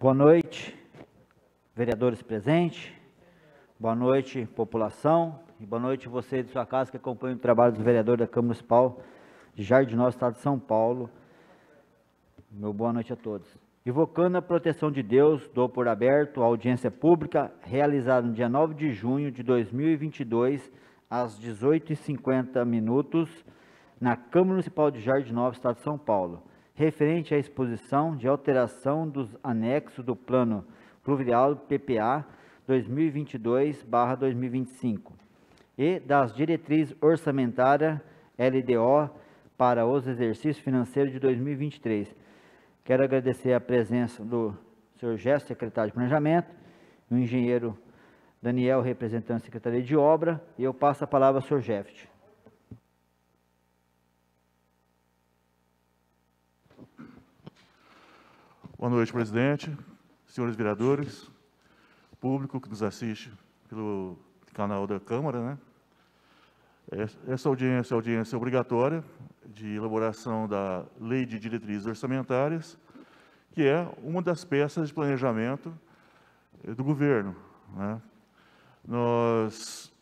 Boa noite, vereadores presentes, boa noite, população, e boa noite você de sua casa que acompanha o trabalho do vereador da Câmara Municipal de Jardinópolis, Estado de São Paulo. Meu boa noite a todos. Invocando a proteção de Deus, dou por aberto a audiência pública realizada no dia 9 de junho de 2022, às 18h50, na Câmara Municipal de Jardinópolis, Estado de São Paulo, referente à exposição de alteração dos anexos do Plano Pluvial PPA 2022/2025 e das diretrizes orçamentárias LDO para os exercícios financeiros de 2023. Quero agradecer a presença do senhor Gesto, secretário de Planejamento, o engenheiro Daniel, representante da Secretaria de Obra, e eu passo a palavra ao senhor Gesto. Boa noite, presidente, senhores vereadores, público que nos assiste pelo canal da Câmara, né? Essa audiência é audiência obrigatória de elaboração da Lei de Diretrizes Orçamentárias, que é uma das peças de planejamento do governo, né? Nós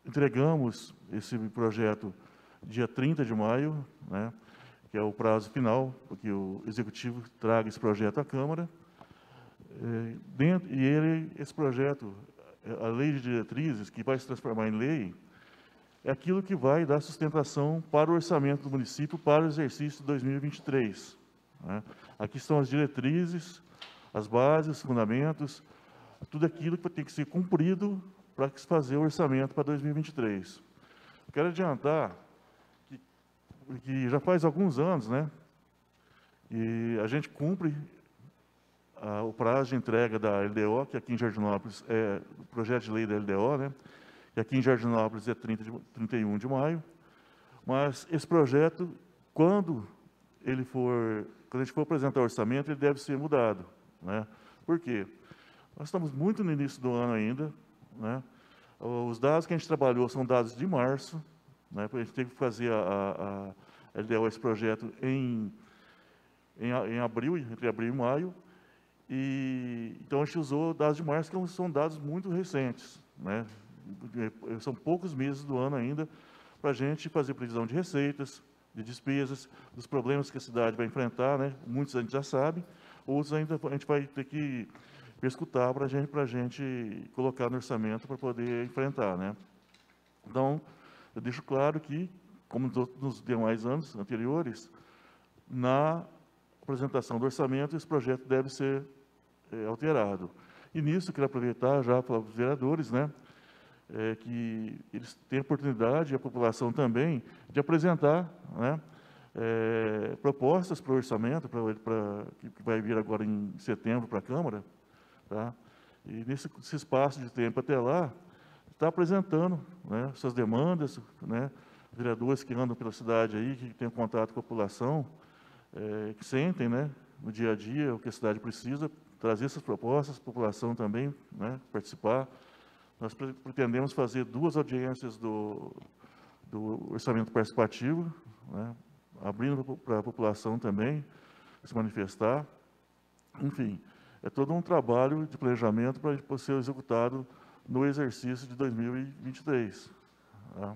entregamos esse projeto dia 30 de maio, né? Que é o prazo final, porque o Executivo traga esse projeto à Câmara. Esse projeto, a Lei de Diretrizes, que vai se transformar em lei, é aquilo que vai dar sustentação para o orçamento do município para o exercício de 2023. Né? Aqui estão as diretrizes, as bases, os fundamentos, tudo aquilo que tem que ser cumprido para se fazer o orçamento para 2023. Quero adiantar que já faz alguns anos, né, e a gente cumpre o prazo de entrega da LDO, que aqui em Jardinópolis é o projeto de lei da LDO, né, que aqui em Jardinópolis é 31 de maio, mas esse projeto, quando a gente for apresentar o orçamento, ele deve ser mudado, né? Por quê? Nós estamos muito no início do ano ainda, né? Os dados que a gente trabalhou são dados de março, né? A gente teve que fazer a LDO, esse projeto, em abril, entre abril e maio, e então a gente usou dados de março, que são dados muito recentes, né? São poucos meses do ano ainda para a gente fazer previsão de receitas, de despesas, dos problemas que a cidade vai enfrentar, né? Muitos a gente já sabe, outros ainda a gente vai ter que escutar para a gente colocar no orçamento para poder enfrentar, né? Então, eu deixo claro que, como nos demais anos anteriores, na apresentação do orçamento, esse projeto deve ser alterado. E nisso, quero aproveitar já para os vereadores, né, que eles têm a oportunidade, e a população também, de apresentar, né, propostas para o orçamento, que vai vir agora em setembro para a Câmara, tá? E nesse espaço de tempo até lá, está apresentando, né, suas demandas, né, vereadores que andam pela cidade aí, que têm contato com a população, que sentem, né, no dia a dia o que a cidade precisa, trazer essas propostas, a população também, né, participar. Nós pretendemos fazer 2 audiências do orçamento participativo, né, abrindo para a população também se manifestar. Enfim, é todo um trabalho de planejamento para ser executado no exercício de 2023. Tá?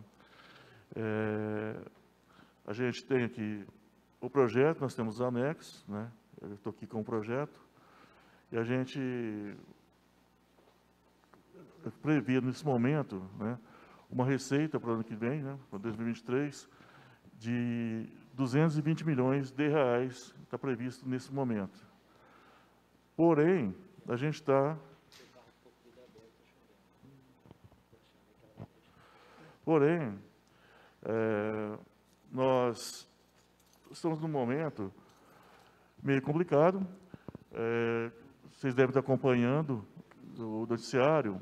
A gente tem aqui o projeto, nós temos os anexos, né? Eu estou aqui com o projeto, e a gente prevê nesse momento, né, uma receita para o ano que vem, né, para 2023, de 220 milhões de reais, está previsto nesse momento. Porém, a gente está... Porém, nós estamos num momento meio complicado. Vocês devem estar acompanhando o noticiário.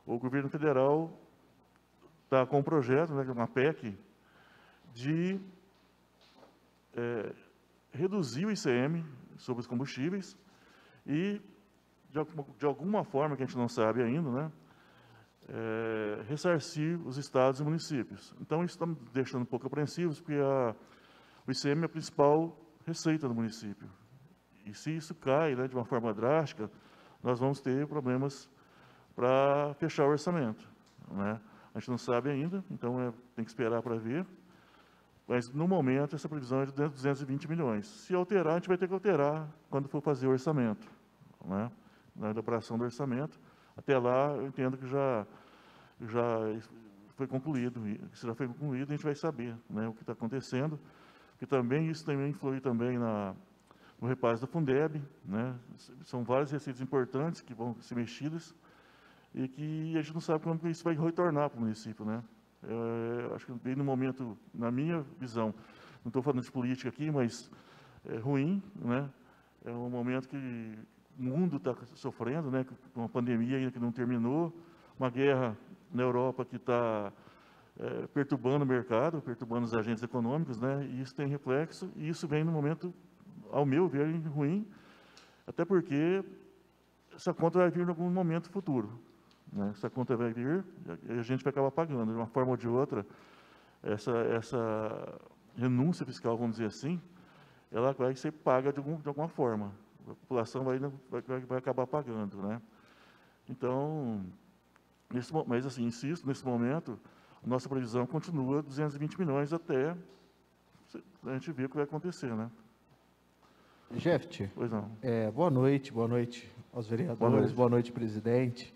O governo federal está com um projeto, né, uma PEC, de reduzir o ICM sobre os combustíveis e, de alguma forma, que a gente não sabe ainda, né, ressarcir os estados e municípios. Então, isso está me deixando um pouco apreensivos, porque o ICM é a principal receita do município. E se isso cai, né, de uma forma drástica, nós vamos ter problemas para fechar o orçamento, né? A gente não sabe ainda, então tem que esperar para ver. Mas, no momento, essa previsão é de 220 milhões. Se alterar, a gente vai ter que alterar quando for fazer o orçamento, né? Na elaboração do orçamento. Até lá, eu entendo que já foi concluído. E se já foi concluído, a gente vai saber, né, o que está acontecendo. Porque também isso também influi também no repasse da Fundeb, né? São várias receitas importantes que vão ser mexidas e que a gente não sabe quando isso vai retornar para o município, né? Acho que bem no momento, na minha visão, não estou falando de política aqui, mas é ruim, né? É um momento que o mundo está sofrendo, né? Com uma pandemia ainda que não terminou, uma guerra na Europa que está perturbando o mercado, perturbando os agentes econômicos, né? E isso tem reflexo, e isso vem no momento, ao meu ver, ruim, até porque essa conta vai vir em algum momento futuro, né? Essa conta vai vir e a gente vai acabar pagando, de uma forma ou de outra, essa renúncia fiscal, vamos dizer assim, ela vai ser paga de alguma forma. A população vai acabar pagando, né? Então, mas assim, insisto, nesse momento, a nossa previsão continua 220 milhões até a gente ver o que vai acontecer, né? Jeft, Pois não. Boa noite aos vereadores, boa noite, presidente.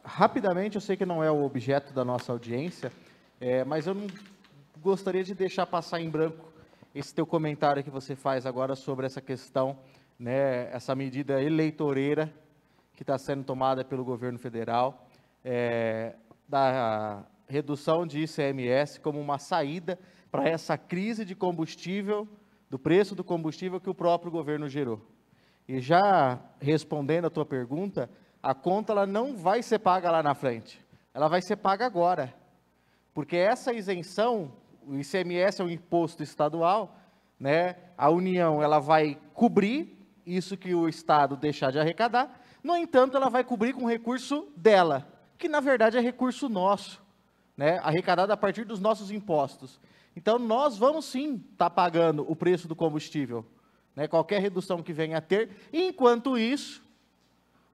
Rapidamente, eu sei que não é o objeto da nossa audiência, mas eu não gostaria de deixar passar em branco esse teu comentário que você faz agora sobre essa questão, né, essa medida eleitoreira que está sendo tomada pelo governo federal, da redução de ICMS como uma saída para essa crise de combustível, do preço do combustível que o próprio governo gerou. E já respondendo a tua pergunta, a conta ela não vai ser paga lá na frente, ela vai ser paga agora, porque essa isenção, o ICMS é um imposto estadual, né? A União ela vai cobrir isso que o Estado deixar de arrecadar, no entanto, ela vai cobrir com recurso dela, que na verdade é recurso nosso, né? Arrecadado a partir dos nossos impostos. Então, nós vamos sim estar pagando o preço do combustível, né? Qualquer redução que venha a ter. Enquanto isso,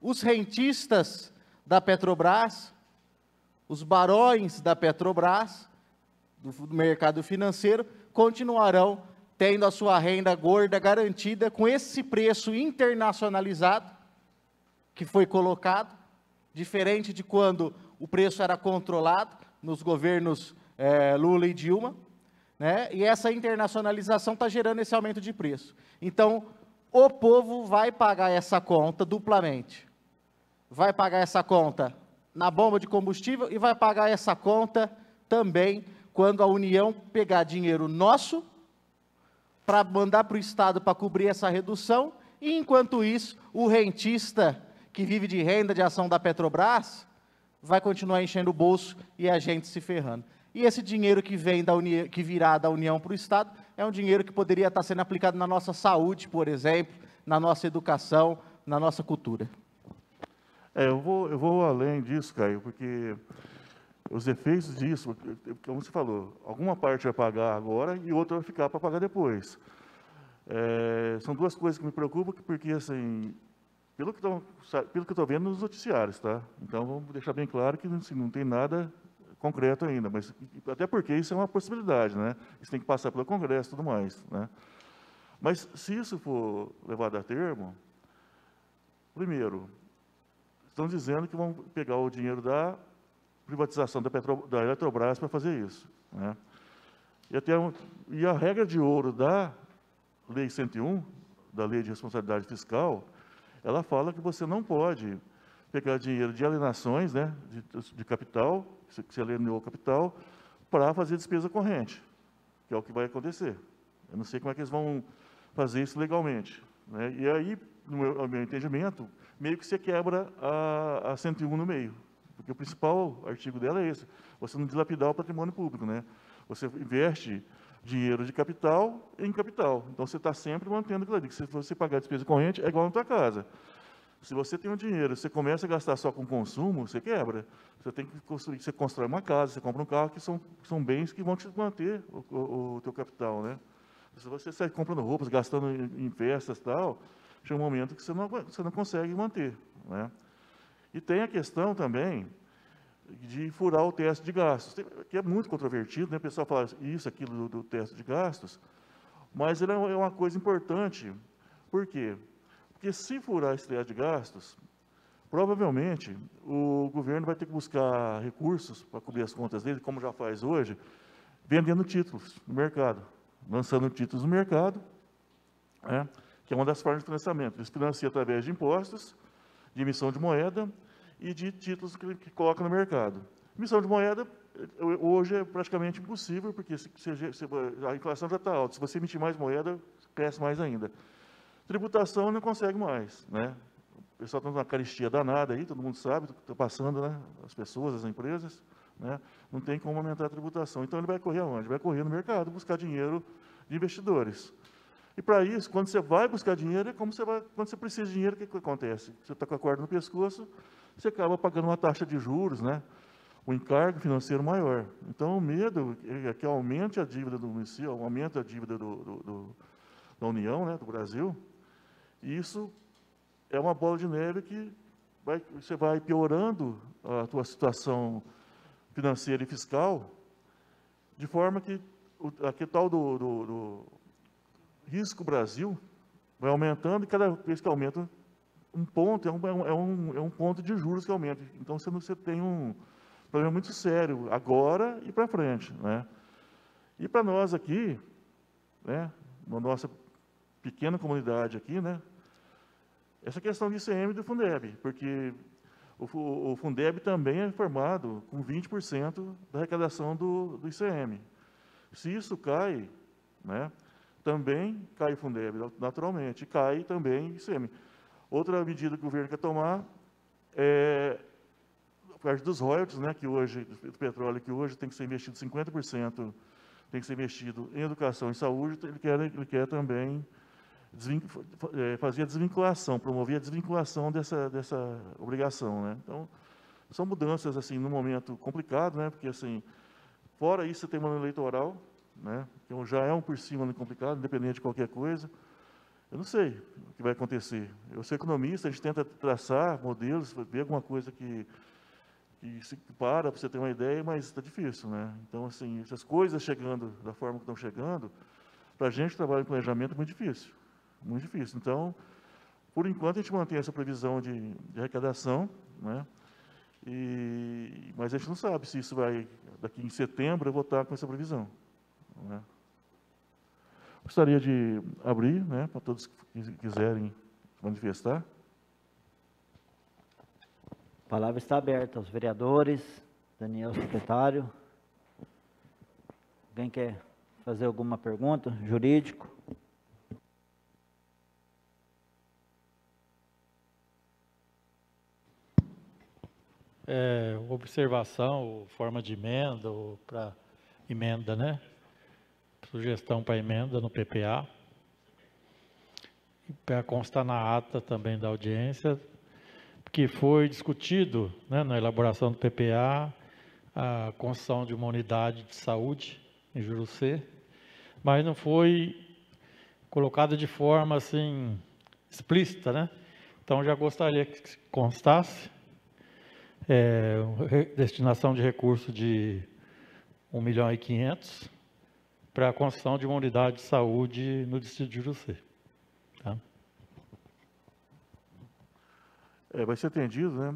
os rentistas da Petrobras, os barões da Petrobras, do mercado financeiro, continuarão tendo a sua renda gorda garantida com esse preço internacionalizado que foi colocado, diferente de quando o preço era controlado nos governos Lula e Dilma, né? E essa internacionalização está gerando esse aumento de preço. Então, o povo vai pagar essa conta duplamente. Vai pagar essa conta na bomba de combustível e vai pagar essa conta também quando a União pegar dinheiro nosso para mandar para o Estado para cobrir essa redução, e enquanto isso, o rentista que vive de renda de ação da Petrobras vai continuar enchendo o bolso e a gente se ferrando. E esse dinheiro que vem que virá da União para o Estado é um dinheiro que poderia estar sendo aplicado na nossa saúde, por exemplo, na nossa educação, na nossa cultura. Eu vou além disso, Caio, porque os efeitos disso, como você falou, alguma parte vai pagar agora e outra vai ficar para pagar depois. São duas coisas que me preocupam, porque, assim, pelo que eu estou vendo nos noticiários, tá? Então, vamos deixar bem claro que assim, não tem nada concreto ainda, mas até porque isso é uma possibilidade, né? Isso tem que passar pelo Congresso e tudo mais, né? Mas, se isso for levado a termo, primeiro, estão dizendo que vão pegar o dinheiro da privatização da Eletrobras para fazer isso, né? E a regra de ouro da Lei 101, da Lei de Responsabilidade Fiscal, ela fala que você não pode pegar dinheiro de alienações, né, de capital, que você alienou o capital, para fazer despesa corrente, que é o que vai acontecer. Eu não sei como é que eles vão fazer isso legalmente, né? E aí, no meu entendimento, meio que você quebra a 101 no meio, porque o principal artigo dela é esse, você não dilapidar o patrimônio público, né? Você investe dinheiro de capital em capital, então você está sempre mantendo aquilo ali, que se você pagar despesa corrente, é igual na tua casa. Se você tem um dinheiro, você começa a gastar só com consumo, você quebra. Você tem que construir, você constrói uma casa, você compra um carro, que são bens que vão te manter o teu capital, né? Se você sai comprando roupas, gastando em festas e tal, chega um momento que você não consegue manter, né? E tem a questão também de furar o teto de gastos, que é muito controvertido, né? O pessoal fala isso, aquilo do teto de gastos, mas ele é uma coisa importante. Por quê? Porque se furar esse teto de gastos, provavelmente o governo vai ter que buscar recursos para cobrir as contas dele, como já faz hoje, vendendo títulos no mercado, lançando títulos no mercado, né? Que é uma das formas de financiamento. Eles financiam através de impostos, de emissão de moeda e de títulos que coloca no mercado. Emissão de moeda, hoje, é praticamente impossível, porque a inflação já está alta. Se você emitir mais moeda, cresce mais ainda. Tributação não consegue mais, né? O pessoal está numa carestia danada aí, todo mundo sabe, está passando, né? As pessoas, as empresas, né? Não tem como aumentar a tributação. Então, ele vai correr aonde? Vai correr no mercado, buscar dinheiro de investidores. E, para isso, quando você vai buscar dinheiro, é como quando você precisa de dinheiro, o que acontece? Você está com a corda no pescoço, você acaba pagando uma taxa de juros, né? Um encargo financeiro maior. Então, o medo é que aumente a dívida do município, aumente a dívida da União, né, do Brasil, e isso é uma bola de neve que você vai piorando a tua situação financeira e fiscal, de forma que aquele tal do risco Brasil vai aumentando, e cada vez que aumenta um ponto, é um ponto de juros que aumenta. Então, você tem um problema muito sério, agora e para frente, né? E para nós aqui, né, na nossa pequena comunidade aqui, né, essa questão de ICM e do Fundeb, porque o Fundeb também é formado com 20% da arrecadação do ICM. Se isso cai, né, também cai o Fundeb, naturalmente, e cai também o ICM. Outra medida que o governo quer tomar é a parte dos royalties, né, que hoje, do petróleo, que hoje tem que ser investido 50%, tem que ser investido em educação e saúde, ele quer também fazer a desvinculação, promover a desvinculação dessa obrigação, né? Então, são mudanças, assim, num momento complicado, né? Porque, assim, fora isso, você tem um ano eleitoral, né? Que já é por cima complicado, independente de qualquer coisa. Eu não sei o que vai acontecer. Eu sou economista, a gente tenta traçar modelos, ver alguma coisa que se para você ter uma ideia, mas está difícil, né? Então, assim, essas coisas chegando da forma que estão chegando, para a gente que trabalha em planejamento é muito difícil. Muito difícil. Então, por enquanto, a gente mantém essa previsão de arrecadação, né? Mas a gente não sabe se isso vai, daqui em setembro, eu vou estar com essa previsão, né? Gostaria de abrir, né, para todos que quiserem manifestar. A palavra está aberta aos vereadores. Daniel, secretário. Alguém quer fazer alguma pergunta? Jurídico? Observação, ou forma de emenda, ou para emenda, né? Sugestão para emenda no PPA. Para constar na ata também da audiência, que foi discutido, né, na elaboração do PPA, a construção de uma unidade de saúde em Jurucê, mas não foi colocada de forma assim explícita, né? Então já gostaria que constasse destinação de recurso de 1.500.000 para a construção de uma unidade de saúde no distrito de Jurucê. Tá? Vai ser atendido, né?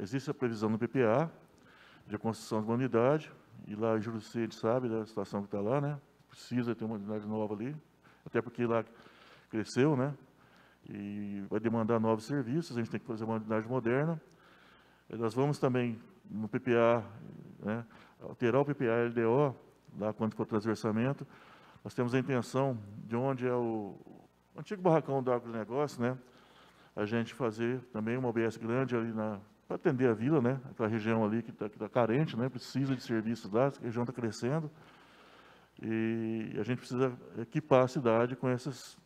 Existe a previsão no PPA de construção de uma unidade, e lá em Jurucê, a gente sabe da situação que está lá, né? Precisa ter uma unidade nova ali, até porque lá cresceu, né? E vai demandar novos serviços, a gente tem que fazer uma unidade moderna. Nós vamos também, no PPA, né, alterar o PPA LDO, lá quando for transversamento. Nós temos a intenção de onde é o antigo barracão do agronegócio, né? A gente fazer também uma UBS grande ali para atender a vila, né? Aquela região ali que tá carente, né? Precisa de serviços lá, a região está crescendo. E a gente precisa equipar a cidade com essas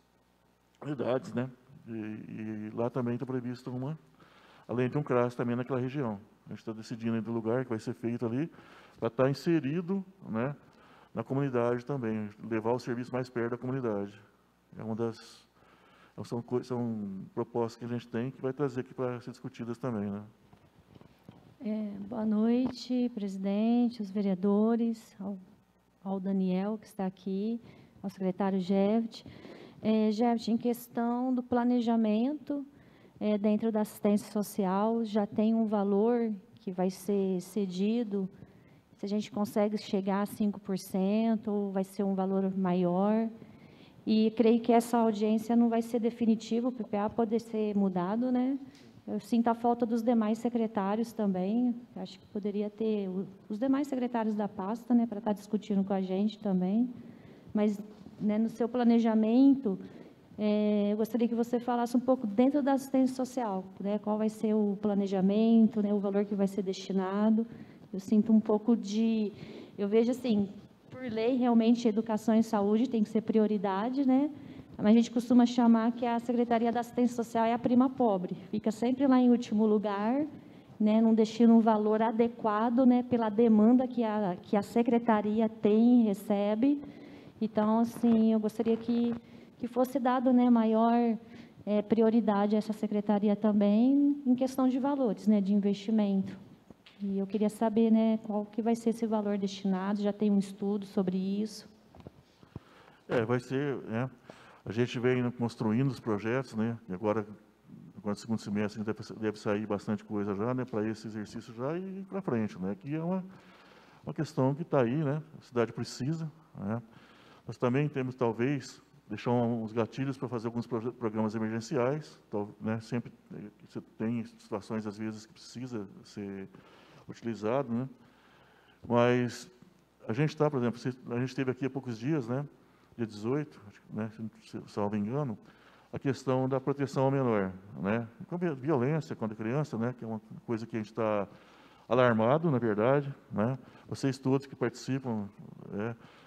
unidades, né? E lá também está previsto além de um CRAS também naquela região. A gente está decidindo do lugar que vai ser feito ali, para estar inserido, né, na comunidade também, levar o serviço mais perto da comunidade. É uma das... São propostas que a gente tem que vai trazer aqui para ser discutidas também, né? Boa noite, presidente, os vereadores, ao Daniel, que está aqui, ao secretário Jevt. Jevt, em questão do planejamento, dentro da assistência social, já tem um valor que vai ser cedido, se a gente consegue chegar a 5%, ou vai ser um valor maior. E creio que essa audiência não vai ser definitiva, o PPA pode ser mudado, né? Eu sinto a falta dos demais secretários também, acho que poderia ter os demais secretários da pasta, né, para estar discutindo com a gente também, mas, né, no seu planejamento, eu gostaria que você falasse um pouco dentro da assistência social, né, qual vai ser o planejamento, né, o valor que vai ser destinado. Eu sinto um pouco de... Eu vejo assim, por lei, realmente, educação e saúde tem que ser prioridade, né? Mas a gente costuma chamar que a Secretaria da Assistência Social é a prima pobre. Fica sempre lá em último lugar, né? Não destina um valor adequado, né? Pela demanda que a Secretaria tem e recebe. Então, assim, eu gostaria que fosse dado, né, maior prioridade a essa Secretaria também em questão de valores, né? De investimento. E eu queria saber, né, qual que vai ser esse valor destinado, já tem um estudo sobre isso? Vai ser, né, a gente vem construindo os projetos, né, e agora no segundo semestre deve sair bastante coisa já, né, para esse exercício já e para frente, né, que é uma questão que está aí, né, a cidade precisa, né. Nós também temos, talvez, deixar uns gatilhos para fazer alguns programas emergenciais, né, sempre você tem situações, às vezes, que precisa ser utilizado, né? Mas a gente está, por exemplo, a gente teve aqui há poucos dias, né, dia 18, né, se salvo engano, a questão da proteção ao menor, né, com violência contra a criança, né, que é uma coisa que a gente está alarmado, na verdade, né, vocês todos que participam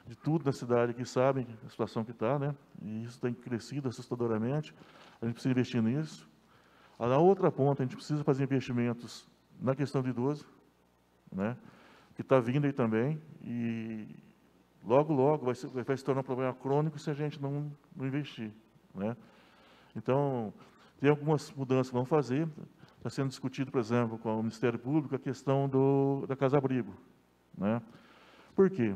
de tudo na cidade que sabem a situação que está, né, e isso tem crescido assustadoramente, a gente precisa investir nisso. Na outra ponta, a gente precisa fazer investimentos na questão do idoso, né, que está vindo aí também, e logo, logo vai se tornar um problema crônico se a gente não investir, né. Então, tem algumas mudanças que vão fazer, está sendo discutido, por exemplo, com o Ministério Público, a questão da casa-abrigo, né. Por quê?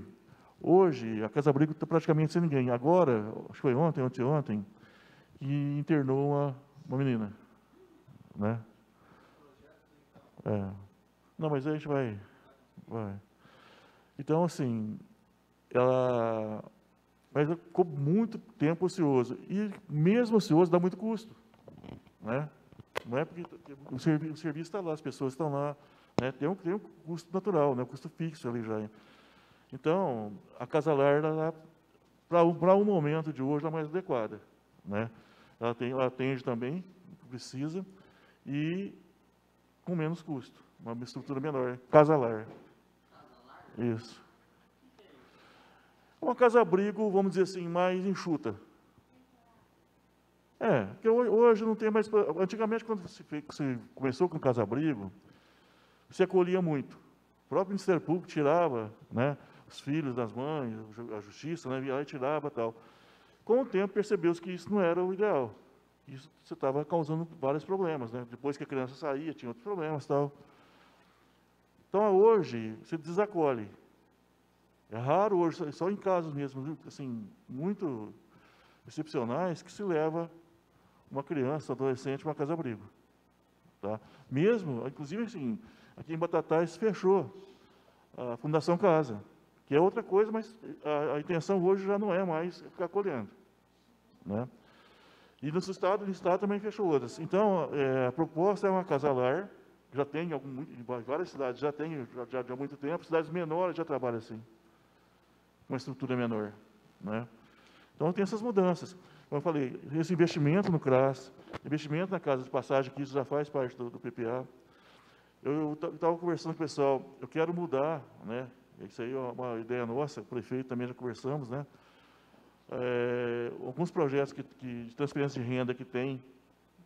Hoje, a casa-abrigo está praticamente sem ninguém. Agora, acho que foi ontem, que internou uma menina, né. Não, mas aí a gente vai. Então, assim, mas ficou muito tempo ocioso. E mesmo ocioso dá muito custo, né? Não é porque o serviço está lá, as pessoas estão lá, né? Tem um custo natural, né? Um custo fixo ali já. Então, a Casa Lar, para o momento de hoje, é a mais adequada, né? Ela atende também o que precisa e com menos custo, uma estrutura menor. Casa Lar. Isso. Uma casa-abrigo, vamos dizer assim, mais enxuta. Porque hoje não tem mais... Antigamente, quando você começou com casa-abrigo, se acolhia muito. O próprio Ministério Público tirava, né, os filhos das mães, a justiça, né, ia lá e tirava e tal. Com o tempo, percebeu-se que isso não era o ideal. Isso você estava causando vários problemas, né? Depois que a criança saía, tinha outros problemas e tal. Então, hoje, você desacolhe. É raro hoje, só em casos mesmo, assim, muito excepcionais, que se leva uma criança, adolescente, para uma casa-abrigo. Tá? Mesmo, inclusive, assim, aqui em Batatais fechou a Fundação Casa, que é outra coisa, mas a intenção hoje já não é mais ficar acolhendo, né? E no estado também fechou outras. Então, a proposta é uma casa-lar, já tem em várias cidades, já tem já há muito tempo, cidades menores já trabalham assim, uma estrutura menor, né? Então, tem essas mudanças. Como eu falei, esse investimento no CRAS, investimento na casa de passagem, que isso já faz parte do PPA. Eu estava conversando com o pessoal, eu quero mudar, né? Isso aí é uma ideia nossa, o prefeito também já conversamos, né? Alguns projetos de transferência de renda que tem,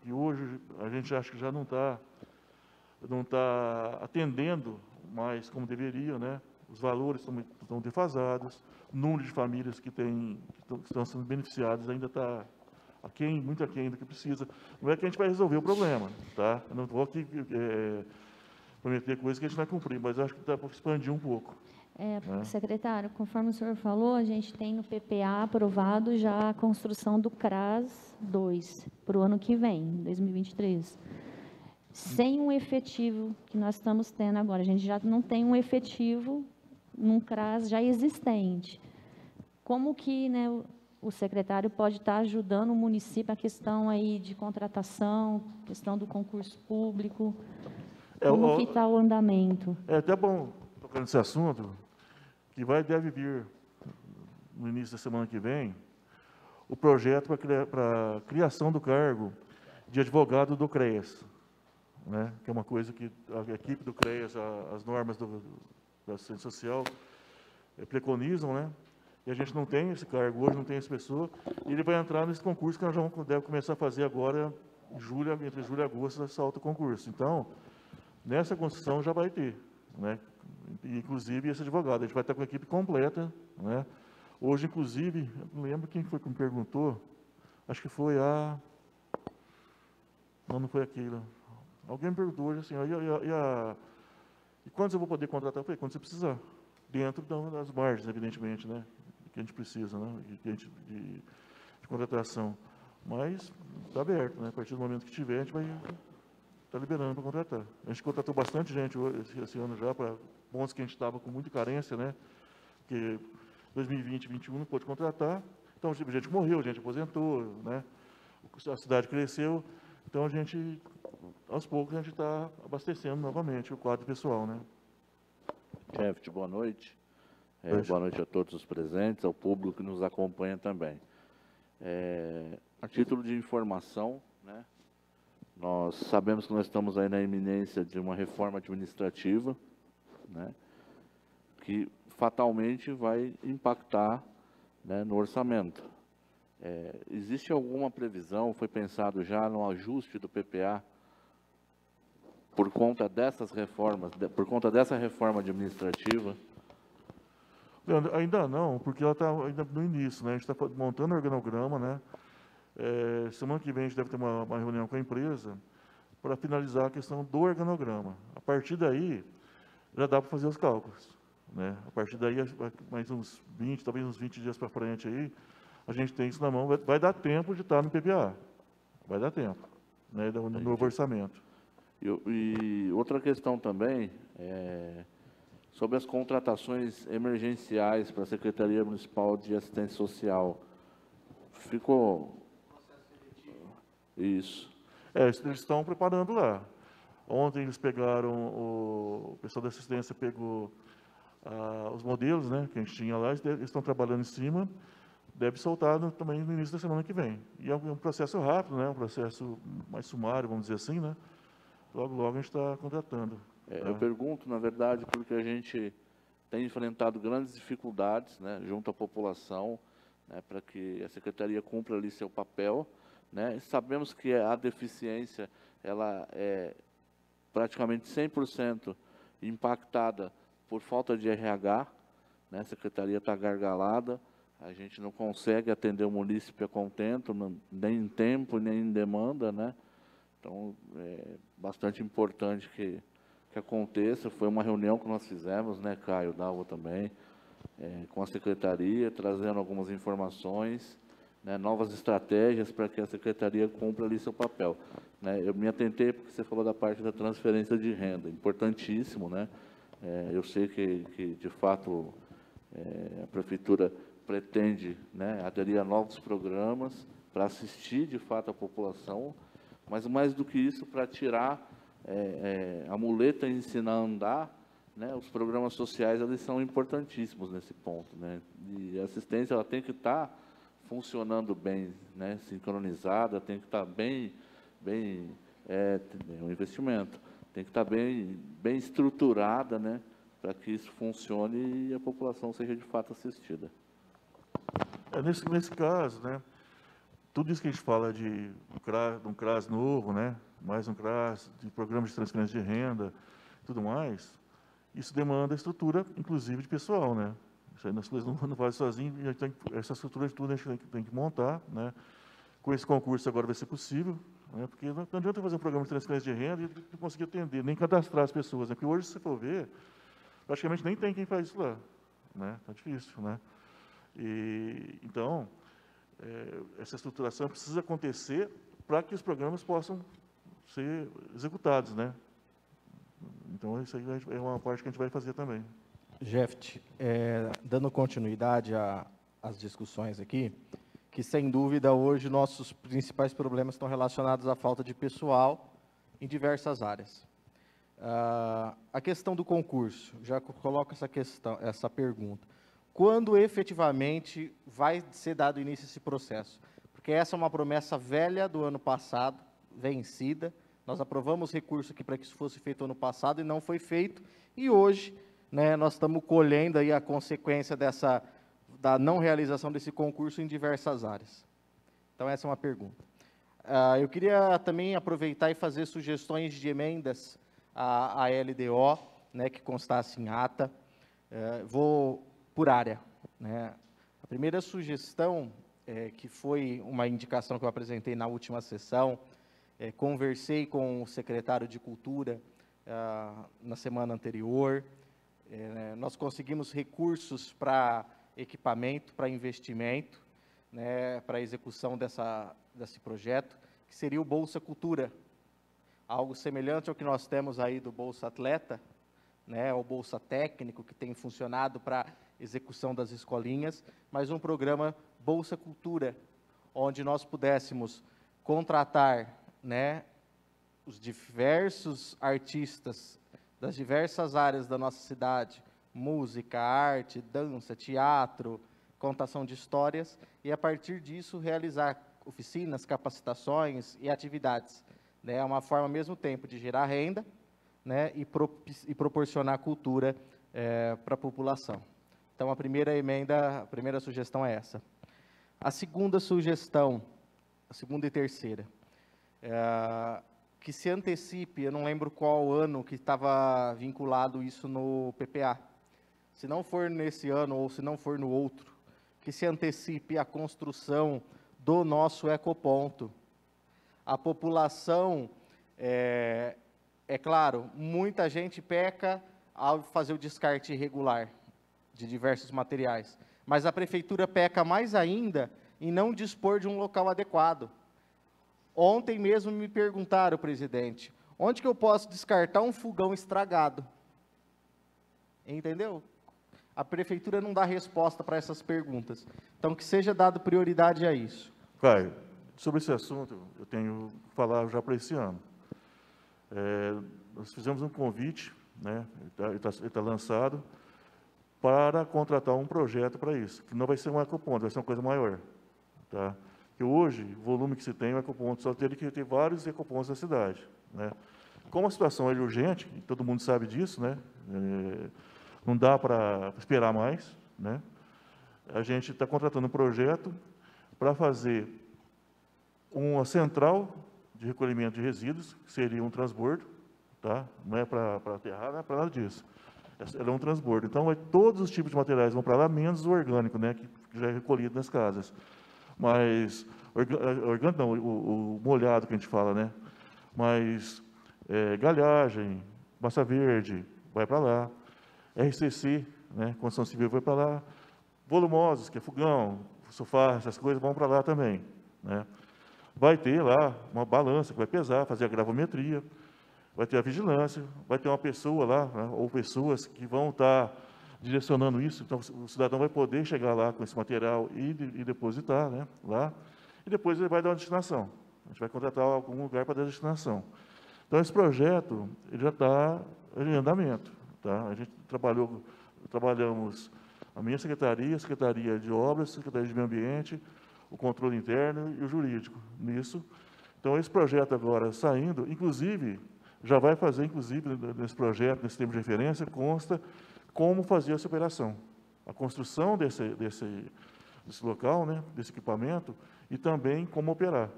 que hoje a gente acha que já não está atendendo mais como deveria, né? os valores estão defasados, o número de famílias que estão sendo beneficiadas ainda está muito aquém do que precisa. Não é que a gente vai resolver o problema, tá? Eu não vou aqui prometer coisas que a gente não vai cumprir, mas acho que dá para expandir um pouco. Secretário, conforme o senhor falou, a gente tem no PPA aprovado já a construção do CRAS 2 para o ano que vem, 2023. Sem um efetivo que nós estamos tendo agora, a gente já não tem um efetivo num CRAS já existente. Como que, né, o secretário pode estar ajudando o município a questão aí de contratação, questão do concurso público? Como que está o andamento? É até bom tocar nesse assunto, que deve vir no início da semana que vem o projeto para a criação do cargo de advogado do CREAS, né? Que é uma coisa que a equipe do CREAS, as normas da assistência social preconizam, né? E a gente não tem esse cargo hoje, não tem essa pessoa, e ele vai entrar nesse concurso que nós já deve começar a fazer agora, entre julho e agosto, esse alto concurso. Então, nessa construção já vai ter, né? Inclusive esse advogado, a gente vai estar com a equipe completa, né? Hoje, inclusive, eu não lembro quem foi que me perguntou, acho que foi não foi aquilo. Alguém me perguntou hoje assim, e quando eu vou poder contratar? Eu falei, quando você precisar, dentro das margens, evidentemente, né? Que a gente precisa, né? De contratação. Mas está aberto, né? A partir do momento que tiver, a gente vai estar liberando para contratar. A gente contratou bastante gente esse ano já, para pontos que a gente estava com muita carência, né? Porque 2020, 2021 não pôde contratar, então a gente morreu, a gente aposentou, né? A cidade cresceu, então aos poucos, a gente está abastecendo novamente o quadro pessoal, né? Chefe, boa noite. Boa noite a todos os presentes, ao público que nos acompanha também. A título de informação, né? Nós sabemos que nós estamos aí na iminência de uma reforma administrativa, né, que fatalmente vai impactar, né, no orçamento. Existe alguma previsão, foi pensado já no ajuste do PPA por conta dessas reformas, por conta dessa reforma administrativa? Leandro, ainda não, porque ela está ainda no início, né? A gente está montando o organograma, né? Semana que vem a gente deve ter uma reunião com a empresa para finalizar a questão do organograma. A partir daí, já dá para fazer os cálculos, né? A partir daí, mais uns 20, talvez uns 20 dias para frente aí, a gente tem isso na mão, vai dar tempo de estar no PPA, vai dar tempo, né? No novo orçamento. E outra questão também, sobre as contratações emergenciais para a Secretaria Municipal de Assistência Social. Ficou... Isso. Eles estão preparando lá. Ontem eles pegaram, o pessoal da assistência pegou os modelos, né, que a gente tinha lá, eles estão trabalhando em cima, deve soltar também no início da semana que vem. E é um processo rápido, né, um processo mais sumário, vamos dizer assim, né? Logo, logo a gente está contratando. Eu pergunto, na verdade, porque a gente tem enfrentado grandes dificuldades, né, junto à população, né, para que a Secretaria cumpra ali seu papel, né? Sabemos que a deficiência ela é praticamente 100% impactada por falta de RH, né? A Secretaria está gargalada, a gente não consegue atender o munícipe a contento, nem em tempo, nem em demanda, né? Então, é bastante importante que aconteça. Foi uma reunião que nós fizemos, né, Caio, Dalva também, com a Secretaria, trazendo algumas informações, né, novas estratégias para que a Secretaria cumpra ali seu papel. Né? Eu me atentei porque você falou da parte da transferência de renda, importantíssimo, né? Eu sei que de fato, a Prefeitura pretende, né, aderir a novos programas para assistir, de fato, a população, mas mais do que isso, para tirar a muleta e ensinar a andar, né? Os programas sociais, eles são importantíssimos nesse ponto, né? E a assistência, ela tem que estar funcionando bem, né, sincronizada, tem que estar bem um investimento, tem que estar bem estruturada, né, para que isso funcione e a população seja de fato assistida. Nesse caso, né, tudo isso que a gente fala de um CRAS novo, né, mais um CRAS, de programas de transferência de renda, tudo mais, Isso demanda estrutura, inclusive, de pessoal, né? Isso aí, as coisas não fazem sozinho, essa estrutura de tudo a gente tem que montar, né? Com esse concurso agora vai ser possível, né? Porque não adianta fazer um programa de transferência de renda e não conseguir atender, nem cadastrar as pessoas, né? Porque hoje, se você for ver, praticamente nem tem quem faz isso lá, né? Está difícil, né? Então, essa estruturação precisa acontecer para que os programas possam ser executados, né? Então, isso aí é uma parte que a gente vai fazer também. Jeft, dando continuidade às discussões aqui, que sem dúvida hoje nossos principais problemas estão relacionados à falta de pessoal em diversas áreas. A questão do concurso, já coloco essa pergunta. Quando efetivamente vai ser dado início a esse processo? Porque essa é uma promessa velha do ano passado, vencida. Nós aprovamos recurso aqui para que isso fosse feito ano passado e não foi feito. E hoje, né, nós estamos colhendo aí a consequência da não realização desse concurso em diversas áreas. Então, essa é uma pergunta. Eu queria também aproveitar e fazer sugestões de emendas à LDO, né, que constasse em ata. Vou por área, né? A primeira sugestão, que foi uma indicação que eu apresentei na última sessão, conversei com o secretário de Cultura na semana anterior, nós conseguimos recursos para equipamento, para investimento, né, para a execução desse projeto, que seria o Bolsa Cultura, algo semelhante ao que nós temos aí do Bolsa Atleta, né, o Bolsa Técnico, que tem funcionado para execução das escolinhas, mas um programa Bolsa Cultura, onde nós pudéssemos contratar, né, os diversos artistas das diversas áreas da nossa cidade, música, arte, dança, teatro, contação de histórias, e a partir disso realizar oficinas, capacitações e atividades. Né, é uma forma, ao mesmo tempo, de gerar renda, né, e proporcionar cultura para a população. Então, a primeira sugestão é essa. A segunda sugestão, a segunda e terceira, que se antecipe, eu não lembro qual ano que estava vinculado isso no PPA. Se não for nesse ano ou se não for no outro, que se antecipe a construção do nosso ecoponto. A população, é claro, muita gente peca ao fazer o descarte irregular de diversos materiais, mas a prefeitura peca mais ainda em não dispor de um local adequado. Ontem mesmo me perguntaram, presidente, onde que eu posso descartar um fogão estragado? Entendeu? A prefeitura não dá resposta para essas perguntas. Então, que seja dado prioridade a isso. Caio, sobre esse assunto, eu tenho que falar já para esse ano. Nós fizemos um convite, né, ele está lançado, para contratar um projeto para isso, que não vai ser um ecoponto, vai ser uma coisa maior. Tá? Porque hoje, o volume que se tem, o ecoponto só teria que ter vários ecopontos na cidade. Né? Como a situação é urgente, e todo mundo sabe disso, né? Não dá para esperar mais, né? A gente está contratando um projeto para fazer uma central de recolhimento de resíduos, que seria um transbordo, tá? Não é para aterrar, não é para nada disso. Ela é um transbordo. Então, todos os tipos de materiais vão para lá, menos o orgânico, né, que já é recolhido nas casas. Mas, orgânico não, o molhado que a gente fala, né? Mas, galhagem, massa verde, vai para lá. RCC, né, construção civil, vai para lá. Volumosos, que é fogão, sofá, essas coisas, vão para lá também. Né? Vai ter lá uma balança que vai pesar, fazer a gravimetria, vai ter a vigilância, vai ter uma pessoa lá, né, ou pessoas que vão estar direcionando isso, então o cidadão vai poder chegar lá com esse material e depositar, né, lá, e depois ele vai dar uma destinação. A gente vai contratar algum lugar para dar destinação. Então, esse projeto ele já está em andamento. Tá? A gente trabalhamos a minha secretaria, a Secretaria de Obras, a Secretaria de Meio Ambiente, o controle interno e o jurídico nisso. Então, esse projeto agora saindo, inclusive, já vai fazer, inclusive, nesse projeto, nesse termo de referência, consta como fazer essa operação. A construção desse local, né, desse equipamento, e também como operar.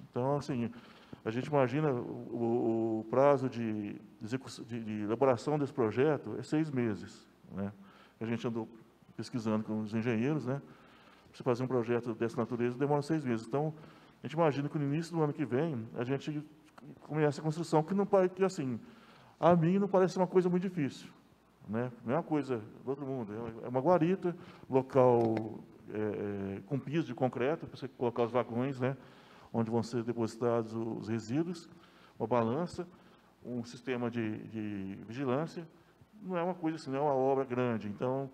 Então, assim, a gente imagina o prazo de elaboração desse projeto é 6 meses, né? A gente andou pesquisando com os engenheiros, né? Para você fazer um projeto dessa natureza demora 6 meses. Então, a gente imagina que no início do ano que vem a gente comece a construção, que não parece, que assim, a mim não parece uma coisa muito difícil, né? Não é uma coisa do outro mundo, é uma guarita, local com piso de concreto, para você colocar os vagões, né? Onde vão ser depositados os resíduos, uma balança, um sistema de vigilância. Não é uma coisa assim, não é uma obra grande. Então,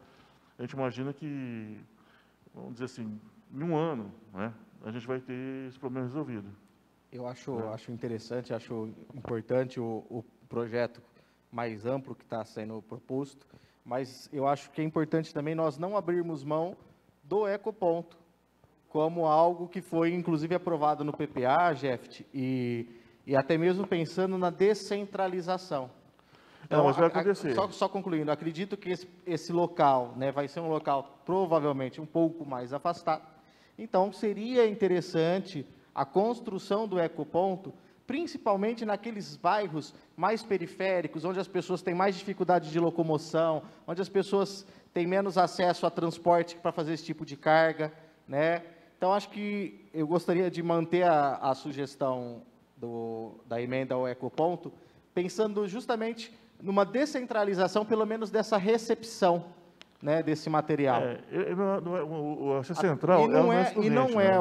a gente imagina que, vamos dizer assim, em um ano, né, a gente vai ter esse problema resolvido. Eu acho interessante, acho importante o projeto mais amplo que está sendo proposto, mas eu acho que é importante também nós não abrirmos mão do ecoponto, como algo que foi, inclusive, aprovado no PPA, Jeft, e até mesmo pensando na descentralização. Então, não, mas vai acontecer. Só concluindo, acredito que esse local, né, vai ser um local provavelmente um pouco mais afastado. Então, seria interessante a construção do ecoponto, principalmente naqueles bairros mais periféricos, onde as pessoas têm mais dificuldade de locomoção, onde as pessoas têm menos acesso a transporte para fazer esse tipo de carga, né? Então, acho que eu gostaria de manter a sugestão da emenda ao ecoponto, pensando justamente numa descentralização, pelo menos dessa recepção, né, desse material. Essa central E não é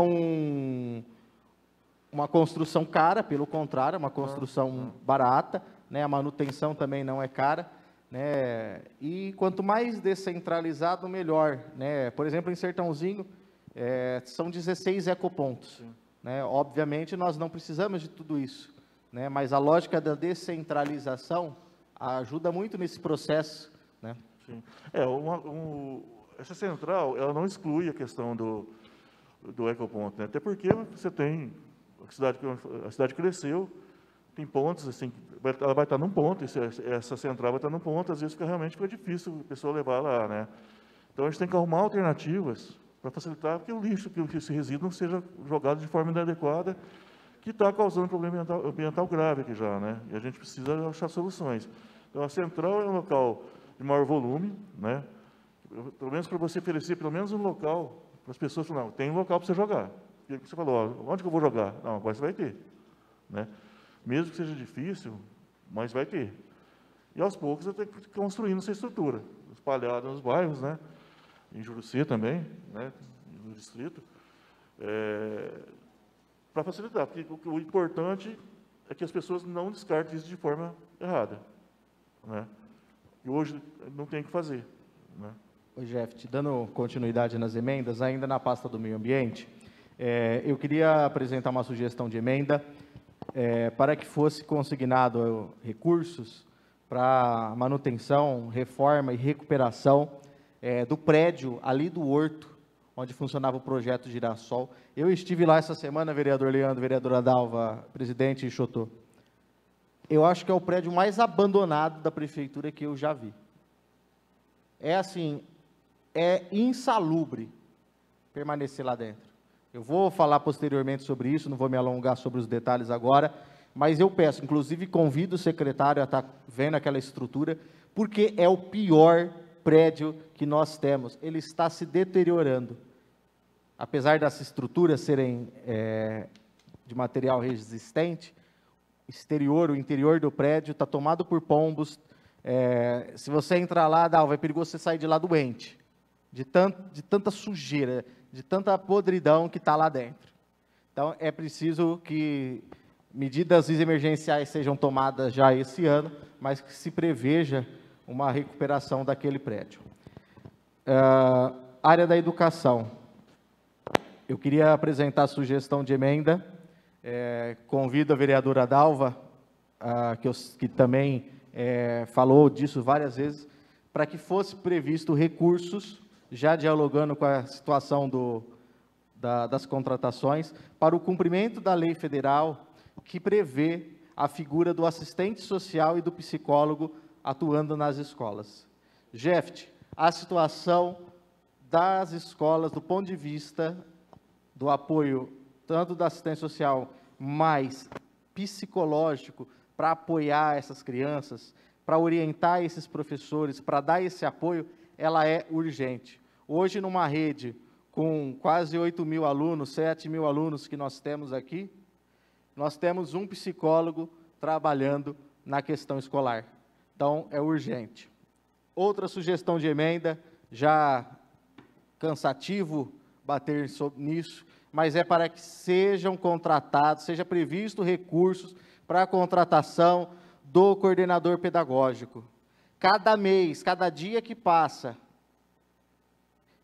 uma construção cara, pelo contrário, é uma construção barata, né, a manutenção também não é cara, né, e quanto mais descentralizado, melhor, né? Por exemplo, em Sertãozinho, são 16 ecopontos, né? Obviamente, nós não precisamos de tudo isso, né, mas a lógica da descentralização ajuda muito nesse processo, né? Sim. Essa central, ela não exclui a questão do ecoponto, né? Até porque você tem, a cidade cresceu, tem pontos, assim, ela vai estar num ponto, essa central vai estar num ponto, às vezes realmente fica difícil a pessoa levar lá, né? Então, a gente tem que arrumar alternativas para facilitar que o lixo, que esse resíduo não seja jogado de forma inadequada, que está causando problema ambiental grave aqui já, né? E a gente precisa achar soluções. Então, a central é um local de maior volume, né? Pelo menos para você oferecer pelo menos um local para as pessoas falarem, não, tem um local para você jogar. E você falou, ó, onde que eu vou jogar? Não, agora você vai ter, né? Mesmo que seja difícil, mas vai ter. E aos poucos eu tenho que ir construindo essa estrutura, espalhada nos bairros, né? Em Jurucê também, né? No distrito, para facilitar, porque o importante é que as pessoas não descartem isso de forma errada, né? E hoje não tem o que fazer, né? Oi, Jeff, dando continuidade nas emendas, ainda na pasta do meio ambiente, eu queria apresentar uma sugestão de emenda para que fosse consignado recursos para manutenção, reforma e recuperação do prédio ali do Horto, onde funcionava o projeto Girassol. Eu estive lá essa semana, vereador Leandro, vereadora Dalva, presidente Chotô. Eu acho que é o prédio mais abandonado da prefeitura que eu já vi. É assim, é insalubre permanecer lá dentro. Eu vou falar posteriormente sobre isso, não vou me alongar sobre os detalhes agora, mas eu peço, inclusive convido o secretário a estar vendo aquela estrutura, porque é o pior prédio que nós temos. Ele está se deteriorando. Apesar das estruturas serem de material resistente, o interior do prédio está tomado por pombos. Se você entrar lá, é perigoso você sair de lá doente, de tanta sujeira, de tanta podridão que está lá dentro. Então, é preciso que medidas emergenciais sejam tomadas já esse ano, mas que se preveja uma recuperação daquele prédio. Área da educação. Eu queria apresentar a sugestão de emenda. Convido a vereadora Dalva, que também falou disso várias vezes, para que fosse previsto recursos, já dialogando com a situação das contratações, para o cumprimento da lei federal que prevê a figura do assistente social e do psicólogo atuando nas escolas. Jeff, a situação das escolas, do ponto de vista do apoio, tanto da assistência social, mas psicológico para apoiar essas crianças, para orientar esses professores, para dar esse apoio, ela é urgente. Hoje, numa rede com quase 8.000 alunos, 7.000 alunos que nós temos aqui, nós temos um psicólogo trabalhando na questão escolar. Então, é urgente. Outra sugestão de emenda, já cansativo bater nisso, mas é para que sejam contratados, seja previsto recursos para a contratação do coordenador pedagógico. Cada mês, cada dia que passa,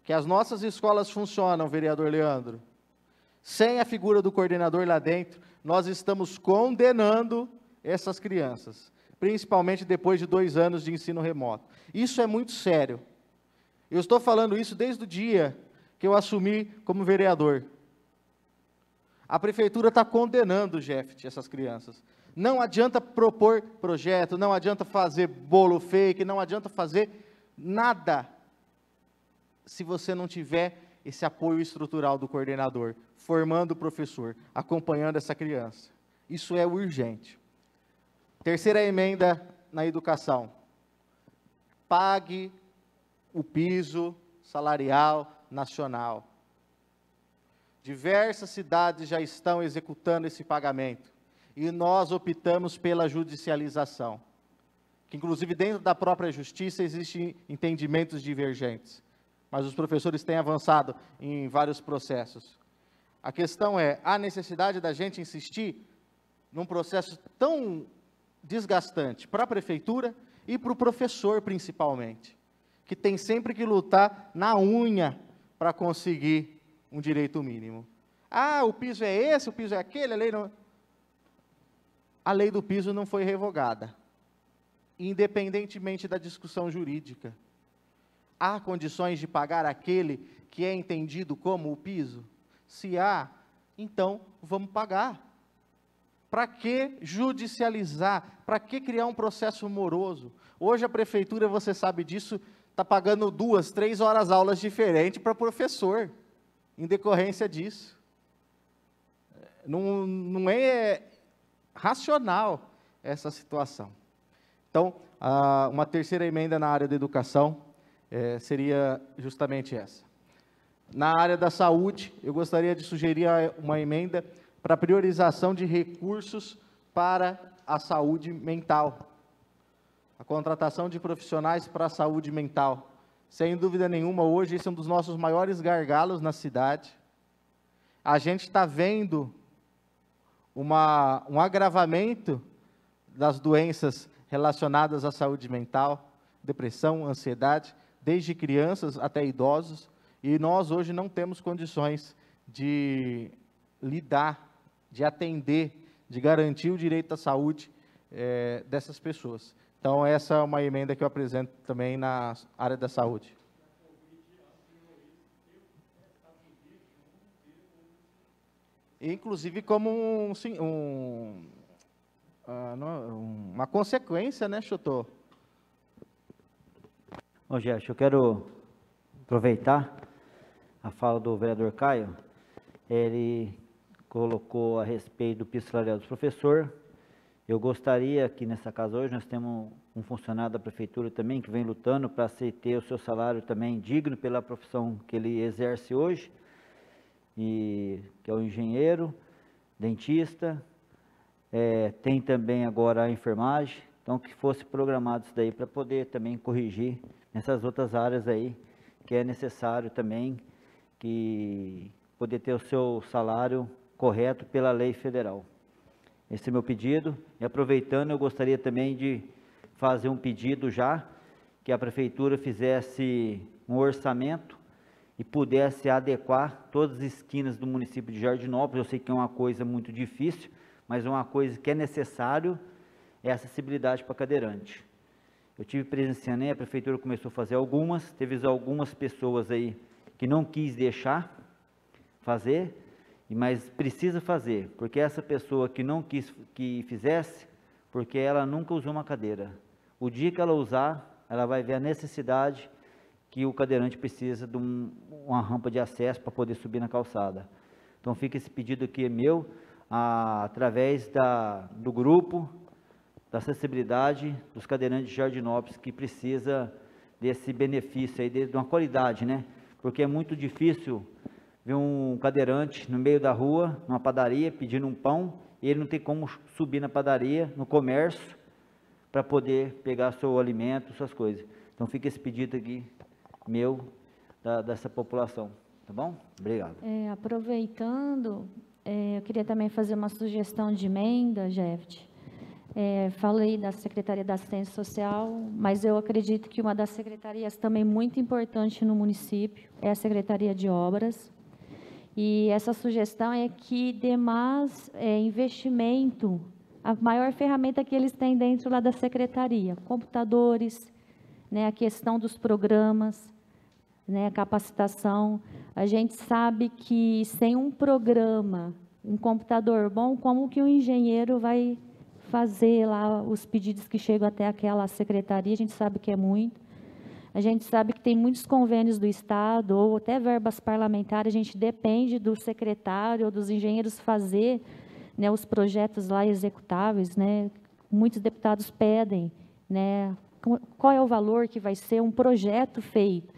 que as nossas escolas funcionam, vereador Leandro, sem a figura do coordenador lá dentro, nós estamos condenando essas crianças, principalmente depois de 2 anos de ensino remoto. Isso é muito sério. Eu estou falando isso desde o dia que eu assumi como vereador. A prefeitura está condenando, Jeff, essas crianças. Não adianta propor projeto, não adianta fazer bolo fake, não adianta fazer nada se você não tiver esse apoio estrutural do coordenador, formando o professor, acompanhando essa criança. Isso é urgente. Terceira emenda na educação. Pague o piso salarial nacional. Diversas cidades já estão executando esse pagamento e nós optamos pela judicialização, que inclusive dentro da própria justiça existem entendimentos divergentes, mas os professores têm avançado em vários processos. A questão é, há necessidade da gente insistir num processo tão desgastante para a prefeitura e para o professor principalmente, que tem sempre que lutar na unha para conseguir um direito mínimo. Ah, o piso é esse, o piso é aquele, a lei não... A lei do piso não foi revogada, independentemente da discussão jurídica. Há condições de pagar aquele que é entendido como o piso? Se há, então vamos pagar. Para que judicializar? Para que criar um processo moroso? Hoje a prefeitura, você sabe disso, está pagando 2, 3 horas aulas diferentes para professor, em decorrência disso. Não é racional essa situação. Então, uma terceira emenda na área da educação seria justamente essa. Na área da saúde, eu gostaria de sugerir uma emenda para priorização de recursos para a saúde mental. A contratação de profissionais para a saúde mental. Sem dúvida nenhuma, hoje esse é um dos nossos maiores gargalos na cidade. A gente está vendo um agravamento das doenças relacionadas à saúde mental, depressão, ansiedade, desde crianças até idosos, e nós hoje não temos condições de lidar, de atender, de garantir o direito à saúde dessas pessoas. Então, essa é uma emenda que eu apresento também na área da saúde. Inclusive como uma consequência, né, Chotô? Bom, Gerson, eu quero aproveitar a fala do vereador Caio. Ele colocou a respeito do piso salarial do professor. Eu gostaria que nessa casa hoje nós temos um funcionário da prefeitura também que vem lutando para ter o seu salário também digno pela profissão que ele exerce hoje, e que é o engenheiro, dentista, tem também agora a enfermagem, então que fosse programado isso daí para poder também corrigir nessas outras áreas aí, que é necessário também que poder ter o seu salário correto pela lei federal. Esse é meu pedido, e aproveitando, eu gostaria também de fazer um pedido já, que a prefeitura fizesse um orçamento e pudesse adequar todas as esquinas do município de Jardinópolis. Eu sei que é uma coisa muito difícil, mas uma coisa que é necessário é a acessibilidade para cadeirante. Eu tive presenciando, a prefeitura começou a fazer algumas, teve algumas pessoas aí que não quis deixar fazer, mas precisa fazer, porque essa pessoa que não quis que fizesse, porque ela nunca usou uma cadeira. O dia que ela usar, ela vai ver a necessidade que o cadeirante precisa de uma rampa de acesso para poder subir na calçada. Então fica esse pedido aqui meu, através do grupo da acessibilidade dos cadeirantes de Jardinópolis, que precisa desse benefício aí, de uma qualidade, né? Porque é muito difícil ver um cadeirante no meio da rua, numa padaria, pedindo um pão, e ele não tem como subir na padaria, no comércio, para poder pegar seu alimento, suas coisas. Então fica esse pedido aqui, meu, dessa população, tá bom? Obrigado. Aproveitando, eu queria também fazer uma sugestão de emenda, Jeft. Falei da Secretaria da Assistência Social, mas eu acredito que uma das secretarias também muito importante no município é a Secretaria de Obras. E essa sugestão é que dê mais investimento, a maior ferramenta que eles têm dentro lá da secretaria, computadores, né, a questão dos programas, né, a capacitação. A gente sabe que sem um programa, um computador bom, como que o engenheiro vai fazer lá os pedidos que chegam até aquela secretaria? A gente sabe que é muito. A gente sabe que tem muitos convênios do Estado, ou até verbas parlamentares, a gente depende do secretário ou dos engenheiros fazer, né, os projetos lá executáveis, né? Muitos deputados pedem, né, qual é o valor que vai ser um projeto feito.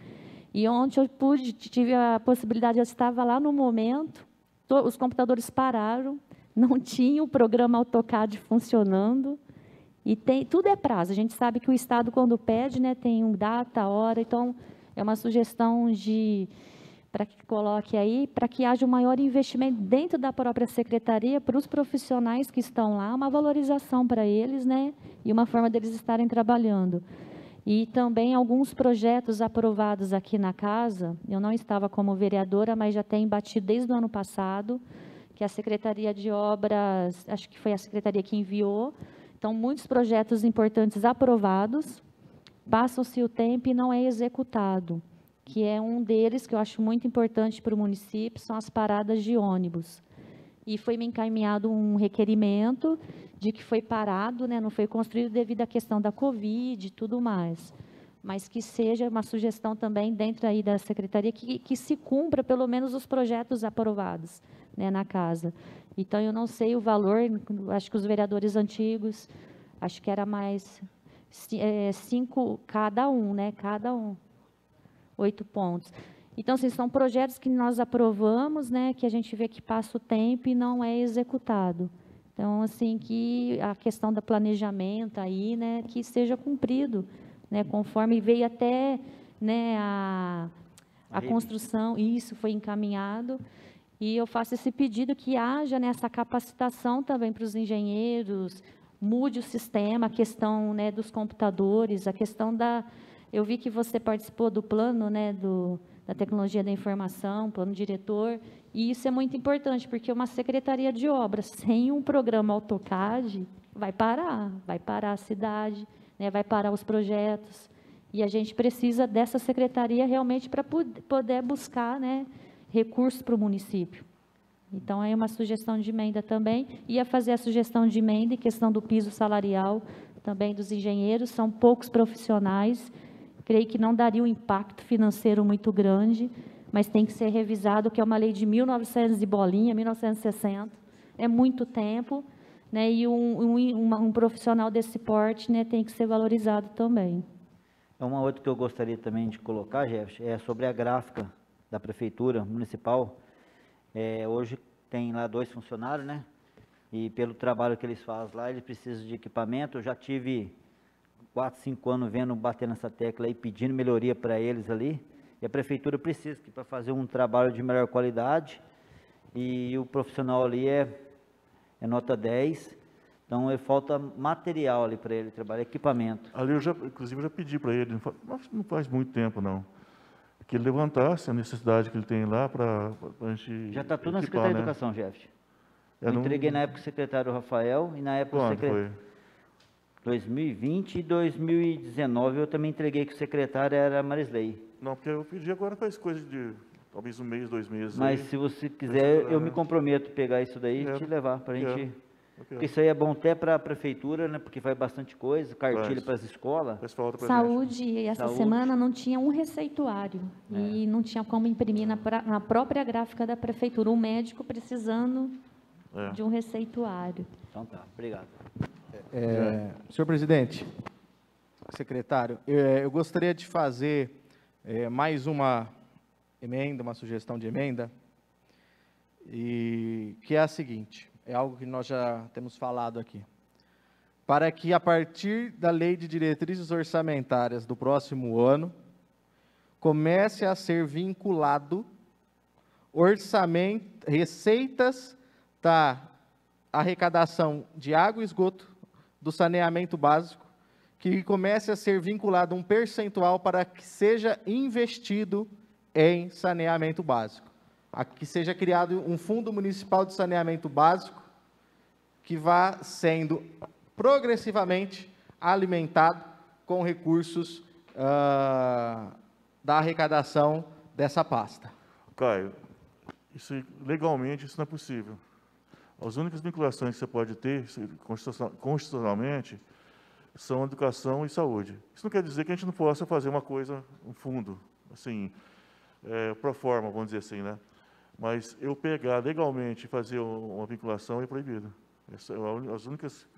E ontem eu tive a possibilidade, eu estava lá no momento, os computadores pararam, não tinha o programa AutoCAD funcionando, e tudo é prazo. A gente sabe que o Estado, quando pede, né, tem data, hora, então é uma sugestão para que coloque aí, para que haja um maior investimento dentro da própria secretaria, para os profissionais que estão lá, uma valorização para eles, né, e uma forma deles estarem trabalhando. E também alguns projetos aprovados aqui na casa, eu não estava como vereadora, mas já tenho batido desde o ano passado, que a Secretaria de Obras, acho que foi a secretaria que enviou. Então, muitos projetos importantes aprovados, passa-se o tempo e não é executado, que é um deles que eu acho muito importante para o município, são as paradas de ônibus. E foi me encaminhado um requerimento de que foi parado, né, não foi construído devido à questão da Covid e tudo mais, mas que seja uma sugestão também dentro aí da secretaria, que se cumpra pelo menos os projetos aprovados, né, na casa. Então, eu não sei o valor, acho que os vereadores antigos, acho que era mais 5 cada um, né? Cada um, 8 pontos. Então, assim, são projetos que nós aprovamos, né? Que a gente vê que passa o tempo e não é executado. Então, assim, que a questão do planejamento aí, né? Que seja cumprido, né? Conforme veio até, né? A construção, isso foi encaminhado. E eu faço esse pedido que haja nessa capacitação também para os engenheiros, mude o sistema, a questão, né, dos computadores, a questão da... Eu vi que você participou do plano, né, da tecnologia da informação, plano diretor, e isso é muito importante, porque uma secretaria de obras sem um programa AutoCAD vai parar a cidade, né, vai parar os projetos, e a gente precisa dessa secretaria realmente para poder buscar, né, recursos para o município. Então, é uma sugestão de emenda também. Ia fazer a sugestão de emenda em questão do piso salarial também dos engenheiros. São poucos profissionais. Creio que não daria um impacto financeiro muito grande, mas tem que ser revisado, que é uma lei de 1900 e bolinha, 1960. É muito tempo, né? E um profissional desse porte, né, tem que ser valorizado também. Uma outra que eu gostaria também de colocar, Jeff, é sobre a gráfica da Prefeitura Municipal. Hoje tem lá 2 funcionários, né? E pelo trabalho que eles fazem lá, eles precisam de equipamento. Eu já tive 4, 5 anos bater nessa tecla e pedindo melhoria para eles ali. E a Prefeitura precisa, para fazer um trabalho de melhor qualidade. E o profissional ali é nota 10. Então, falta material ali para ele trabalhar, equipamento. Ali inclusive, eu já pedi para ele, não faz muito tempo, não, que ele levantasse a necessidade que ele tem lá para a gente... Já está tudo na Secretaria de Educação, Jeff. Eu entreguei na época o secretário Rafael e na época o secretário... 2020 e 2019 eu também entreguei que o secretário era a Marisley. Não, porque eu pedi agora faz coisa de talvez 1 mês, 2 meses. Mas aí, se você quiser, eu me comprometo a pegar isso daí e te levar para a gente... Porque isso aí é bom até para a prefeitura, né? Porque faz bastante coisa, cartilha para as escolas. Saúde, essa semana não tinha um receituário e não tinha como imprimir na própria gráfica da prefeitura. Um médico precisando de um receituário. Então tá, obrigado. Senhor presidente, secretário, eu gostaria de fazer mais uma emenda, uma sugestão de emenda, e que é a seguinte, é algo que nós já temos falado aqui. Para que, a partir da Lei de Diretrizes Orçamentárias do próximo ano, comece a ser vinculado orçamento, receitas da arrecadação de água e esgoto, do saneamento básico, que comece a ser vinculado um percentual para que seja investido em saneamento básico. Que seja criado um fundo municipal de saneamento básico que vá sendo progressivamente alimentado com recursos da arrecadação dessa pasta. Caio, legalmente isso não é possível. As únicas vinculações que você pode ter, constitucionalmente, são educação e saúde. Isso não quer dizer que a gente não possa fazer uma coisa, um fundo, assim, pro forma, vamos dizer assim, né? Mas eu pegar legalmente e fazer uma vinculação é proibido. As únicas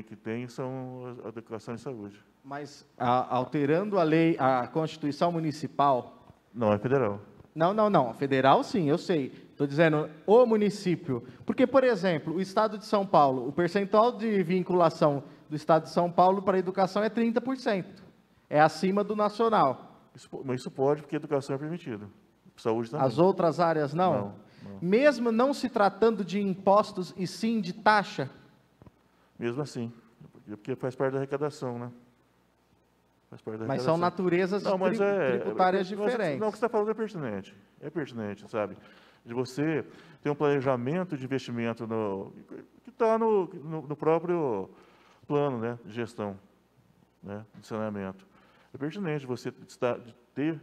que tem são a educação e saúde. Mas alterando a lei, a Constituição Municipal... Não, é federal. Não. Federal, sim, eu sei. Estou dizendo o município. Porque, por exemplo, o Estado de São Paulo, o percentual de vinculação do Estado de São Paulo para a educação é 30%. É acima do nacional. Mas isso pode, porque a educação é permitida. Saúde também. As outras áreas não? Não. Mesmo não se tratando de impostos e sim de taxa? Mesmo assim. Porque faz parte da arrecadação, né? Mas são naturezas tributárias diferentes. Não, o que você está falando é pertinente. É pertinente, sabe? De você ter um planejamento de investimento que está no próprio plano, né, de gestão, né, de saneamento. É pertinente você ter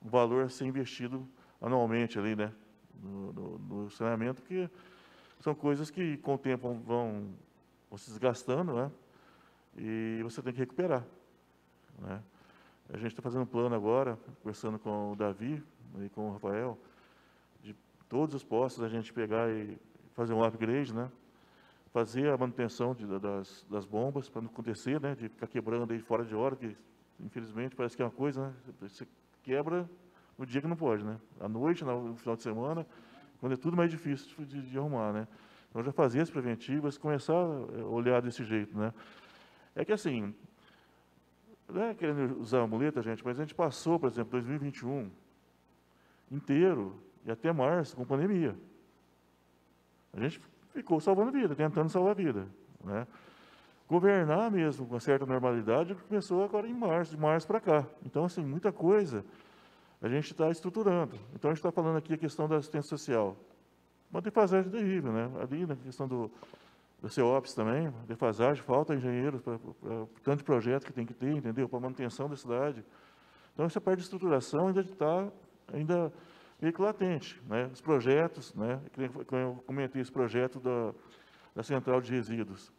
um valor a ser investido anualmente ali, né, no saneamento, porque são coisas que com o tempo vão se desgastando, né, e você tem que recuperar. Né? A gente está fazendo um plano agora, conversando com o Davi e com o Rafael, de todos os postos a gente pegar e fazer um upgrade, né? Fazer a manutenção das bombas, para não acontecer, né? De ficar quebrando aí fora de hora, que infelizmente parece que é uma coisa, né? Você quebra no dia que não pode, né? À noite, no final de semana, quando é tudo mais difícil de arrumar, né? Então já fazer as preventivas, começar a olhar desse jeito, né? É que assim, não é querendo usar a muleta, gente, mas a gente passou, por exemplo, 2021 inteiro e até março com pandemia. A gente ficou salvando vida, tentando salvar a vida, né? Governar mesmo com uma certa normalidade começou agora em março, de março para cá. Então, assim, muita coisa a gente está estruturando. Então, a gente está falando aqui a questão da assistência social. Uma defasagem terrível, né? Ali na questão do CEOPS também, defasagem, falta engenheiros para tanto de projeto que tem que ter, entendeu? Para a manutenção da cidade. Então, essa parte de estruturação ainda está meio que latente, né? Os projetos, né? Eu comentei esse projeto da central de resíduos.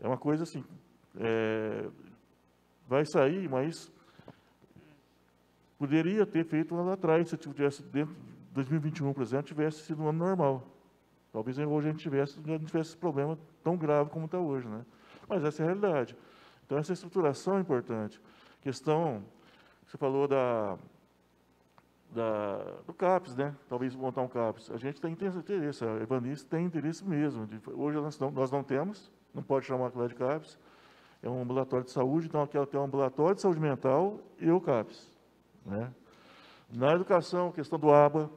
É uma coisa assim, vai sair, mas poderia ter feito lá atrás, se tivesse dentro de 2021, por exemplo, tivesse sido um ano normal. Talvez hoje a gente não tivesse esse problema tão grave como está hoje, né? Mas essa é a realidade. Então, essa estruturação é importante. Questão, você falou do CAPES, né? Talvez montar um CAPES. A gente tem interesse, a Evanice tem interesse mesmo. Hoje nós não temos, não pode chamar aquilo de CAPES, é um ambulatório de saúde, então aqui ela tem um ambulatório de saúde mental e o CAPES, né? Na educação, questão do ABA,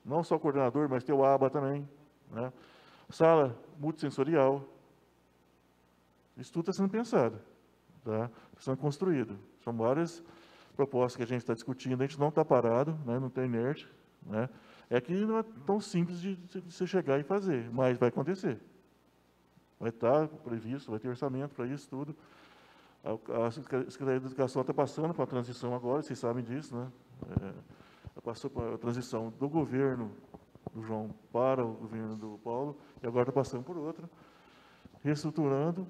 não só o coordenador, mas tem o ABA também, né? Sala multissensorial. Isso tudo está sendo pensado, tá? Está sendo construído. São várias propostas que a gente está discutindo, a gente não está parado, né? Não está inerte, né? É que não é tão simples de você chegar e fazer, mas vai acontecer. Vai estar previsto, vai ter orçamento para isso tudo. A Secretaria de Educação está passando por uma transição agora, vocês sabem disso, né? Passou por a transição do governo do João para o governo do Paulo, e agora está passando por outra, reestruturando,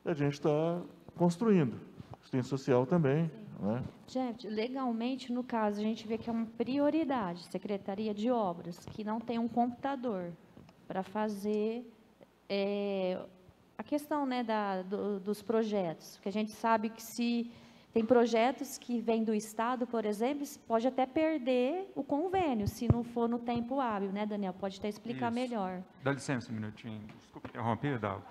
e a gente está construindo. Assistência social também, né? Gente, legalmente, no caso, a gente vê que é uma prioridade, Secretaria de Obras, que não tem um computador. para fazer a questão, né, dos projetos, porque a gente sabe que se tem projetos que vêm do Estado, por exemplo, pode até perder o convênio, se não for no tempo hábil, né, Daniel? Pode até explicar melhor. Dá licença um minutinho, desculpa interromper, Dalva.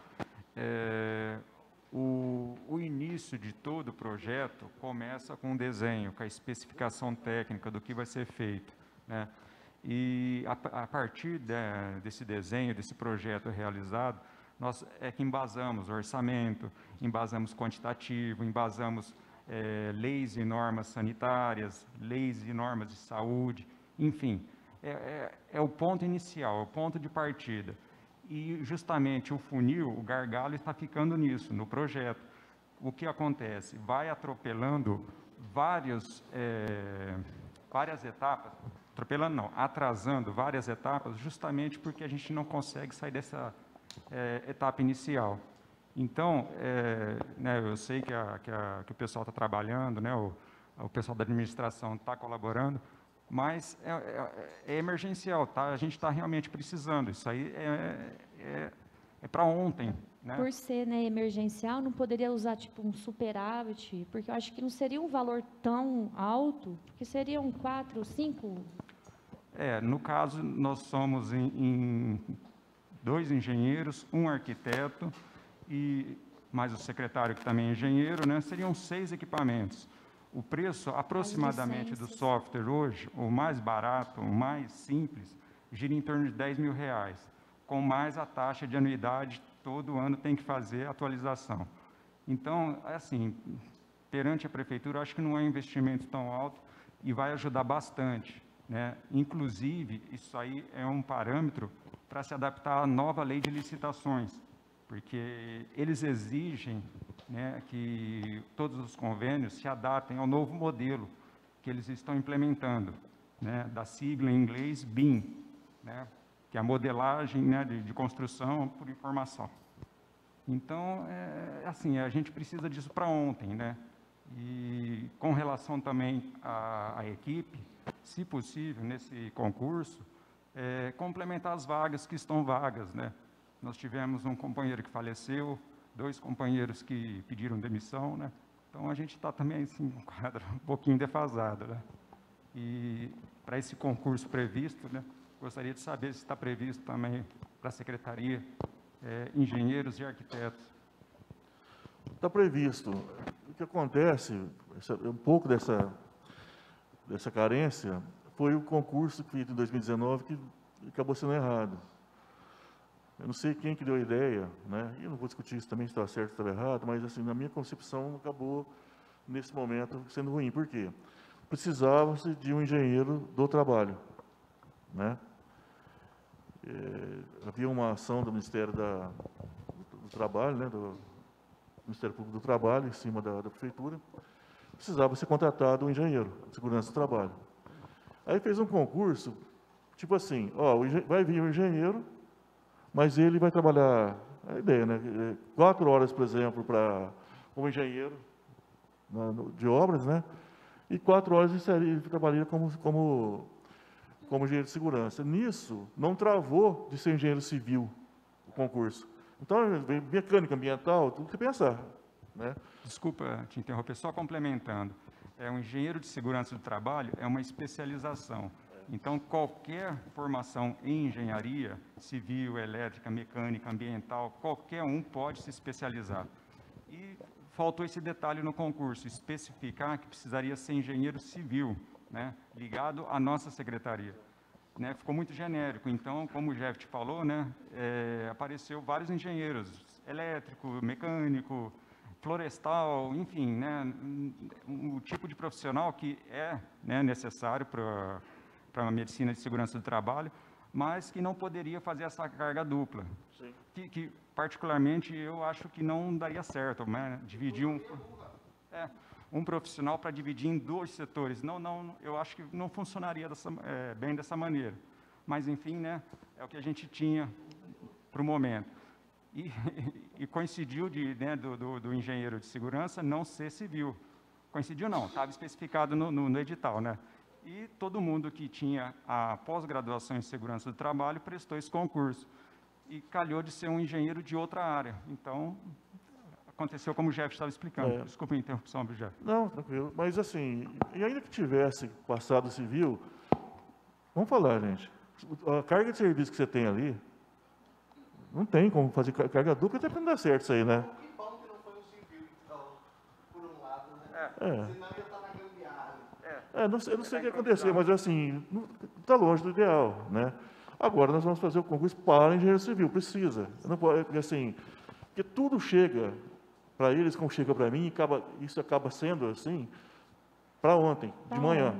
O início de todo o projeto começa com um desenho, com a especificação técnica do que vai ser feito, né? E a partir desse desenho, desse projeto realizado, nós que embasamos o orçamento, embasamos quantitativo, embasamos leis e normas sanitárias, leis e normas de saúde, enfim, é o ponto inicial, é o ponto de partida. E justamente o funil, o gargalo está ficando nisso, no projeto. O que acontece? Vai atropelando várias etapas, atropelando não, atrasando várias etapas, justamente porque a gente não consegue sair dessa etapa inicial. Então, né, eu sei que o pessoal está trabalhando, né, o pessoal da administração está colaborando, mas é emergencial, tá? A gente está realmente precisando. Isso aí é para ontem, né? Por ser, né, emergencial, não poderia usar tipo um superávit, porque eu acho que não seria um valor tão alto, que seriam 4, 5. No caso, nós somos em 2 engenheiros, um arquiteto e mais o secretário que também é engenheiro, né? Seriam 6 equipamentos. O preço aproximadamente do software hoje, o mais barato, o mais simples, gira em torno de R$10.000, com mais a taxa de anuidade, todo ano tem que fazer atualização. Então, assim, perante a prefeitura, acho que não é um investimento tão alto e vai ajudar bastante, né? Inclusive, isso aí é um parâmetro para se adaptar à nova lei de licitações, porque eles exigem, né, que todos os convênios se adaptem ao novo modelo que eles estão implementando, né, da sigla em inglês BIM, né, que é a modelagem, né, de construção por informação. Então, assim, a gente precisa disso para ontem, né? E com relação também à equipe, se possível, nesse concurso, complementar as vagas que estão vagas, né? Nós tivemos um companheiro que faleceu, 2 companheiros que pediram demissão, né? Então, a gente está também, assim, um quadro um pouquinho defasado, né? E para esse concurso previsto, né, gostaria de saber se está previsto também para a secretaria engenheiros e arquitetos. Está previsto. O que acontece, um pouco dessa carência, foi o concurso feito em 2019 que acabou sendo errado. Eu não sei quem que deu a ideia, né? E eu não vou discutir isso também, se estava certo ou estava errado, mas, assim, na minha concepção, acabou, nesse momento, sendo ruim. Por quê? Precisava-se de um engenheiro do trabalho, né? Havia uma ação do Ministério do Trabalho, né? Do Ministério Público do Trabalho, em cima da Prefeitura. Precisava ser contratado um engenheiro de segurança do trabalho. Aí fez um concurso, tipo assim, vai vir um engenheiro, mas ele vai trabalhar, a ideia, né? 4 horas, por exemplo, como engenheiro de obras, né? E 4 horas ele trabalharia como engenheiro de segurança. Nisso, não travou de ser engenheiro civil o concurso. Então, mecânica ambiental, tudo que pensar, né? Desculpa te interromper, só complementando. Um engenheiro de segurança do trabalho é uma especialização. Então, qualquer formação em engenharia, civil, elétrica, mecânica, ambiental, qualquer um pode se especializar. E faltou esse detalhe no concurso, especificar que precisaria ser engenheiro civil, né, ligado à nossa secretaria. Né, ficou muito genérico. Então, como o Jeff falou, né, apareceu vários engenheiros, elétrico, mecânico, florestal, enfim, né, o tipo de profissional que né, necessário para a medicina de segurança do trabalho, mas que não poderia fazer essa carga dupla. Sim. Que particularmente, eu acho que não daria certo, né, dividir um profissional para dividir em 2 setores. Não, eu acho que não funcionaria bem dessa maneira. Mas, enfim, né, é o que a gente tinha para o momento. E coincidiu né, do engenheiro de segurança não ser civil. Coincidiu não, estava especificado no edital, né? E todo mundo que tinha a pós-graduação em segurança do trabalho prestou esse concurso. e calhou de ser um engenheiro de outra área. Então, aconteceu como o Jeff estava explicando. Desculpa a interrupção, Jeff. Não, tranquilo. Mas assim, e ainda que tivesse passado civil, vamos falar, gente, a carga de serviço que você tem ali, não tem como fazer carga dupla, até para não dar certo isso aí, né? Que bom que não foi um civil, então, por um lado, né? Senão ia estar na gambiarra. Eu não sei o que aconteceu, mas assim, está longe do ideal, né? Agora nós vamos fazer o concurso para engenheiro civil, precisa. Não pode, porque assim, porque tudo chega para eles, como chega para mim, isso acaba sendo assim, para ontem, de manhã.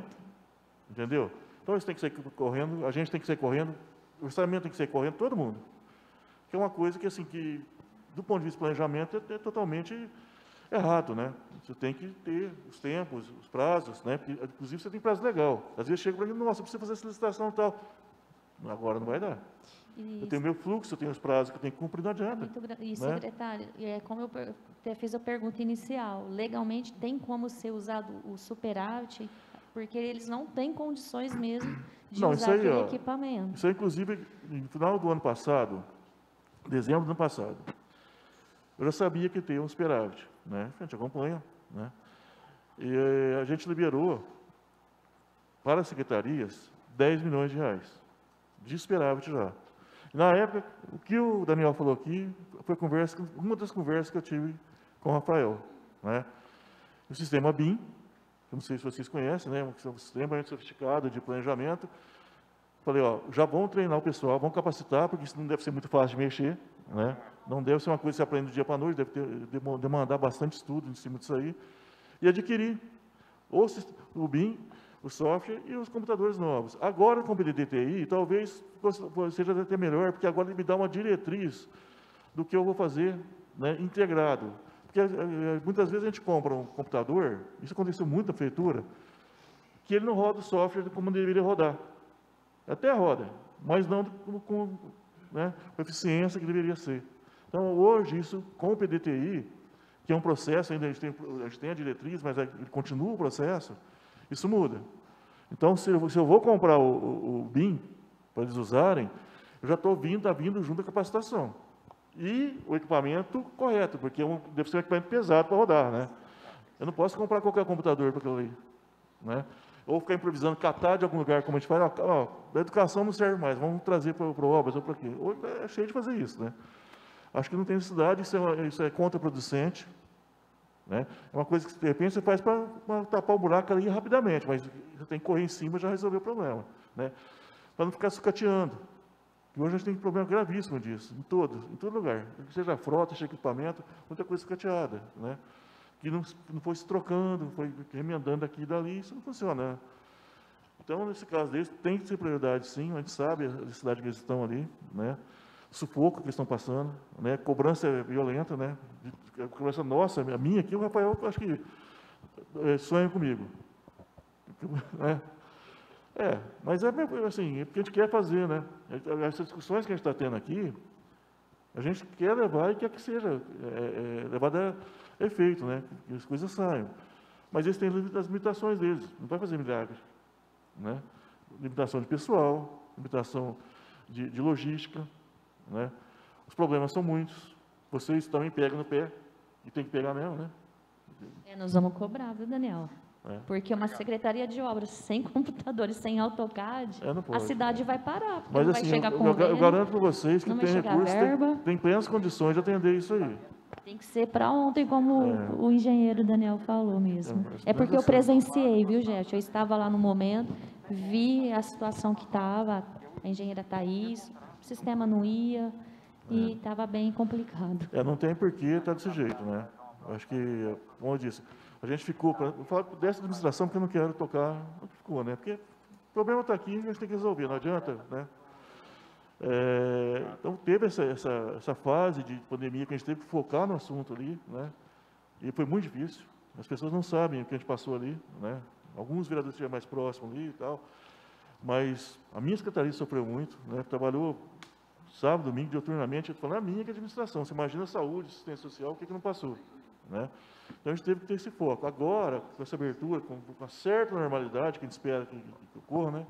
Entendeu? Então eles têm que sair correndo, a gente tem que sair correndo, o orçamento tem que sair correndo, todo mundo. Que é uma coisa que, assim, que do ponto de vista de planejamento, é totalmente errado, né? Você tem que ter os tempos, os prazos, né? Porque, inclusive, você tem prazo legal. Às vezes chega para mim, nossa, eu preciso fazer essa licitação e tal. Agora não vai dar. Isso. Eu tenho meu fluxo, eu tenho os prazos que eu tenho que cumprir, não adianta. E, né? secretário, como eu até fiz a pergunta inicial, legalmente tem como ser usado o superávit, porque eles não têm condições mesmo de usar isso aí, aquele equipamento. Isso aí, inclusive, no final do ano passado, dezembro do ano passado, eu já sabia que teria um superávit, né? A gente acompanha, né? E a gente liberou para as secretarias 10 milhões de reais de superávit já. Na época, o que o Daniel falou aqui foi uma das conversas que eu tive com o Rafael, né? O sistema BIM, eu não sei se vocês conhecem, né? Um sistema muito sofisticado de planejamento. Falei, ó, já vão treinar o pessoal, vão capacitar, porque isso não deve ser muito fácil de mexer, né? Não deve ser uma coisa que você aprende do dia para a noite, deve demandar bastante estudo em cima disso aí. E adquirir o BIM, o software e os computadores novos. Agora, com o PDD-TI, talvez seja até melhor, porque agora ele me dá uma diretriz do que eu vou fazer, né, integrado. Porque muitas vezes a gente compra um computador, isso aconteceu muito na prefeitura, que ele não roda o software como deveria rodar. Até roda, mas não com a eficiência que deveria ser. Então, hoje, isso com o PDD-TI, que é um processo, ainda a gente tem a diretriz, mas ele continua o processo, isso muda. Então, se eu vou comprar o BIM para eles usarem, eu já estou vindo junto à capacitação. E o equipamento correto, porque deve ser um equipamento pesado para rodar, né? Eu não posso comprar qualquer computador para aquilo ali, né? Ou ficar improvisando, catar de algum lugar, como a gente faz, a educação não serve mais, vamos trazer para o obras ou para quê? Hoje é cheio de fazer isso, né? Acho que não tem necessidade, isso é contraproducente, né? É uma coisa que, de repente, você faz para tapar o buraco ali rapidamente, mas você tem que correr em cima e já resolver o problema, né? Para não ficar sucateando. E hoje a gente tem um problema gravíssimo disso, em todo lugar. Seja frota, seja equipamento, muita coisa sucateada, né? Que não foi se trocando, foi remendando aqui e dali, isso não funciona, né? Então, nesse caso deles, tem que ser prioridade, sim, a gente sabe a necessidade que eles estão ali, né? Sufoco que eles estão passando, né? Cobrança violenta, né? Cobrança nossa, a minha aqui, o Rafael, acho que sonha comigo. Mas assim, é porque a gente quer fazer, né? Essas discussões que a gente está tendo aqui, a gente quer levar e quer que seja levada a efeito, né? Que as coisas saiam. Mas eles têm as limitações deles, não vai fazer milagre, né? Limitação de pessoal, limitação de logística, né? Os problemas são muitos. Vocês também pegam no pé, e tem que pegar mesmo, né? Nós vamos cobrar, viu, Daniel? Porque uma secretaria de obras sem computadores, sem AutoCAD, a cidade vai parar, porque mas, não assim, vai chegar com eu garanto para vocês que tem recursos, tem plenas condições de atender isso aí. Tem que ser para ontem, como o engenheiro Daniel falou mesmo. Porque eu presenciei, viu, Jeff? Eu estava lá no momento, vi a situação que estava, a engenheira Thaís, o sistema não ia, e estava bem complicado. Não tem porquê estar desse jeito, né? Acho que, como eu disse, a gente ficou, vou falar dessa administração, porque eu não quero tocar o que ficou, né? Porque o problema está aqui, a gente tem que resolver, não adianta, né? Então, teve essa fase de pandemia que a gente teve que focar no assunto ali, né? E foi muito difícil. As pessoas não sabem o que a gente passou ali, né? Alguns vereadores estiveram mais próximos ali e tal, mas a minha secretaria sofreu muito, né? Trabalhou sábado, domingo, diuturnamente, falando a minha que é administração. Você imagina a saúde, assistência social, o que não passou, né? Então, a gente teve que ter esse foco. Agora, com essa abertura, com uma certa normalidade que a gente espera que ocorra, né?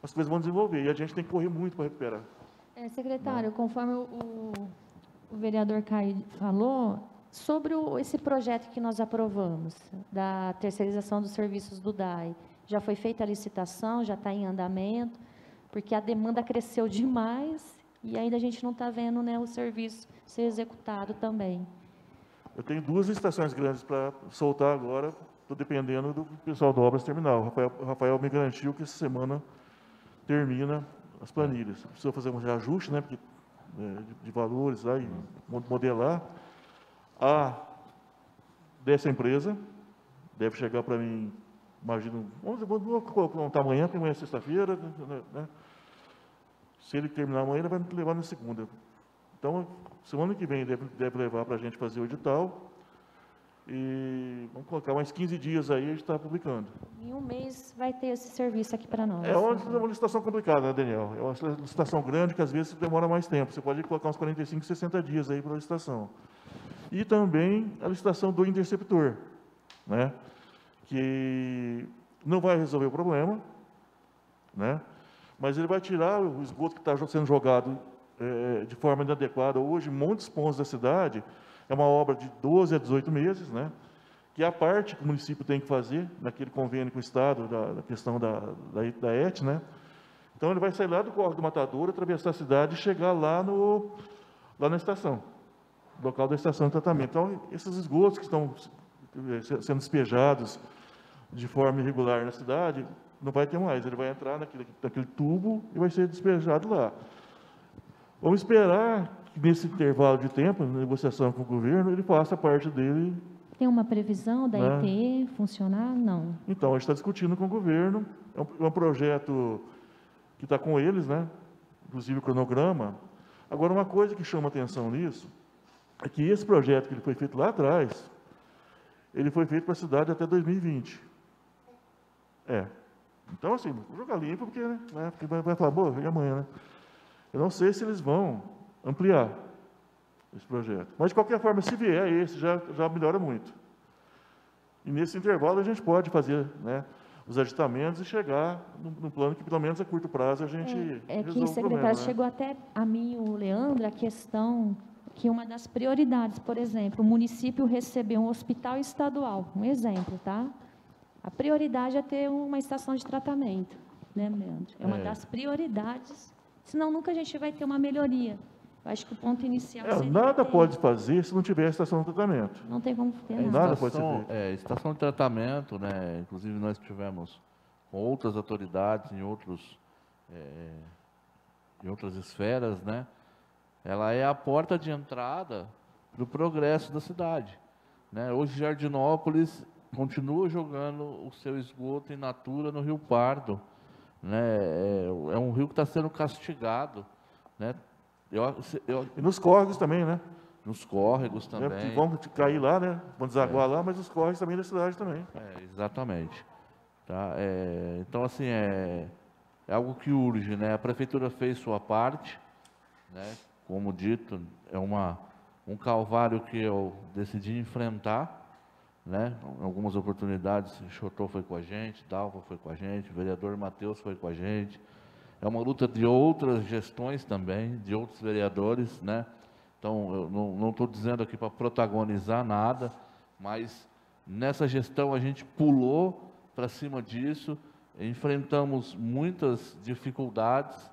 As coisas vão desenvolver e a gente tem que correr muito para recuperar. Secretário, conforme o vereador Caio falou, sobre esse projeto que nós aprovamos, da terceirização dos serviços do DAI, já foi feita a licitação, já está em andamento, porque a demanda cresceu demais e ainda a gente não está vendo, né, o serviço ser executado também. Eu tenho 2 licitações grandes para soltar agora, estou dependendo do pessoal da Obras Terminal. O Rafael me garantiu que essa semana termina as planilhas. Precisa fazer um reajuste, né, porque, de valores lá e modelar. Dessa empresa, deve chegar para mim, imagino, vamos colocar amanhã, porque amanhã é sexta-feira, né? Se ele terminar amanhã, ele vai me levar na segunda. Então, semana que vem deve levar para a gente fazer o edital. E vamos colocar mais 15 dias aí, a gente está publicando. Em um mês vai ter esse serviço aqui para nós. É uma licitação complicada, né, Daniel? É uma licitação grande que às vezes demora mais tempo. Você pode colocar uns 45, 60 dias aí para a licitação. E também a licitação do interceptor, né? Que não vai resolver o problema, né? Mas ele vai tirar o esgoto que está sendo jogado de forma inadequada. Hoje, em muitos pontos da cidade, é uma obra de 12 a 18 meses, né? Que é a parte que o município tem que fazer, naquele convênio com o Estado, da questão da ET, né? Então, ele vai sair lá do Córrego do Matadouro, atravessar a cidade e chegar lá na estação, local da estação de tratamento. Então, esses esgotos que estão sendo despejados de forma irregular na cidade, não vai ter mais. Ele vai entrar naquele tubo e vai ser despejado lá. Vamos esperar que, nesse intervalo de tempo, na negociação com o governo, ele faça a parte dele. Tem uma previsão da ET funcionar? Não. Então, a gente está discutindo com o governo. É um projeto que está com eles, né? Inclusive o cronograma. Agora, uma coisa que chama atenção nisso é que esse projeto que ele foi feito lá atrás, ele foi feito para a cidade até 2020. Então, assim, vou jogar limpo, porque, né, porque vai falar, boa, e amanhã, né? Eu não sei se eles vão ampliar esse projeto. Mas, de qualquer forma, se vier esse, já melhora muito. E, nesse intervalo, a gente pode fazer, né, os ajustamentos e chegar no plano que, pelo menos a curto prazo, a gente resolve que, o secretário, problema, né? chegou até a mim, o Leandro, a questão que uma das prioridades, por exemplo, o município receber um hospital estadual, um exemplo, tá? A prioridade é ter uma estação de tratamento, né, Leandro? É uma das prioridades, senão nunca a gente vai ter uma melhoria. Eu acho que o ponto inicial seria nada pode fazer se não tiver estação de tratamento. Não tem como ter nada. Nada pode ser feito. Estação de tratamento, né? Inclusive nós tivemos com outras autoridades em outras esferas, né? Ela é a porta de entrada para o progresso da cidade, né? Hoje Jardinópolis continua jogando o seu esgoto in natura no Rio Pardo, né? É um rio que está sendo castigado, né? E nos córregos também, né? Nos córregos também. Vão cair lá, né? Vão desaguar lá, mas os córregos também da cidade também. Exatamente. Tá? Então, assim, é algo que urge, né? A prefeitura fez sua parte, né? Como dito, é um calvário que eu decidi enfrentar, né? Em algumas oportunidades, Chotô foi com a gente, Dalva foi com a gente, o vereador Matheus foi com a gente. É uma luta de outras gestões também, de outros vereadores, né? Então, eu não estou dizendo aqui para protagonizar nada, mas nessa gestão a gente pulou para cima disso, enfrentamos muitas dificuldades,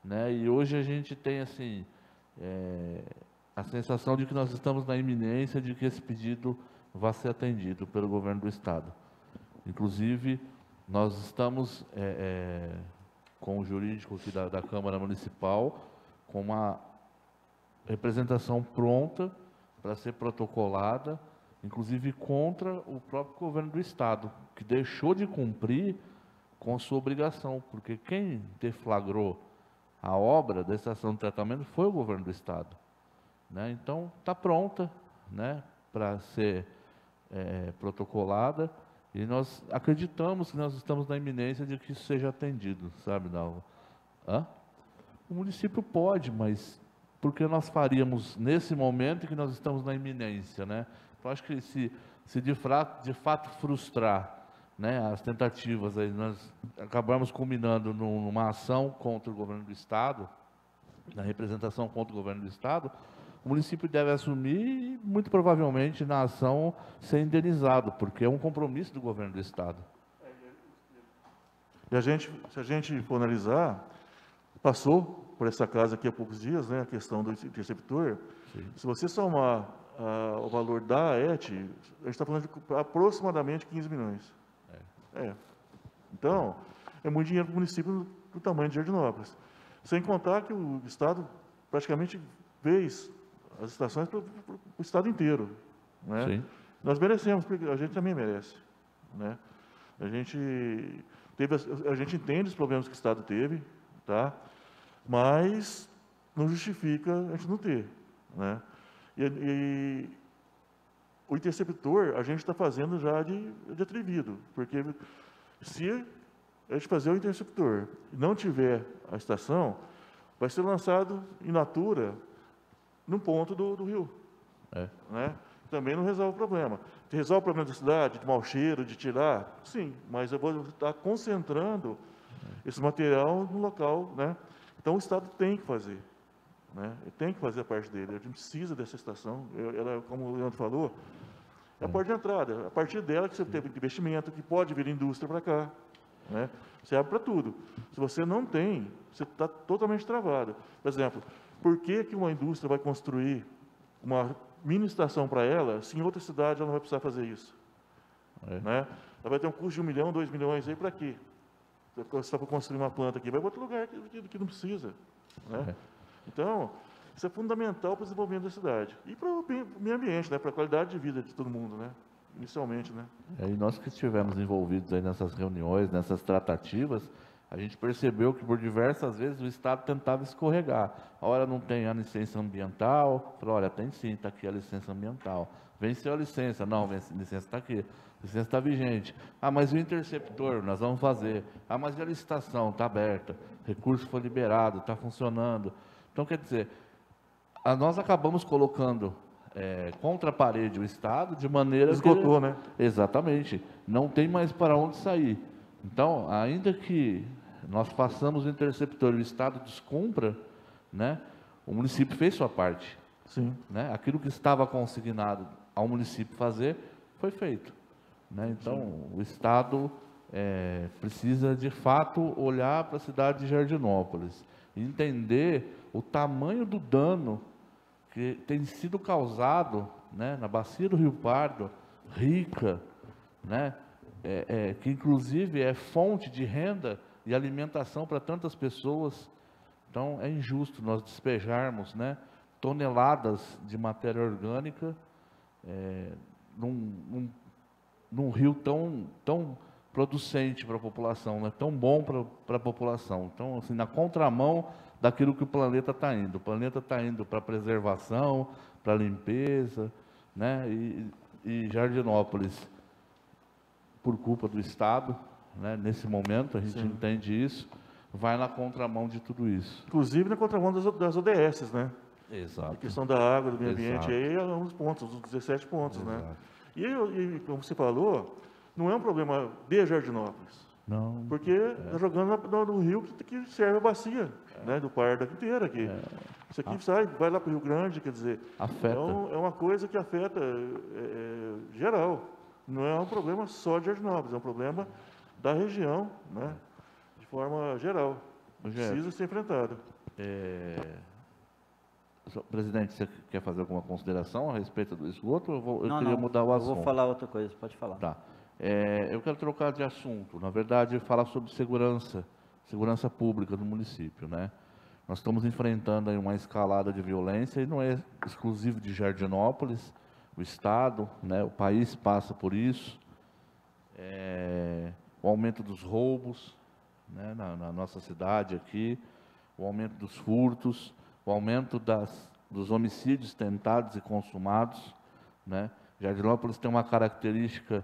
né? E hoje a gente tem, assim, a sensação de que nós estamos na iminência de que esse pedido vá ser atendido pelo governo do Estado. Inclusive, nós estamos com o jurídico aqui da Câmara Municipal, com uma representação pronta para ser protocolada, inclusive contra o próprio governo do Estado, que deixou de cumprir com a sua obrigação, porque quem deflagrou a obra da estação de tratamento foi o governo do Estado, né? Então, está pronta, né, para ser protocolada, e nós acreditamos que nós estamos na iminência de que isso seja atendido, sabe, Dalva? O município pode, mas porque nós faríamos nesse momento que nós estamos na iminência, né? Então, acho que se de fato frustrar, né, as tentativas, aí nós acabamos culminando numa ação contra o governo do Estado, na representação contra o governo do Estado, o município deve assumir e, muito provavelmente, na ação, ser indenizado, porque é um compromisso do governo do Estado. E se a gente for analisar, passou por essa casa aqui há poucos dias, né, a questão do interceptor. Sim. Se você somar o valor da AET, a gente está falando de aproximadamente 15 milhões. Então, é muito dinheiro para o município do tamanho de Jardinópolis. Sem contar que o Estado praticamente fez as estações para o Estado inteiro. Né? Sim. Nós merecemos, porque a gente também merece. Né? A gente entende os problemas que o Estado teve, tá? Mas não justifica a gente não ter. Né? E o interceptor a gente está fazendo já de atrevido, porque se a gente fazer o interceptor e não tiver a estação, vai ser lançado in natura num ponto do rio. Né? Também não resolve o problema. Resolve o problema da cidade, de mau cheiro, de tirar? Sim, mas eu vou estar concentrando esse material no local. Né? Então, o Estado tem que fazer. Né? Ele tem que fazer a parte dele. A gente precisa dessa estação. Ela, como o Leandro falou, é a porta de entrada. A partir dela que você tem investimento, que pode vir indústria para cá. Né? Você abre para tudo. Se você não tem, você está totalmente travado. Por exemplo, por que uma indústria vai construir uma mini estação para ela, se em outra cidade ela não vai precisar fazer isso? Né? Ela vai ter um custo de 1 milhão, 2 milhões aí para quê? Se está para construir uma planta aqui, vai para outro lugar que não precisa. Né? Então, isso é fundamental para o desenvolvimento da cidade. E para o meio ambiente, né? Para a qualidade de vida de todo mundo, né? Inicialmente. Né? E nós que estivemos envolvidos aí nessas reuniões, nessas tratativas, a gente percebeu que por diversas vezes o Estado tentava escorregar. A hora não tem a licença ambiental, falou, olha, tem sim, está aqui a licença ambiental. Venceu a licença, não, a licença está aqui, a licença está vigente. Ah, mas o interceptor, nós vamos fazer. Ah, mas a licitação está aberta, recurso foi liberado, está funcionando. Então, quer dizer, nós acabamos colocando contra a parede o Estado de maneira esgotou, né? Exatamente, não tem mais para onde sair. Então, ainda que nós façamos o interceptor e o Estado descumpra, né, o município fez sua parte. Sim. Né? Aquilo que estava consignado ao município fazer, foi feito. Né? Então, o Estado precisa, de fato, olhar para a cidade de Jardinópolis, entender o tamanho do dano que tem sido causado, né, na bacia do Rio Pardo, rica, né, que inclusive é fonte de renda e alimentação para tantas pessoas. Então, é injusto nós despejarmos, né, toneladas de matéria orgânica num rio tão producente para a população, né, tão bom para a população. Então, assim, na contramão daquilo que o planeta está indo. O planeta está indo para a preservação, para a limpeza, né, e Jardinópolis, por culpa do Estado, né, nesse momento, a gente entende isso, vai na contramão de tudo isso. Inclusive na contramão das ODS, né? Exato. A questão da água, do meio ambiente, aí é um dos pontos, os 17 pontos, Exato. né? E, como você falou, não é um problema de Jardinópolis. Não. Porque está jogando no rio que serve a bacia, né, do Pardo inteiro aqui. Isso aqui vai lá para o Rio Grande, quer dizer, Afeta. é uma coisa que afeta geral. Não é um problema só de Jardinópolis, é um problema da região, né, de forma geral. Precisa ser enfrentado. Presidente, você quer fazer alguma consideração a respeito do esgoto? Eu queria mudar o assunto. Eu vou falar outra coisa, pode falar. Tá. Eu quero trocar de assunto, na verdade, falar sobre segurança pública do município, né? Nós estamos enfrentando aí uma escalada de violência e não é exclusivo de Jardinópolis, o Estado, né? O país passa por isso. O aumento dos roubos, né? na nossa cidade aqui, o aumento dos furtos, o aumento dos homicídios tentados e consumados, né? Jardinópolis tem uma característica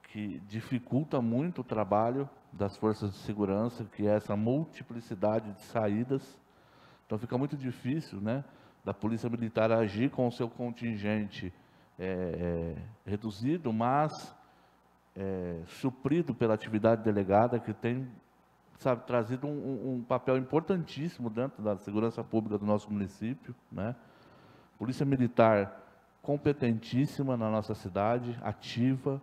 que dificulta muito o trabalho das forças de segurança, que é essa multiplicidade de saídas. Então fica muito difícil, né, da Polícia Militar agir com o seu contingente reduzido, mas suprido pela atividade delegada, que tem sabe, trazido um papel importantíssimo dentro da segurança pública do nosso município, né? Polícia Militar competentíssima na nossa cidade, ativa,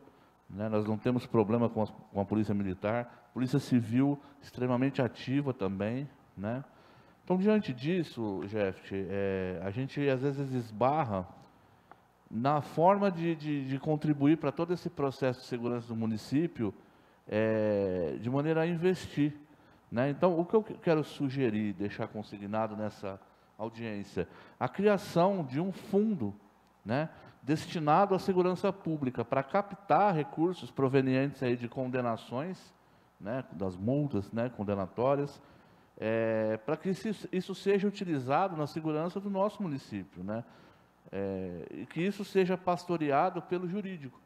né? Nós não temos problema com a Polícia Militar. Polícia Civil extremamente ativa também, né? Então, diante disso, Jeff, a gente às vezes esbarra na forma de contribuir para todo esse processo de segurança do município, de maneira a investir, né? Então, o que eu quero sugerir, deixar consignado nessa audiência, a criação de um fundo, né, destinado à segurança pública, para captar recursos provenientes aí de condenações, né, das multas, né, condenatórias, para que isso seja utilizado na segurança do nosso município, né? E que isso seja pastoreado pelo jurídico,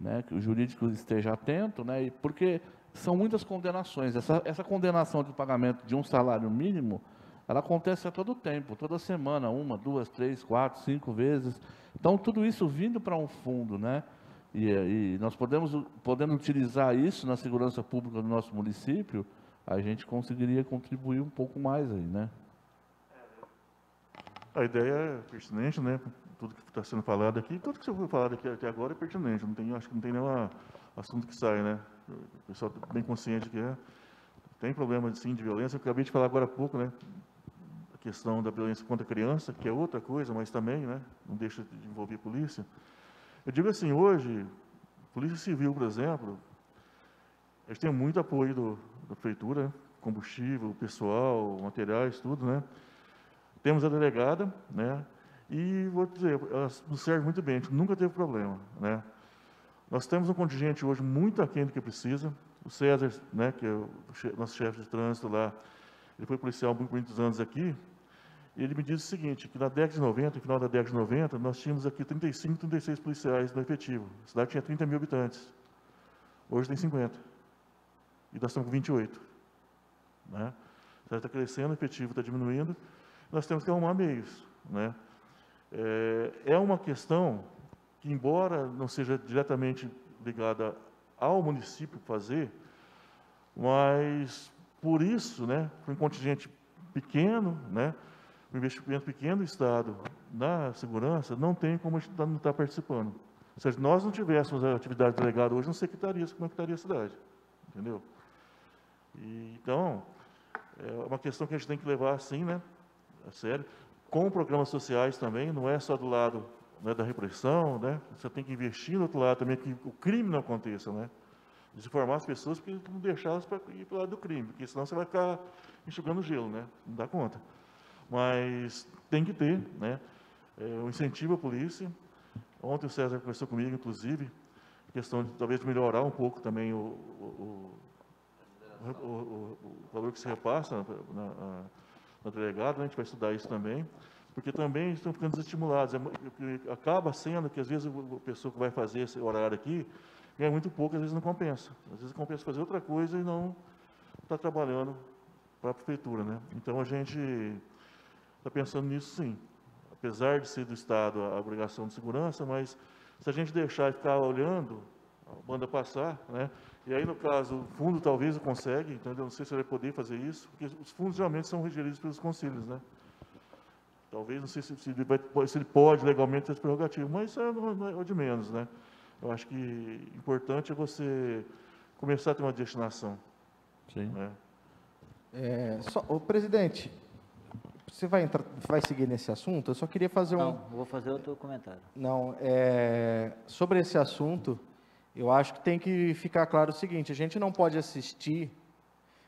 né? Que o jurídico esteja atento, né? E porque são muitas condenações. Essa condenação de pagamento de um salário mínimo, ela acontece a todo tempo, toda semana, 1, 2, 3, 4, 5 vezes. Então, tudo isso vindo para um fundo, né? E nós podendo utilizar isso na segurança pública do nosso município, a gente conseguiria contribuir um pouco mais aí, né? A ideia é pertinente, né? Tudo que está sendo falado aqui, tudo que você foi falado aqui até agora é pertinente. Acho que não tem nenhum assunto que sai, né? O pessoal está bem consciente que tem problema, sim, de violência. Eu acabei de falar agora há pouco, né? A questão da violência contra a criança, que é outra coisa, mas também, né? Não deixa de envolver a polícia. Eu digo assim, hoje, Polícia Civil, por exemplo, a gente tem muito apoio da prefeitura, né? Combustível, pessoal, materiais, tudo, né? Temos a delegada, né? E vou dizer, ela nos serve muito bem, a gente nunca teve problema, né? Nós temos um contingente hoje muito aquém do que precisa. O César, né, que é o nosso chefe de trânsito lá, ele foi policial por muitos anos aqui, e ele me disse o seguinte, que na década de 90, no final da década de 90, nós tínhamos aqui 35, 36 policiais no efetivo. A cidade tinha 30 mil habitantes. Hoje tem 50. E nós estamos com 28. Né? A cidade está crescendo, o efetivo está diminuindo. Nós temos que arrumar meios, né? É uma questão que, embora não seja diretamente ligada ao município fazer, mas, por isso, né, foi um contingente pequeno, né, um investimento pequeno do Estado na segurança, não tem como a gente não estar participando. Ou seja, se nós não tivéssemos a atividade delegada hoje, não sei como é que estaria a cidade, entendeu? Então, é uma questão que a gente tem que levar assim, né, a sério, com programas sociais também, não é só do lado, né, da repressão, né, você tem que investir no outro lado também, que o crime não aconteça, né, desinformar as pessoas, porque não deixar elas para ir para o lado do crime, porque senão você vai ficar enxugando gelo, né, não dá conta. Mas tem que ter, né, um incentivo à polícia. Ontem o César conversou comigo, inclusive, a questão de talvez melhorar um pouco também o valor que se repassa na delegada, né? A gente vai estudar isso também, porque também estão ficando desestimulados. Acaba sendo que, às vezes, a pessoa que vai fazer esse horário aqui ganha muito pouco, às vezes não compensa. Às vezes compensa fazer outra coisa e não está trabalhando para a prefeitura, né? Então, a gente está pensando nisso, sim. Apesar de ser do Estado a obrigação de segurança, mas se a gente deixar e ficar olhando, manda passar, né? E aí, no caso, o fundo talvez consegue, entendeu? Não sei se ele vai poder fazer isso, porque os fundos geralmente são geridos pelos conselhos, né? Talvez, não sei se ele pode legalmente ter essa prerrogativa, mas isso não é o de menos, né? Eu acho que importante é você começar a ter uma destinação. Sim. Né? Ô, presidente, você vai seguir nesse assunto? Eu só queria fazer Não, vou fazer outro comentário. Não, sobre esse assunto, eu acho que tem que ficar claro o seguinte, a gente não pode assistir,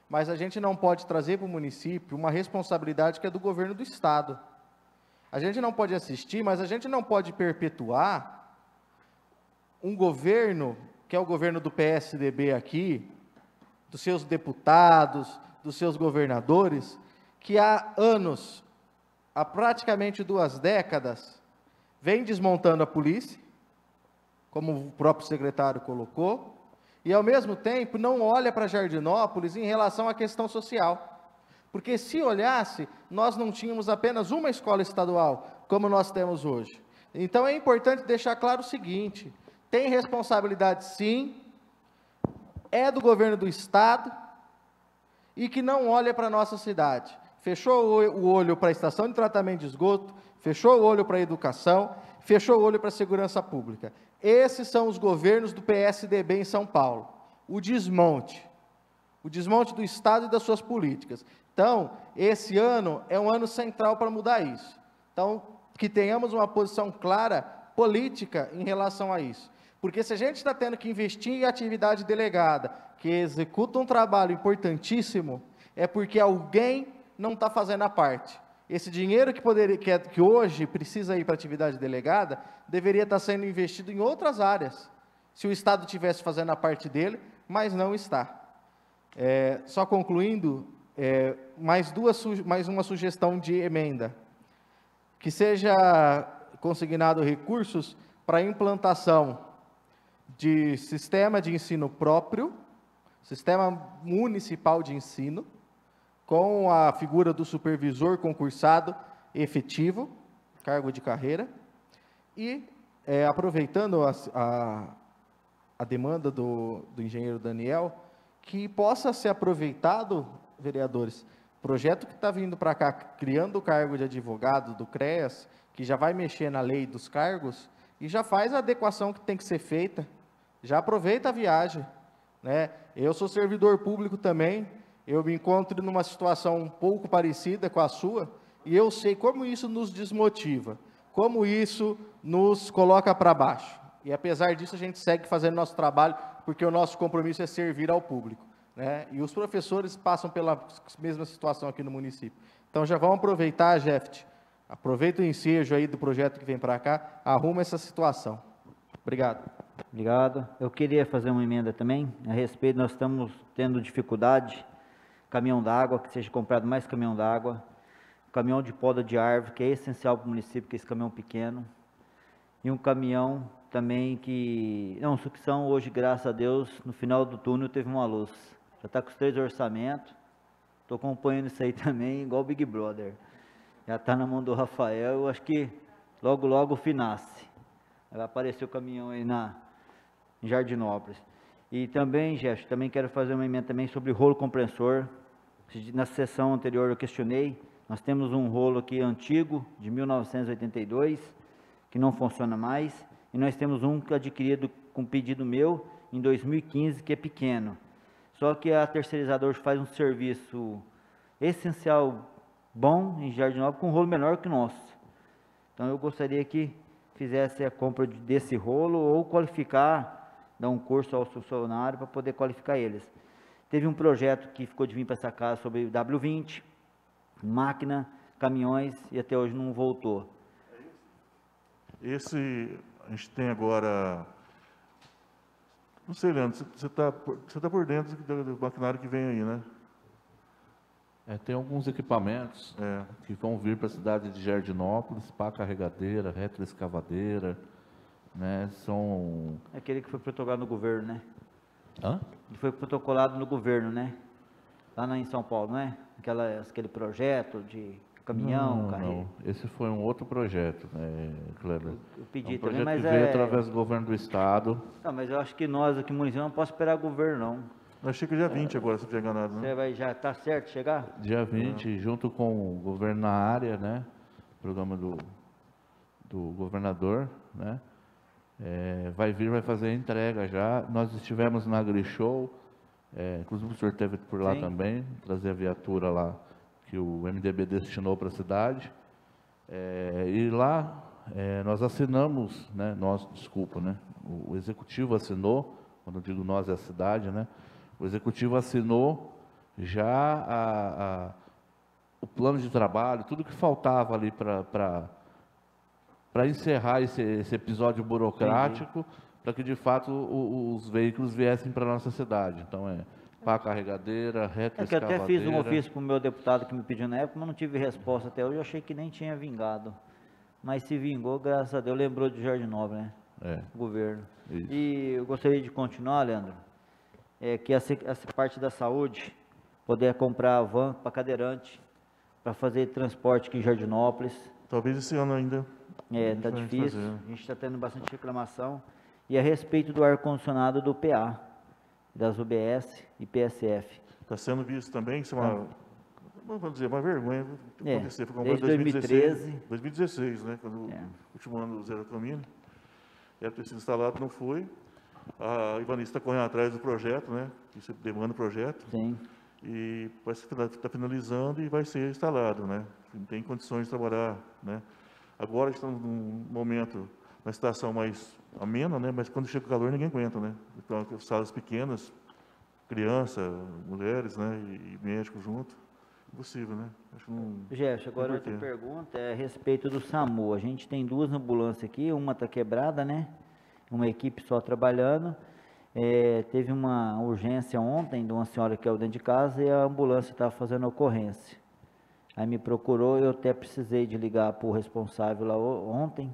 mas a gente não pode trazer para o município uma responsabilidade que é do governo do Estado. A gente não pode assistir, mas a gente não pode perpetuar um governo, que é o governo do PSDB aqui, dos seus deputados, dos seus governadores, que há anos, há praticamente 2 décadas, vem desmontando a polícia, como o próprio secretário colocou, e ao mesmo tempo não olha para Jardinópolis em relação à questão social. Porque se olhasse, nós não tínhamos apenas uma escola estadual, como nós temos hoje. Então é importante deixar claro o seguinte, tem responsabilidade sim, é do governo do Estado, e que não olha para a nossa cidade. Fechou o olho para a estação de tratamento de esgoto, fechou o olho para a educação, fechou o olho para a segurança pública. Esses são os governos do PSDB em São Paulo. O desmonte do Estado e das suas políticas. Então, esse ano é um ano central para mudar isso. Então, que tenhamos uma posição clara, política, em relação a isso. Porque se a gente está tendo que investir em atividade delegada, que executa um trabalho importantíssimo, é porque alguém não está fazendo a parte. Esse dinheiro que hoje precisa ir para atividade delegada, deveria estar sendo investido em outras áreas, se o Estado estivesse fazendo a parte dele, mas não está. Só concluindo, mais uma sugestão de emenda, que seja consignado recursos para a implantação de sistema de ensino próprio, sistema municipal de ensino, com a figura do supervisor concursado efetivo, cargo de carreira, e aproveitando a demanda do engenheiro Daniel, que possa ser aproveitado, vereadores, projeto que está vindo para cá, criando o cargo de advogado do CREAS, que já vai mexer na lei dos cargos, e já faz a adequação que tem que ser feita, já aproveita a viagem, né? Eu sou servidor público também, eu me encontro numa situação um pouco parecida com a sua, e eu sei como isso nos desmotiva, como isso nos coloca para baixo. E apesar disso, a gente segue fazendo nosso trabalho, porque o nosso compromisso é servir ao público, né? E os professores passam pela mesma situação aqui no município. Então, já vamos aproveitar, Jeft, aproveita o ensejo aí do projeto que vem para cá, arruma essa situação. Obrigado. Obrigado. Eu queria fazer uma emenda também, a respeito, nós estamos tendo dificuldade, caminhão d'água, que seja comprado mais caminhão d'água, caminhão de poda de árvore, que é essencial para o município, que é esse caminhão pequeno, e um caminhão também que, não, sucção hoje, graças a Deus, no final do túnel teve uma luz, já está com os 3 orçamentos, estou acompanhando isso aí também, igual o Big Brother, já está na mão do Rafael, eu acho que logo logo finasse, vai aparecer o caminhão aí em Jardinópolis. E também, Gesto, também quero fazer uma emenda também sobre rolo compressor. Na sessão anterior eu questionei, nós temos um rolo aqui antigo, de 1982, que não funciona mais, e nós temos um adquirido com pedido meu, em 2015, que é pequeno. Só que a terceirizadora faz um serviço essencial, bom, em Jardinópolis, com um rolo menor que o nosso. Então eu gostaria que fizesse a compra desse rolo, ou qualificar, dar um curso ao funcionário para poder qualificar eles. Teve um projeto que ficou de vir para essa casa sobre o W20, máquina, caminhões, e até hoje não voltou. A gente tem agora, não sei, Leandro, você tá por dentro do maquinário que vem aí, né? Tem alguns equipamentos que vão vir para a cidade de Jardinópolis, pá carregadeira, retroescavadeira, né? São... Aquele que foi protocolado no governo, né? Hã? Ele foi protocolado no governo, né? Lá em São Paulo, não é? Aquele projeto de caminhão, carrega. Não, esse foi um outro projeto, né, Kleber? Eu pedi um também, projeto mas que veio através do governo do estado. Não, mas eu acho que nós aqui no município não podemos esperar o governo, não. Eu achei que dia 20 agora, se não tiver enganado, né? Você vai já estar certo chegar? Dia 20, junto com o governo na área, né? Programa do governador, né? Vai fazer a entrega já. Nós estivemos na AgriShow, inclusive o senhor esteve por lá. Sim. Também, trazer a viatura lá que o MDB destinou para a cidade. E lá nós assinamos, né? O executivo assinou, quando eu digo nós é a cidade, né? O executivo assinou já o plano de trabalho, tudo que faltava ali para encerrar esse episódio burocrático, para que de fato os veículos viessem para a nossa cidade. Então pá carregadeira, retroescavadeira. Eu até fiz um ofício para o meu deputado que me pediu na época, mas não tive resposta até hoje, eu achei que nem tinha vingado. Mas se vingou, graças a Deus, lembrou de Jardinópolis, né? O governo. Isso. E eu gostaria de continuar, Leandro, que essa parte da saúde, poder comprar a van para cadeirante, para fazer transporte aqui em Jardinópolis. Talvez esse ano ainda. Está difícil, a gente está tendo bastante reclamação. E a respeito do ar-condicionado do PA, das UBS e PSF. Está sendo visto também, isso é uma, vamos dizer, uma vergonha que aconteceu. Foi comprado desde em 2013. 2016, né, quando o último ano do Zero Caminho. Era ter sido instalado, não foi. A Ivanista está correndo atrás do projeto, né, isso demanda o projeto. Sim. E está finalizando e vai ser instalado, né? Não tem condições de trabalhar, né? Agora estamos num momento, uma situação mais amena, né? Mas quando chega o calor ninguém aguenta, né? Então, salas pequenas, criança, mulheres, né? E médicos junto, impossível, né? Acho que não. Jefferson, agora outra pergunta é a respeito do SAMU. A gente tem 2 ambulâncias aqui, uma está quebrada, né? Uma equipe só trabalhando. Teve uma urgência ontem de uma senhora que é dentro de casa e a ambulância estava fazendo ocorrência. Aí me procurou, eu até precisei de ligar para o responsável lá ontem,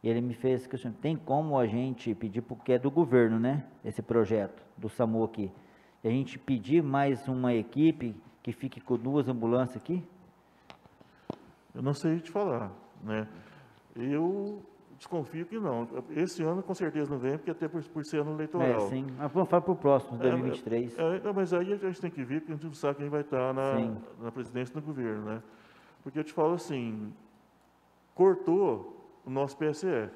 e ele me fez questão, tem como a gente pedir, porque é do governo, né, esse projeto do SAMU aqui, e a gente pedir mais uma equipe que fique com 2 ambulâncias aqui? Eu não sei te falar, né? Eu desconfio que não. Esse ano, com certeza, não vem, porque até por ser ano eleitoral. Sim. Mas vamos falar para o próximo, 2023. Mas aí a gente tem que ver, porque a gente não sabe quem vai estar na presidência do governo, né? Porque eu te falo assim, cortou o nosso PSF,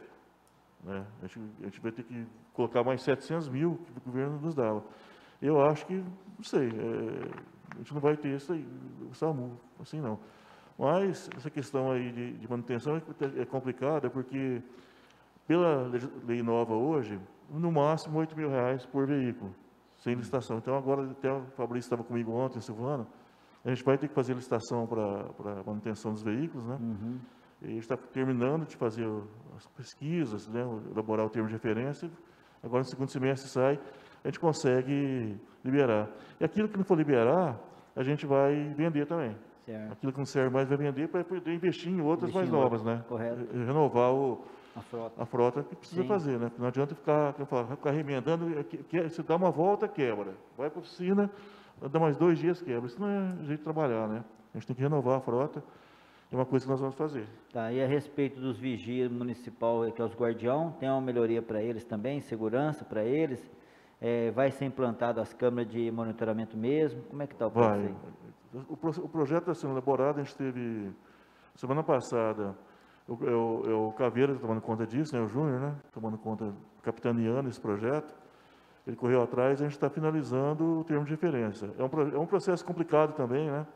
né? A gente vai ter que colocar mais 700 mil que o governo nos dava. Eu acho que, não sei, a gente não vai ter isso aí, o SAMU, assim não. Mas essa questão aí de manutenção é complicada, porque pela lei nova hoje, no máximo R$8.000 por veículo, sem licitação. Então agora, até o Fabrício estava comigo ontem, Silvana, a gente vai ter que fazer licitação para manutenção dos veículos, né? E a gente está terminando de fazer as pesquisas, né? Elaborar o termo de referência. Agora no segundo semestre sai, a gente consegue liberar. E aquilo que não for liberar, a gente vai vender também. Certo. Aquilo que não serve mais vai vender para poder investir em outras mais novas, né? Correto. Renovar A a frota que precisa fazer, né? Não adianta ficar remendando, se dá uma volta, quebra. Vai para a oficina, dá mais 2 dias, quebra. Isso não é jeito de trabalhar, né? A gente tem que renovar a frota, é uma coisa que nós vamos fazer. Tá, e a respeito dos vigias municipal, que é os guardião, tem uma melhoria para eles também, segurança para eles? Vai ser implantado as câmeras de monitoramento mesmo? Como é que está o processo aí? O projeto está sendo elaborado, a gente teve, semana passada, o Caveira tomando conta disso, né, o Júnior, né, tomando conta, capitaneando esse projeto, ele correu atrás, a gente está finalizando o termo de referência. É um processo complicado também, né,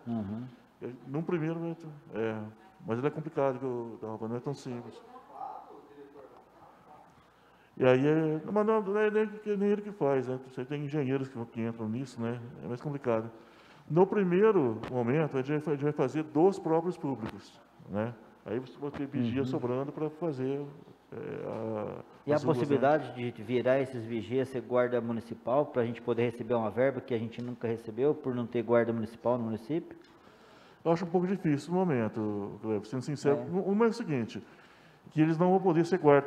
num primeiro momento, mas ele é complicado, não é tão simples. E aí, mas não é nem ele que faz, né, você tem engenheiros que entram nisso, né, é mais complicado. No primeiro momento, a gente vai fazer dos próprios públicos, né? Aí você vai ter vigia sobrando para fazer E a possibilidade de virar esses vigias ser guarda municipal, para a gente poder receber uma verba que a gente nunca recebeu, por não ter guarda municipal no município? Eu acho um pouco difícil no momento, Cleber, sendo sincero. Uma é o seguinte, que eles não vão poder ser guarda,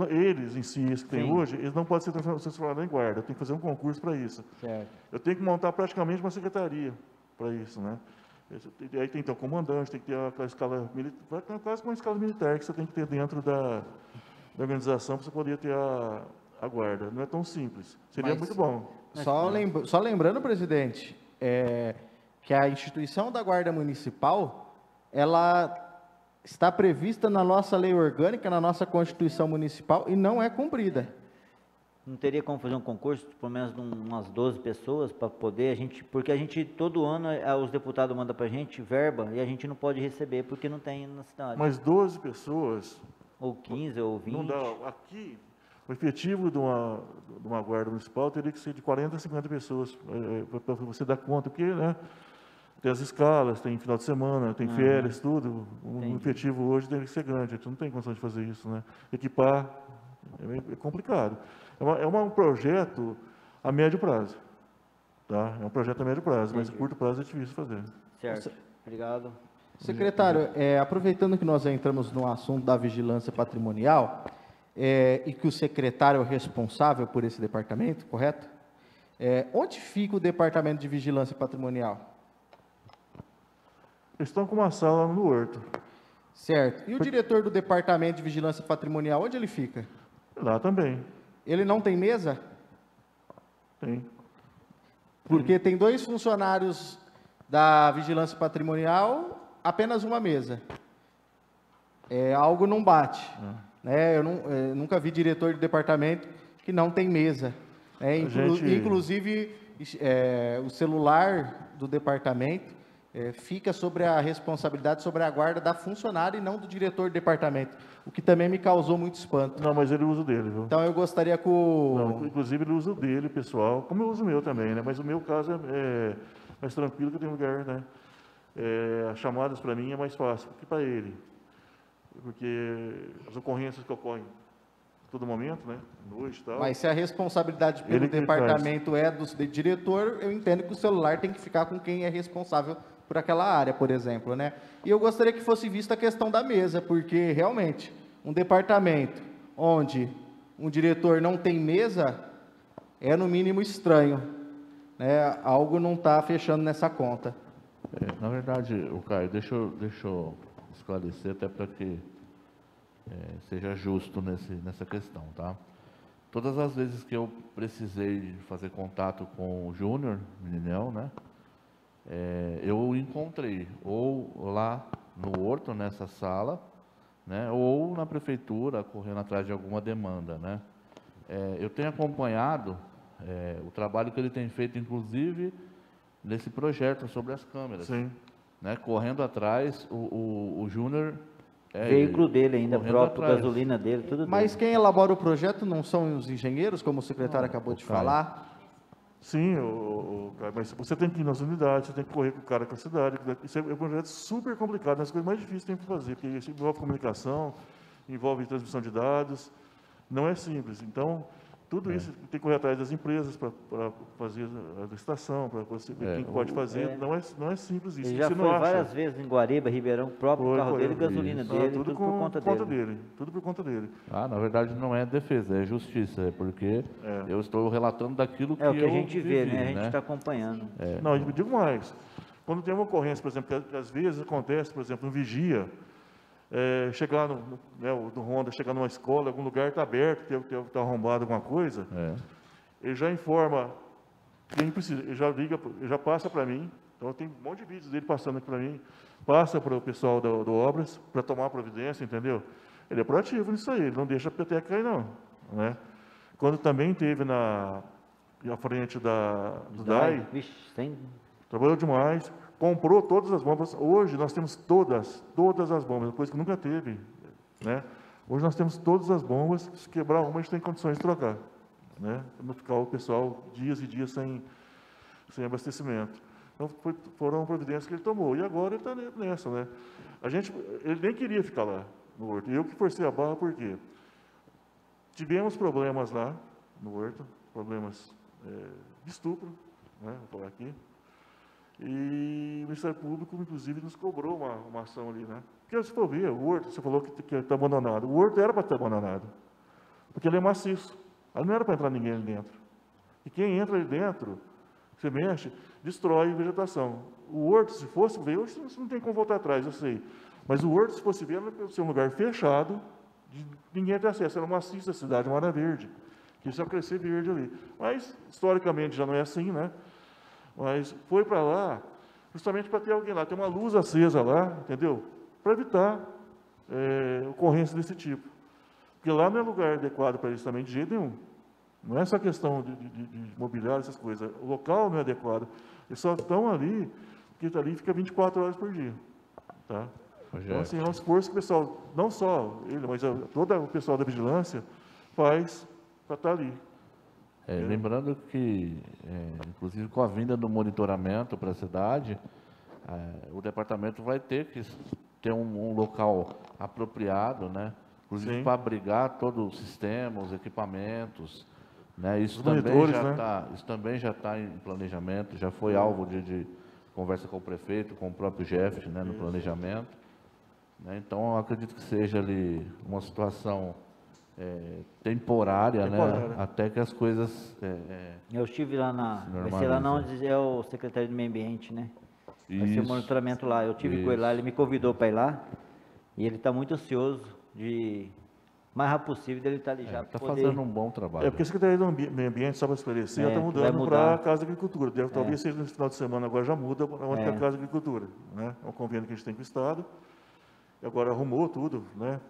eles em si, que tem hoje, eles não podem ser transformados em guarda, eu tenho que fazer um concurso para isso. Certo. Eu tenho que montar praticamente uma secretaria para isso, né? Aí tem que ter o comandante, tem que ter aquela escala militar, quase uma escala militar que você tem que ter dentro da organização para você poder ter a guarda. Não é tão simples, seria muito bom. Só lembrando, presidente, que a instituição da Guarda Municipal, ela está prevista na nossa lei orgânica, na nossa Constituição Municipal, e não é cumprida. Não teria como fazer um concurso, pelo menos de umas 12 pessoas, para poder, porque a gente, todo ano, os deputados mandam para a gente verba, e a gente não pode receber, porque não tem na cidade. Mas 12 pessoas... Ou 15, ou 20... Não dá. Aqui, o efetivo de uma guarda municipal teria que ser de 40 a 50 pessoas, para você dar conta, porque, né, tem as escalas, tem final de semana, tem férias, tudo. O efetivo hoje tem que ser grande, a gente não tem condição de fazer isso, né? Equipar é complicado. É um projeto a médio prazo, tá? É um projeto a médio prazo, mas a curto prazo é difícil fazer. Certo, obrigado. Secretário, aproveitando que nós entramos no assunto da vigilância patrimonial, e que o secretário é o responsável por esse departamento, correto? Onde fica o departamento de vigilância patrimonial? Eles estão com uma sala no Horto. Certo. E o diretor do departamento de vigilância patrimonial, onde ele fica? Lá também. Ele não tem mesa? Tem. Porque tem 2 funcionários da vigilância patrimonial, apenas uma mesa. Algo não bate. Né? Eu nunca vi diretor de departamento que não tem mesa. Inclusive, o celular do departamento fica sobre a responsabilidade, sobre a guarda da funcionária e não do diretor de departamento, o que também me causou muito espanto. Não, mas ele usa o dele, viu? Então eu gostaria que o... Não, inclusive ele usa o dele, pessoal, como eu uso o meu também, né? Mas o meu caso é mais tranquilo, que eu tenho lugar, né? As chamadas para mim é mais fácil que para ele, porque as ocorrências que ocorrem a todo momento, né? Noite e tal. Mas se a responsabilidade pelo Ele que departamento é do diretor, eu entendo que o celular tem que ficar com quem é responsável por aquela área, por exemplo, né? E eu gostaria que fosse vista a questão da mesa, porque realmente um departamento onde um diretor não tem mesa é no mínimo estranho, né? Algo não está fechando nessa conta. Na verdade, o Caio, deixa eu esclarecer até para que seja justo nessa questão, tá? Todas as vezes que eu precisei fazer contato com o Júnior, Meninel, né? Eu encontrei ou lá no Horto, nessa sala, né? Ou na prefeitura, correndo atrás de alguma demanda, né? Eu tenho acompanhado o trabalho que ele tem feito, inclusive, nesse projeto sobre as câmeras. Sim. Né? Correndo atrás, o Júnior... Veículo dele ainda, correndo próprio, atrás. gasolina dele, tudo Mas dele. quem elabora o projeto não são os engenheiros, como o secretário acabou de Caio. falar? Sim, Caio, mas você tem que ir nas unidades, você tem que correr com o cara com a cidade. Isso é um projeto super complicado, uma das coisas mais difíceis que tem que fazer, porque isso envolve comunicação, envolve transmissão de dados, não é simples. Então, tudo isso tem que correr atrás das empresas para fazer a licitação, para você ver quem pode fazer. Não é simples isso. Ele já Você foi não acha. várias vezes em Guariba, Ribeirão, próprio Foi, carro foi, dele, gasolina isso. dele, Tudo tudo por conta dele. Tudo por conta dele. Na verdade, não é defesa, é justiça, é porque eu estou relatando daquilo que É o que a eu gente vê, vivi, né? A gente está acompanhando. Não, eu digo mais. Quando tem uma ocorrência, por exemplo, que às vezes acontece, por exemplo, um vigia, chegar no Ronda, chegar numa escola, algum lugar está aberto, está arrombado alguma coisa, ele já informa quem precisa, ele já liga, ele já passa para mim. Então tem um monte de vídeos dele passando aqui para mim, passa para o pessoal do Obras para tomar providência, entendeu? Ele é proativo nisso aí, ele não deixa a peteca cair, não. Né? Quando também teve à frente do DAI, Vixe, sem... trabalhou demais, comprou todas as bombas. Hoje nós temos todas as bombas, coisa que nunca teve. Né? Hoje nós temos todas as bombas, se quebrar uma, a gente tem condições de trocar. Né? Para não ficar o pessoal dias e dias sem abastecimento. Então, foram providências que ele tomou. E agora ele está nessa. Né? Ele nem queria ficar lá no Horto. Eu que forcei a barra, por quê? Tivemos problemas lá no Horto, problemas de estupro, né? Vou falar aqui. E o Ministério Público, inclusive, nos cobrou uma ação ali. Né? Porque, se for ver, o Horto, você falou que está abandonado. O Horto era para estar abandonado, porque ele é maciço. Ali não era para entrar ninguém ali dentro. E quem entra ali dentro, você mexe, destrói a vegetação. O Horto, se fosse ver, hoje você não tem como voltar atrás, eu sei. Mas o Horto, se fosse ver, era ser um lugar fechado, de ninguém ter acesso. Era maciço a cidade, uma área verde. Que isso ia crescer verde ali. Mas, historicamente, já não é assim, né? Mas foi para lá, justamente para ter alguém lá, ter uma luz acesa lá, entendeu? Para evitar ocorrência desse tipo. Porque lá não é lugar adequado para isso também, de jeito nenhum. Não é só questão de mobiliário, essas coisas. O local não é adequado. Eles só estão ali, porque ali fica 24 horas por dia. Tá? Então, assim, é um esforço que o pessoal, não só ele, mas todo o pessoal da vigilância faz para estar ali. Lembrando que, inclusive com a vinda do monitoramento para a cidade, o departamento vai ter que ter um local apropriado, né? Inclusive para abrigar todo o sistema, os equipamentos. Né? Isso também já está em planejamento, já foi alvo de conversa com o prefeito, com o próprio Jeff, né, no planejamento. Né? Então, eu acredito que seja ali uma situação temporária, né? Até que as coisas... Eu estive lá vai ser lá onde é o secretário do Meio Ambiente, né? Vai ser o monitoramento lá. Eu tive com ele lá, ele me convidou para ir lá, e ele está muito ansioso de mais rápido possível dele estar ali já. Está pra poder- fazendo um bom trabalho. Porque a Secretaria do Meio Ambiente, só para esclarecer, ela está vai mudando mudar. para a Casa da Agricultura. Talvez seja no final de semana, agora já muda para onde que é a Casa da Agricultura. Né? É um convênio que a gente tem com o Estado. E agora arrumou tudo, né?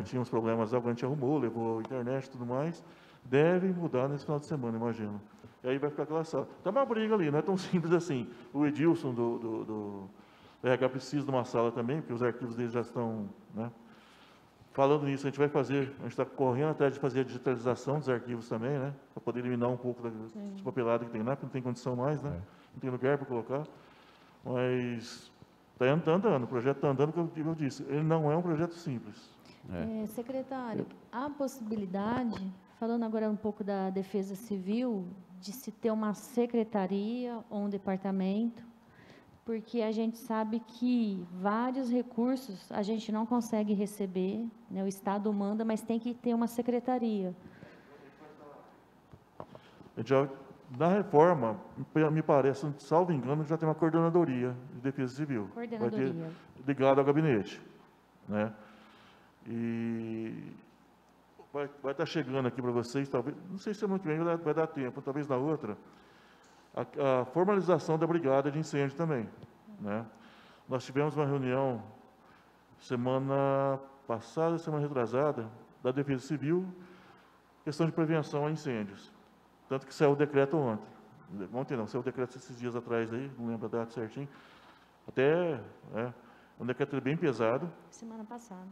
Tinha uns problemas, agora a gente arrumou, levou a internet e tudo mais. Deve mudar nesse final de semana, imagino. E aí vai ficar aquela sala. Está uma briga ali, não é tão simples assim. O Edilson do RH precisa de uma sala também, porque os arquivos dele já estão, né? Falando nisso, a gente está correndo atrás de fazer a digitalização dos arquivos também, né? Para poder eliminar um pouco dos papelados que tem lá, porque não tem condição mais, né? Não tem lugar para colocar. Mas está andando, o projeto está andando, como eu disse, ele não é um projeto simples. Secretário, há possibilidade, falando agora um pouco da Defesa Civil, de se ter uma secretaria ou um departamento, porque a gente sabe que vários recursos a gente não consegue receber, né? O Estado manda, mas tem que ter uma secretaria. Na reforma, me parece, salvo engano, já tem uma coordenadoria de Defesa Civil. Coordenadoria. Vai ter, ligado ao gabinete. Né? E vai estar chegando aqui para vocês, talvez, não sei se ano que vem vai dar tempo, talvez na outra, a formalização da brigada de incêndio também. Né? Nós tivemos uma reunião semana passada, semana retrasada, da Defesa Civil, questão de prevenção a incêndios. Tanto que saiu o decreto ontem. Ontem não, saiu o decreto esses dias atrás aí, não lembro a data certinho. Até, um decreto bem pesado. Semana passada.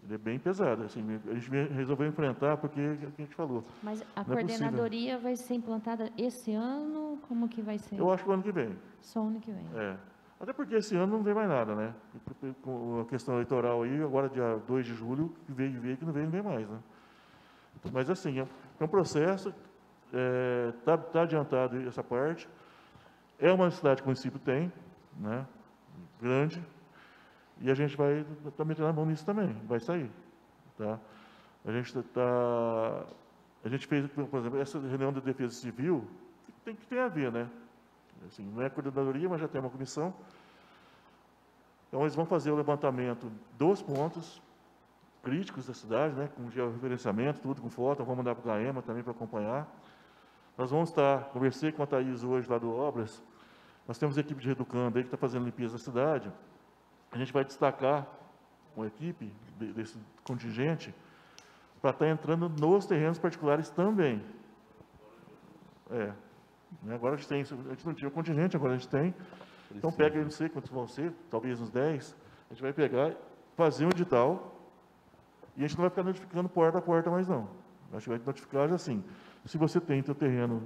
Ele é bem pesado, assim, a gente resolveu enfrentar porque é o que a gente falou. Mas a Não é coordenadoria vai ser implantada esse ano? Como que vai ser? Eu acho que o ano que vem. Só ano que vem. Até porque esse ano não vem mais nada, né? Com a questão eleitoral aí, agora dia 2 de julho, que veio, que não vem mais, né? Mas assim, é um processo, tá adiantado essa parte. É uma necessidade que o município tem, né? Grande. E a gente vai estar metendo a mão nisso também, vai sair. Tá? A gente fez, por exemplo, essa reunião da Defesa Civil, que tem a ver, né? Assim, não é coordenadoria, mas já tem uma comissão. Então, eles vão fazer o levantamento dos pontos críticos da cidade, né? Com georreferenciamento, tudo com foto, vamos mandar para o GAEMA também para acompanhar. Nós vamos conversei com a Thaís hoje lá do Obras, nós temos a equipe de Reeducando aí que está fazendo limpeza da cidade. A gente vai destacar uma equipe desse contingente para estar entrando nos terrenos particulares também. Agora a gente não tinha o contingente, agora a gente tem. Então pega, eu não sei quantos vão ser, talvez uns 10, a gente vai pegar, fazer um edital, e a gente não vai ficar notificando porta a porta mais não. A gente vai notificar assim, se você tem seu terreno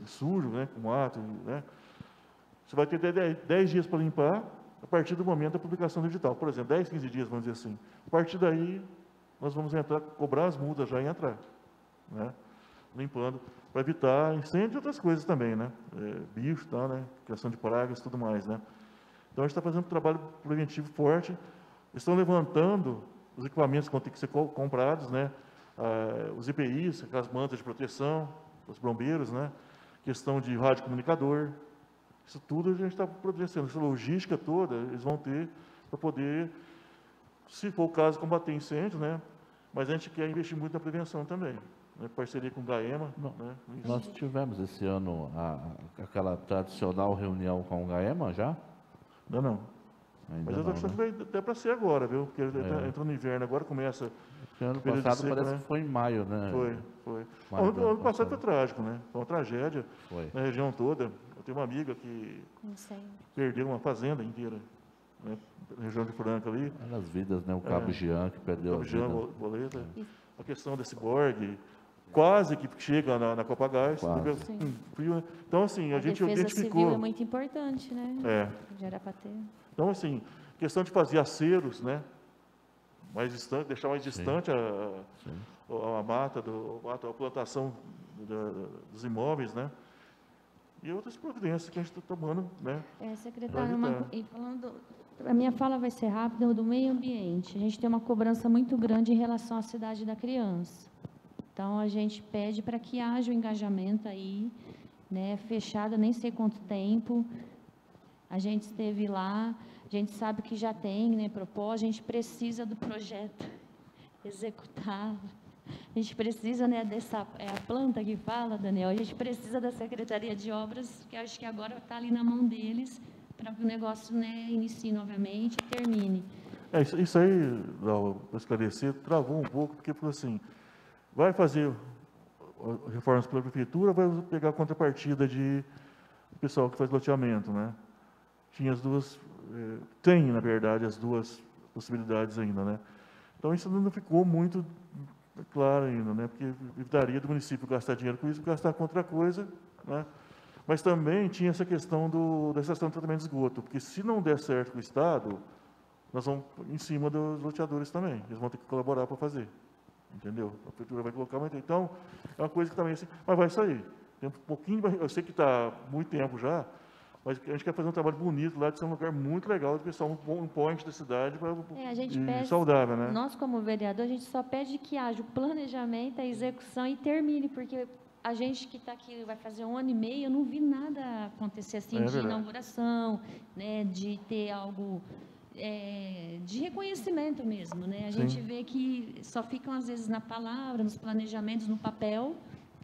sujo, né, com mato, né, você vai ter 10 dias para limpar, a partir do momento da publicação do edital. Por exemplo, 10, 15 dias, vamos dizer assim. A partir daí, nós vamos cobrar as multas já e entrar. Né? Limpando, para evitar incêndio e outras coisas também, né? Bicho, tá, né? Criação de pragas e tudo mais, né? Então, a gente está fazendo um trabalho preventivo forte. Estão levantando os equipamentos que vão ter que ser comprados, né? Os EPIs, aquelas mantas de proteção, os bombeiros, né? Questão de radiocomunicador. Isso tudo a gente está providenciando, essa logística toda, eles vão ter para poder, se for o caso, combater incêndios, né? Mas a gente quer investir muito na prevenção também, né? Parceria com o GAEMA. Né? Nós tivemos esse ano aquela tradicional reunião com o GAEMA já? Não. Ainda mas eu estou achando que vai até para ser agora, viu? Porque entrou no inverno, agora começa. Porque ano passado seco, parece, né? Que foi em maio, né? Foi. Ano passado foi trágico, né? Foi uma tragédia na região toda. Eu tenho uma amiga que perdeu uma fazenda inteira, né? Na região de Franca ali. As vidas, né? O Cabo Jean que perdeu a vida. Boleta. A questão desse Borg, quase que chega na Copa Gás. Frio, né? Então, assim, a gente identificou... A Defesa Civil é muito importante, né? Já era para ter. Então, assim, questão de fazer aceros, né? Mais distante, deixar mais distante a mata, a plantação dos imóveis, né? E outras providências que a gente está tomando, né? Secretário, a minha fala vai ser rápida, do meio ambiente. A gente tem uma cobrança muito grande em relação à cidade da criança. Então, a gente pede para que haja um engajamento aí, né? Fechado, nem sei quanto tempo. A gente esteve lá, a gente sabe que já tem, né, proposta, a gente precisa do projeto executar. A gente precisa, né, dessa a planta que fala, Daniel, a gente precisa da Secretaria de Obras, que acho que agora está ali na mão deles, para que o negócio, né, inicie novamente e termine. Isso aí, para esclarecer, travou um pouco, porque falou assim, vai fazer reformas pela prefeitura, vai pegar a contrapartida de pessoal que faz loteamento, né? Tinha as duas, tem, na verdade, as duas possibilidades ainda, né? Então, isso não ficou muito claro ainda, né? Porque evitaria do município gastar dinheiro com isso, gastar com outra coisa, né? Mas também tinha essa questão da estação de tratamento de esgoto, porque se não der certo com o Estado, nós vamos em cima dos loteadores também, eles vão ter que colaborar para fazer, entendeu? A prefeitura vai colocar, então, é uma coisa que também assim, mas vai sair. Tem um pouquinho, eu sei que está há muito tempo já, mas a gente quer fazer um trabalho bonito lá, de ser um lugar muito legal, de pessoal, um point da cidade, A gente pede, saudável, né? Nós, como vereador, a gente só pede que haja o planejamento, a execução e termine, porque a gente que está aqui vai fazer 1 ano e meio, eu não vi nada acontecer assim de inauguração, né, de ter algo de reconhecimento mesmo, né? A gente vê que só ficam às vezes na palavra, nos planejamentos, no papel,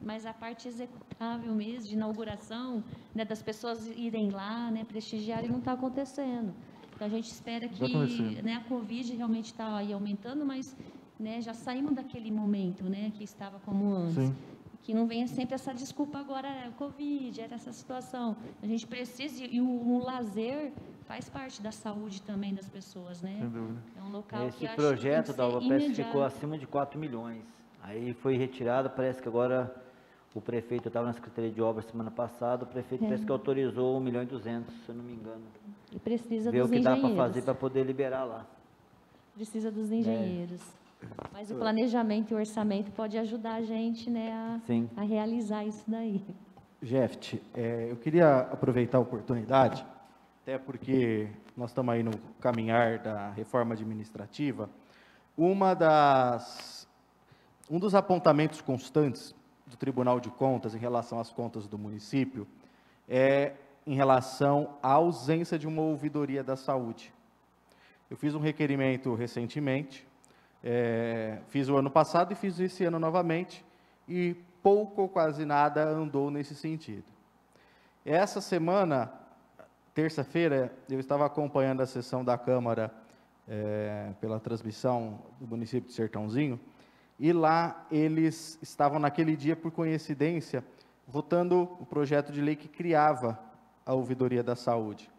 mas a parte executável mesmo, de inauguração, né, das pessoas irem lá, né, prestigiarem, não está acontecendo. Então, a gente espera que, né, a Covid realmente está aí aumentando, mas, né, já saímos daquele momento, né, que estava como antes. Sim. Que não venha sempre essa desculpa agora, o Covid, era essa situação. A gente precisa, e o lazer faz parte da saúde também das pessoas, né? Sem dúvida. É um local Esse que acho projeto, que Dalva, tem que parece ser que ficou imediato. acima de 4 milhões. Aí foi retirado, parece que agora o prefeito, eu estava na Secretaria de Obras semana passada, o prefeito parece que autorizou 1.200.000, se eu não me engano. E precisa Ver o dos que dá para engenheiros. fazer para poder liberar lá. Precisa dos engenheiros. Mas o planejamento e o orçamento pode ajudar a gente, né, a realizar isso daí. Jeft, eu queria aproveitar a oportunidade, até porque nós estamos aí no caminhar da reforma administrativa. Um dos apontamentos constantes do Tribunal de Contas em relação às contas do município é em relação à ausência de uma ouvidoria da saúde. Eu fiz um requerimento recentemente, fiz o ano passado e fiz esse ano novamente, e pouco ou quase nada andou nesse sentido. Essa semana, terça-feira, eu estava acompanhando a sessão da Câmara pela transmissão do município de Sertãozinho, e lá eles estavam naquele dia, por coincidência, votando o projeto de lei que criava a ouvidoria da saúde.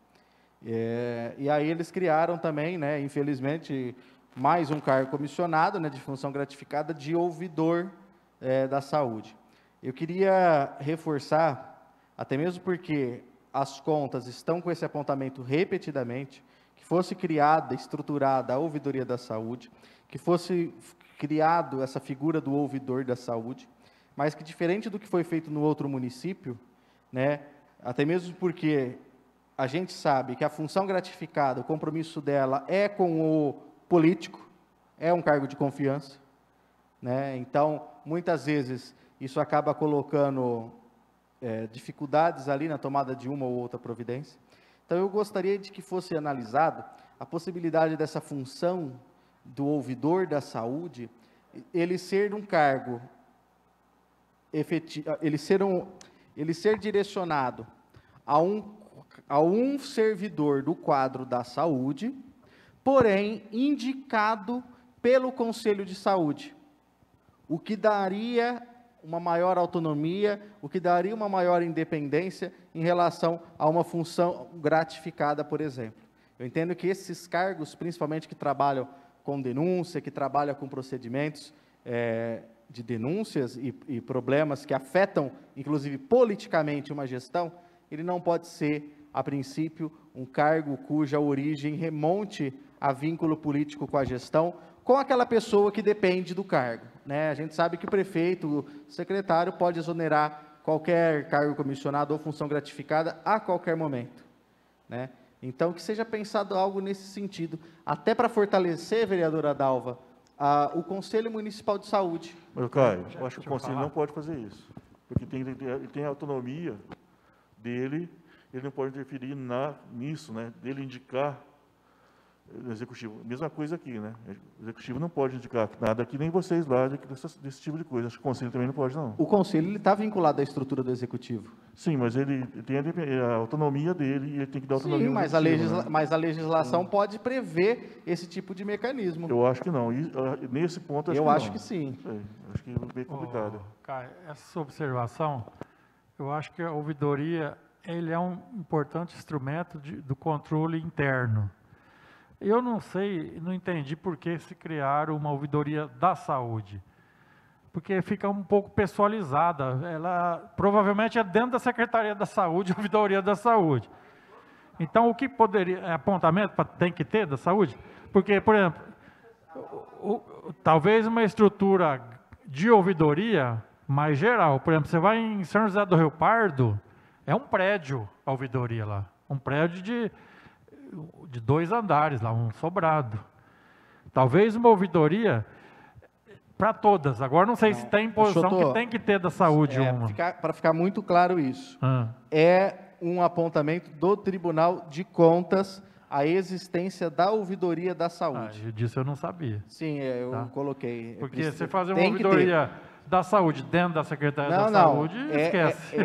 E aí eles criaram também, né, infelizmente, mais um cargo comissionado, né, de função gratificada, de ouvidor da saúde. Eu queria reforçar, até mesmo porque as contas estão com esse apontamento repetidamente, que fosse criada, estruturada a ouvidoria da saúde, que fosse criado essa figura do ouvidor da saúde, mas que, diferente do que foi feito no outro município, né, até mesmo porque a gente sabe que a função gratificada, o compromisso dela é com o político, é um cargo de confiança, né? Então, muitas vezes, isso acaba colocando dificuldades ali na tomada de uma ou outra providência. Então, eu gostaria de que fosse analisado a possibilidade dessa função do ouvidor da saúde, ele ser um cargo efetivo, ele ser direcionado a um servidor do quadro da saúde, porém indicado pelo Conselho de Saúde, o que daria uma maior autonomia, o que daria uma maior independência em relação a uma função gratificada, por exemplo. Eu entendo que esses cargos, principalmente que trabalham com denúncia, que trabalham com procedimentos de denúncias e problemas que afetam, inclusive politicamente, uma gestão, ele não pode ser, a princípio, um cargo cuja origem remonte a vínculo político com a gestão, com aquela pessoa que depende do cargo, né? A gente sabe que o prefeito, o secretário, pode exonerar qualquer cargo comissionado ou função gratificada a qualquer momento, né? Então, que seja pensado algo nesse sentido, até para fortalecer, vereadora Dalva, o Conselho Municipal de Saúde. Mas, Caio, eu acho que o Conselho não pode fazer isso, porque ele tem a autonomia dele, ele não pode interferir nisso, né? Dele indicar no Executivo. Mesma coisa aqui, né? O Executivo não pode indicar nada aqui, nem vocês lá, desse tipo de coisa. Acho que o Conselho também não pode, não. O Conselho está vinculado à estrutura do Executivo. Sim, mas ele tem a autonomia dele e ele tem que dar autonomia Sim, ao mas Executivo, né? mas a legislação pode prever esse tipo de mecanismo. Eu acho que não. E, nesse ponto, Eu acho que não. sim. Sei, acho que é bem complicado. Caio, essa observação, eu acho que a ouvidoria ele é um importante instrumento do controle interno. Eu não sei, não entendi por que se criaram uma ouvidoria da saúde. Porque fica um pouco pessoalizada. Ela provavelmente é dentro da Secretaria da Saúde, a ouvidoria da saúde. Então, o que poderia... É apontamento tem que ter da saúde? Porque, por exemplo, talvez uma estrutura de ouvidoria mais geral. Por exemplo, você vai em São José do Rio Pardo, é um prédio a ouvidoria lá. Um prédio de 2 andares lá, um sobrado. Talvez uma ouvidoria para todas. Agora não sei se tem posição que tem que ter da saúde uma. Para ficar muito claro isso, é um apontamento do Tribunal de Contas a existência da ouvidoria da saúde. Disso eu não sabia. Sim, eu coloquei. Porque você fazer uma ouvidoria da saúde dentro da Secretaria da Saúde, esquece.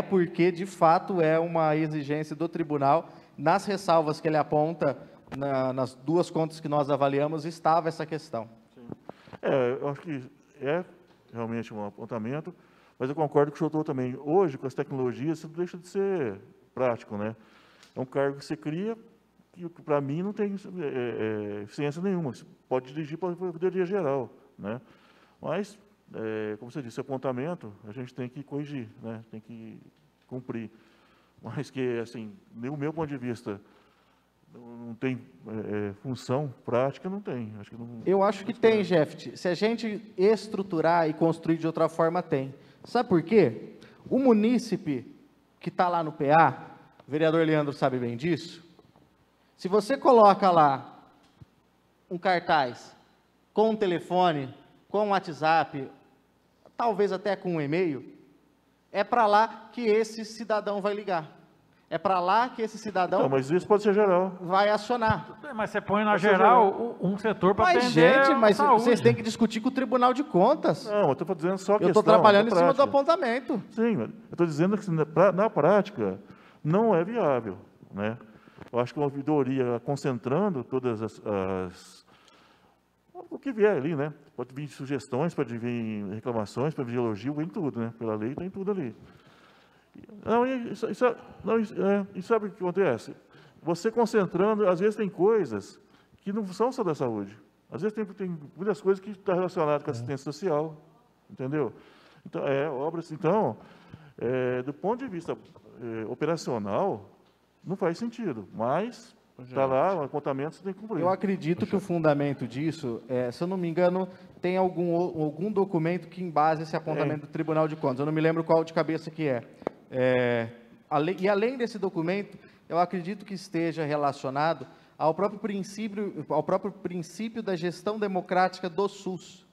Porque, de fato, é uma exigência do tribunal. Nas ressalvas que ele aponta, nas 2 contas que nós avaliamos, estava essa questão. Sim. Eu acho que é realmente um apontamento, mas eu concordo com o doutor também. Hoje, com as tecnologias, isso deixa de ser prático, né? É um cargo que você cria, que para mim não tem eficiência nenhuma. Você pode dirigir para a ouvidoria geral, né? Mas, como você disse, apontamento, a gente tem que corrigir, né? Tem que cumprir. Mas que, assim, do meu ponto de vista, não tem função prática, não tem. Eu acho que tem, Jeff. Se a gente estruturar e construir de outra forma, tem. Sabe por quê? O munícipe que está lá no PA, o vereador Leandro sabe bem disso, se você coloca lá um cartaz com um telefone, com um WhatsApp, talvez até com um e-mail, é para lá que esse cidadão vai ligar. É para lá que esse cidadão... Não, mas isso pode ser geral. Vai acionar. Mas você põe na geral um setor para atender mas saúde. Vocês têm que discutir com o Tribunal de Contas. Não, eu estou dizendo só a questão. Eu estou trabalhando em cima do apontamento. Sim, eu estou dizendo que na prática não é viável, né? Eu acho que uma ouvidoria concentrando todas o que vier ali, né? Pode vir sugestões, pode vir reclamações, pode vir elogio, vem tudo, né? Pela lei tem tudo ali. Não, e sabe o que acontece? Você concentrando, às vezes tem coisas que não são só da saúde. Às vezes tem muitas coisas que estão relacionadas com a assistência social, entendeu? Então, obras, então, do ponto de vista operacional, não faz sentido, mas está lá, o apontamento você tem que cumprir. Eu acredito que o fundamento disso, se eu não me engano, tem algum documento que embase esse apontamento do Tribunal de Contas. Eu não me lembro qual de cabeça que é. E além desse documento, eu acredito que esteja relacionado ao próprio princípio da gestão democrática do SUS,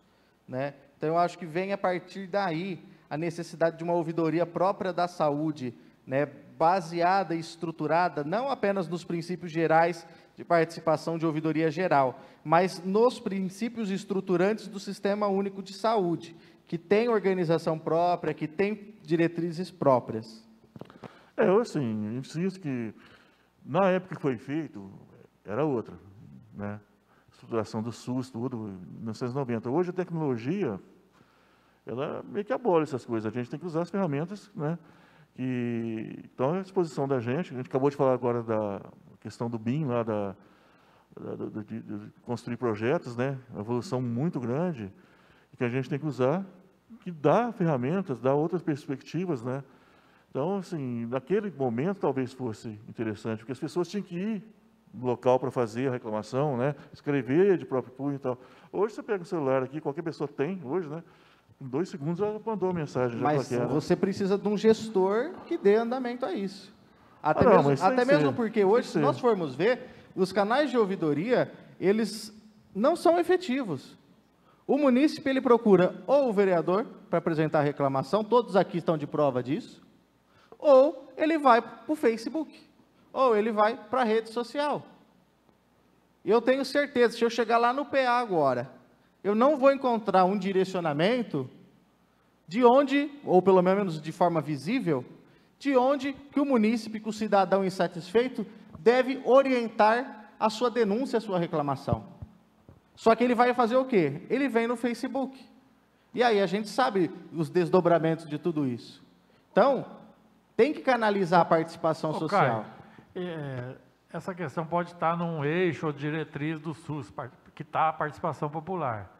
né? Então, eu acho que vem a partir daí a necessidade de uma ouvidoria própria da saúde, né, baseada e estruturada não apenas nos princípios gerais de participação de ouvidoria geral, mas nos princípios estruturantes do Sistema Único de Saúde, que tem organização própria, que tem diretrizes próprias. Eu, assim, insisto que, na época que foi feito, era outra, né? Estruturação do SUS, tudo, em 1990. Hoje, a tecnologia, ela meio que abole essas coisas. A gente tem que usar as ferramentas, né, que estão à disposição da gente. A gente acabou de falar agora da questão do BIM, lá de construir projetos, né? Uma evolução muito grande, que a gente tem que usar, que dá ferramentas, dá outras perspectivas, né? Então, assim, naquele momento talvez fosse interessante, porque as pessoas tinham que ir no local para fazer a reclamação, né? Escrever de próprio punho e tal. Hoje você pega o celular aqui, qualquer pessoa tem, hoje, né? Em 2 segundos ela mandou a mensagem. Mas você precisa de um gestor que dê andamento a isso. Até mesmo porque hoje, se nós formos ver, os canais de ouvidoria, eles não são efetivos. O munícipe, ele procura ou o vereador para apresentar a reclamação, todos aqui estão de prova disso, ou ele vai para o Facebook, ou ele vai para a rede social. Eu tenho certeza, se eu chegar lá no PA agora, eu não vou encontrar um direcionamento de onde, ou pelo menos de forma visível, de onde que o munícipe, que o cidadão insatisfeito, deve orientar a sua denúncia, a sua reclamação. Só que ele vai fazer o quê? Ele vem no Facebook. E aí a gente sabe os desdobramentos de tudo isso. Então, tem que canalizar a participação social. Caio, essa questão pode estar num eixo ou diretriz do SUS, que está a participação popular.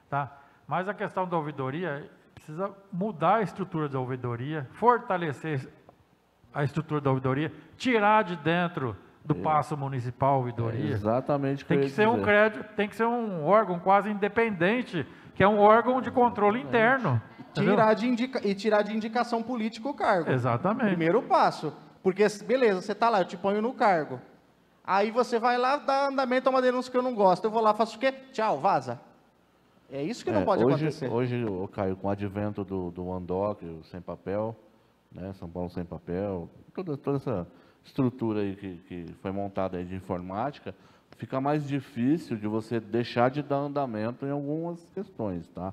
Tá? Mas a questão da ouvidoria, precisa mudar a estrutura da ouvidoria, fortalecer a estrutura da ouvidoria, tirar de dentro do passo municipal ouvidoria. Exatamente. Tem que ser um crédito, tem que ser um órgão quase independente, que é um órgão de controle interno. Tirar de indicação política o cargo. Exatamente. Primeiro passo. Porque, beleza, você está lá, eu te ponho no cargo. Aí você vai lá, dá andamento a uma denúncia que eu não gosto. Eu vou lá, faço o quê? Tchau, vaza. É isso que não pode acontecer. Hoje, Caio, com o advento do Andoc, o Sem Papel, né, São Paulo Sem Papel, toda essa estrutura aí que foi montada aí de informática, fica mais difícil de você deixar de dar andamento em algumas questões, tá?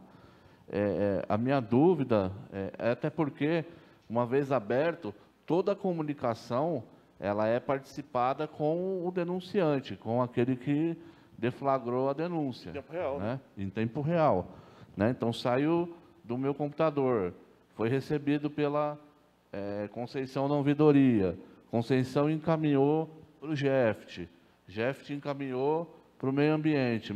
A minha dúvida é até porque, uma vez aberto, toda a comunicação ela é participada com o denunciante, com aquele que deflagrou a denúncia. Em tempo real. Né? Em tempo real. Né? Então, saiu do meu computador, foi recebido pela Conceição na ouvidoria, Conceição encaminhou para o GEFT, GEFT encaminhou para o meio ambiente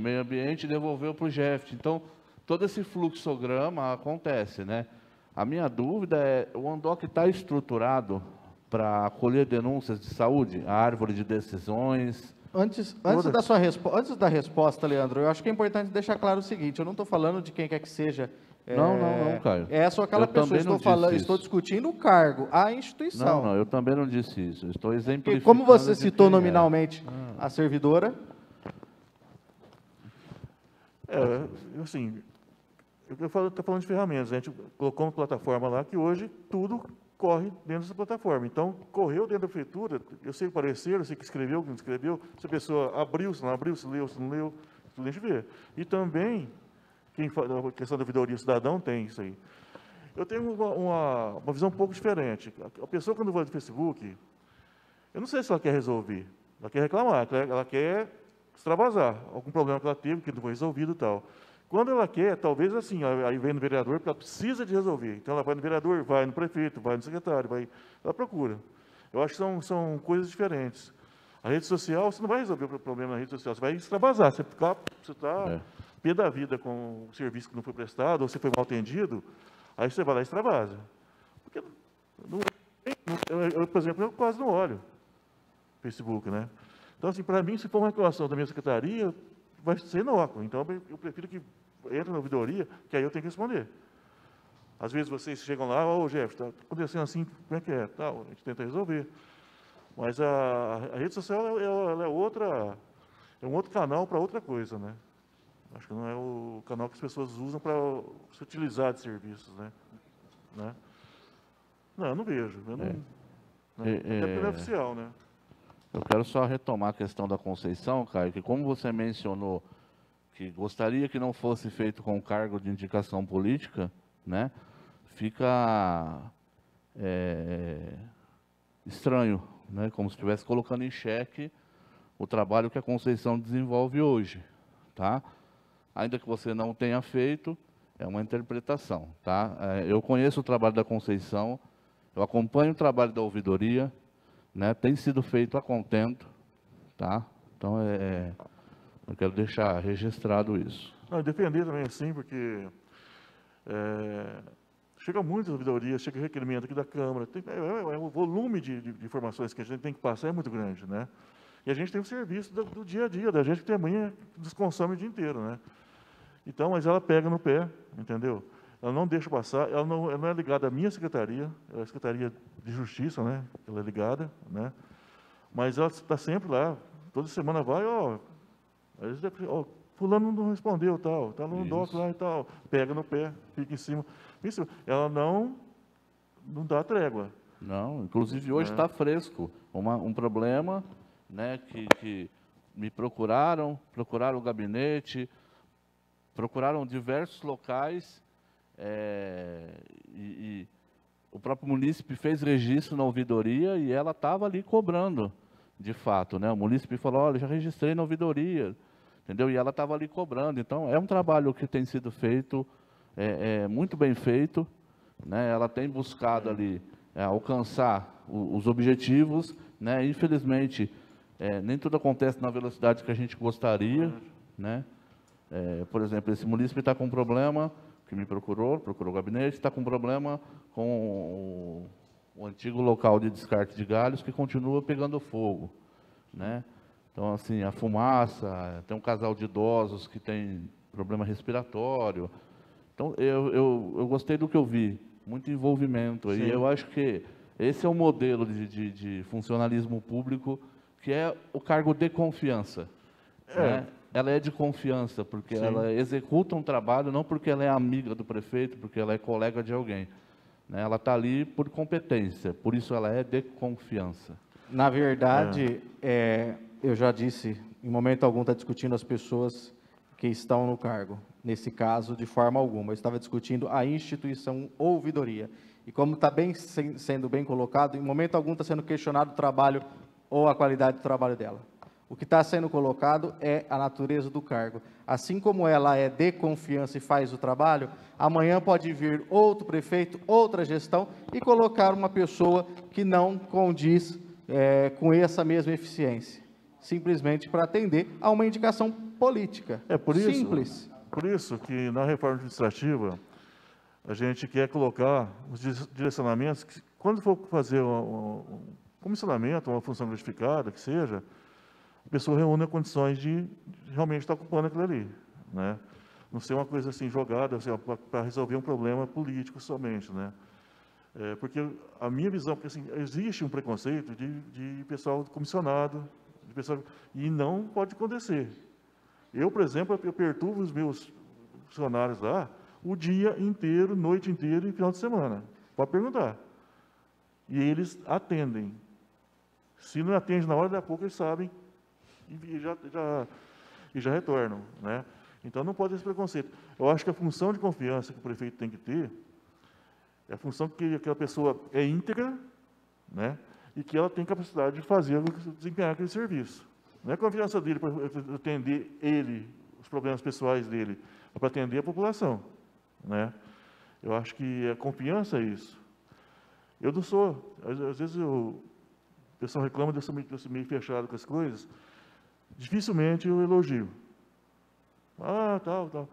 devolveu para o GEFT. Então, todo esse fluxograma acontece, né? A minha dúvida é, o Andoc está estruturado para acolher denúncias de saúde, a árvore de decisões? Antes da resposta, Leandro, eu acho que é importante deixar claro o seguinte, eu não estou falando de quem quer que seja. Não, Caio. Essa ou aquela pessoa, estou discutindo o cargo, a instituição. Não, eu também não disse isso, eu estou exemplificando. E como você citou nominalmente a servidora? Assim, eu estou falando de ferramentas, a gente colocou uma plataforma lá que hoje tudo corre dentro dessa plataforma. Então, correu dentro da prefeitura, eu sei o parecer, eu sei que escreveu, que não escreveu, se a pessoa abriu, se não abriu, se leu, se não leu, tudo a gente vê. E também, a questão da ouvidoria cidadão tem isso aí. Eu tenho uma visão um pouco diferente. A pessoa, quando vai no Facebook, eu não sei se ela quer resolver, ela quer reclamar, ela quer extravasar algum problema que ela teve, que não foi resolvido e tal. Quando ela quer, talvez assim, aí vem no vereador, porque ela precisa de resolver. Então, ela vai no vereador, vai no prefeito, vai no secretário, ela procura. Eu acho que são coisas diferentes. A rede social, você não vai resolver o problema na rede social, você vai extravasar. Você está pé da vida com o serviço que não foi prestado, ou você foi mal atendido, aí você vai lá e extravasa. Porque, eu, por exemplo, eu quase não olho Facebook, né? Então, assim, para mim, se for uma reclamação da minha secretaria, vai ser inócuo. Então, eu prefiro que entre na ouvidoria, que aí eu tenho que responder. Às vezes vocês chegam lá, Jeff, está acontecendo assim, como é que é? Tal, a gente tenta resolver. Mas a rede social ela é um outro canal para outra coisa, né? Acho que não é o canal que as pessoas usam para se utilizar de serviços, né? Não, eu não vejo. Eu não, até porque não é oficial, né? Eu quero só retomar a questão da Conceição, Caio, que como você mencionou que gostaria que não fosse feito com cargo de indicação política, né, fica estranho, né, como se estivesse colocando em xeque o trabalho que a Conceição desenvolve hoje, tá? Ainda que você não tenha feito, é uma interpretação, tá? Eu conheço o trabalho da Conceição, eu acompanho o trabalho da ouvidoria, né, tem sido feito a contento, tá? Então, eu quero deixar registrado isso. Não, defender também assim, porque chega muitas ouvidorias, chega requerimento aqui da Câmara, o volume de informações que a gente tem que passar é muito grande, né? E a gente tem o serviço do dia a dia, da gente que também desconsome o dia inteiro, né? Então, mas ela pega no pé, entendeu? Ela não deixa passar, ela não é ligada à minha secretaria, é a Secretaria de Justiça, né? Ela é ligada, né? Mas ela está sempre lá, toda semana vai, fulano não respondeu, tal, está no DOC lá e tal, pega no pé, fica em cima. Isso, ela não dá trégua. Não, inclusive hoje está fresco, um problema, né, que me procuraram o gabinete, procuraram diversos locais, e o próprio munícipe fez registro na ouvidoria e ela estava ali cobrando, de fato, né? O munícipe falou, olha, já registrei na ouvidoria, entendeu? E ela estava ali cobrando. Então, é um trabalho que tem sido feito, muito bem feito, né? Ela tem buscado ali alcançar os objetivos, né? Infelizmente, nem tudo acontece na velocidade que a gente gostaria, né? Por exemplo, esse munícipe está com um problema, que me procurou o gabinete, está com um problema com o antigo local de descarte de galhos que continua pegando fogo, né? Então, assim, a fumaça, tem um casal de idosos que tem problema respiratório. Então, eu gostei do que eu vi, muito envolvimento aí. Eu acho que esse é o modelo de funcionalismo público, que é o cargo de confiança, né? Ela é de confiança, porque ela executa um trabalho, não porque ela é amiga do prefeito, porque ela é colega de alguém, né? Ela está ali por competência, por isso ela é de confiança. Na verdade, eu já disse, em momento algum está discutindo as pessoas que estão no cargo. Nesse caso, de forma alguma. Eu estava discutindo a instituição ouvidoria. E como está sendo bem colocado, em momento algum está sendo questionado o trabalho ou a qualidade do trabalho dela. O que está sendo colocado é a natureza do cargo. Assim como ela é de confiança e faz o trabalho, amanhã pode vir outro prefeito, outra gestão, e colocar uma pessoa que não condiz com essa mesma eficiência. Simplesmente para atender a uma indicação política. Simples. Por isso que na reforma administrativa, a gente quer colocar os direcionamentos, que, quando for fazer um comissionamento, uma função gratificada, que seja, a pessoa reúne condições de realmente estar ocupando aquilo ali, né? Não ser uma coisa assim jogada assim, para resolver um problema político somente, né? Porque a minha visão, porque assim, existe um preconceito de pessoal comissionado, de pessoal, e não pode acontecer. Eu, por exemplo, eu perturbo os meus funcionários lá o dia inteiro, noite inteira e final de semana. Pode perguntar. E eles atendem. Se não atende na hora, daqui a pouco eles sabem e já retornam, né? Então, não pode ter esse preconceito. Eu acho que a função de confiança que o prefeito tem que ter é a função que aquela pessoa é íntegra, né? E que ela tem capacidade de fazer, desempenhar aquele serviço. Não é a confiança dele para atender os problemas pessoais dele, é para atender a população, né? Eu acho que a confiança é isso. Eu não sou, às vezes o pessoal reclama de eu ser meio fechado com as coisas. Dificilmente eu elogio. Tal.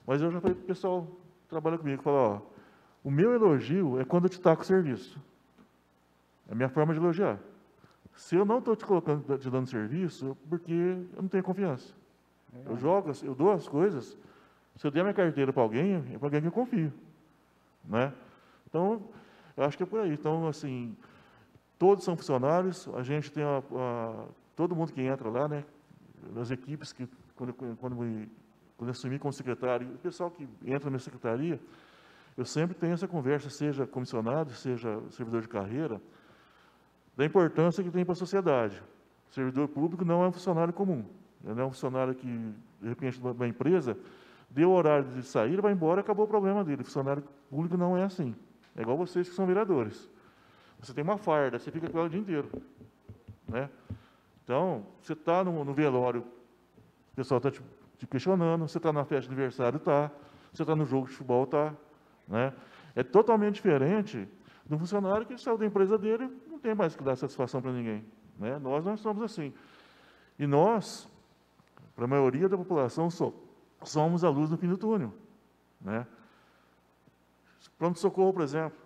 Mas eu já falei para o pessoal que trabalha comigo, ó, o meu elogio é quando eu te taco o serviço. É a minha forma de elogiar. Se eu não estou te dando serviço, é porque eu não tenho confiança. Eu dou as coisas, se eu der minha carteira para alguém, é para alguém que eu confio, né? Então, eu acho que é por aí. Então, assim, todos são funcionários, a gente tem todo mundo que entra lá, né? As equipes que, quando eu assumi como secretário, o pessoal que entra na minha secretaria, eu sempre tenho essa conversa, seja comissionado, seja servidor de carreira, da importância que tem para a sociedade. O servidor público não é um funcionário comum, não é um funcionário que, de repente, uma empresa, deu o horário de sair, vai embora, acabou o problema dele. O funcionário público não é assim. É igual vocês que são vereadores. Você tem uma farda, você fica com ela o dia inteiro, né? Então, você está no velório, o pessoal está te questionando, você está na festa de aniversário, está, você está no jogo de futebol, está, né? É totalmente diferente do funcionário que saiu da empresa dele, não tem mais que dar satisfação para ninguém, né? Nós não somos assim. E nós, para a maioria da população, somos a luz no fim do túnel, né? Pronto-socorro, por exemplo,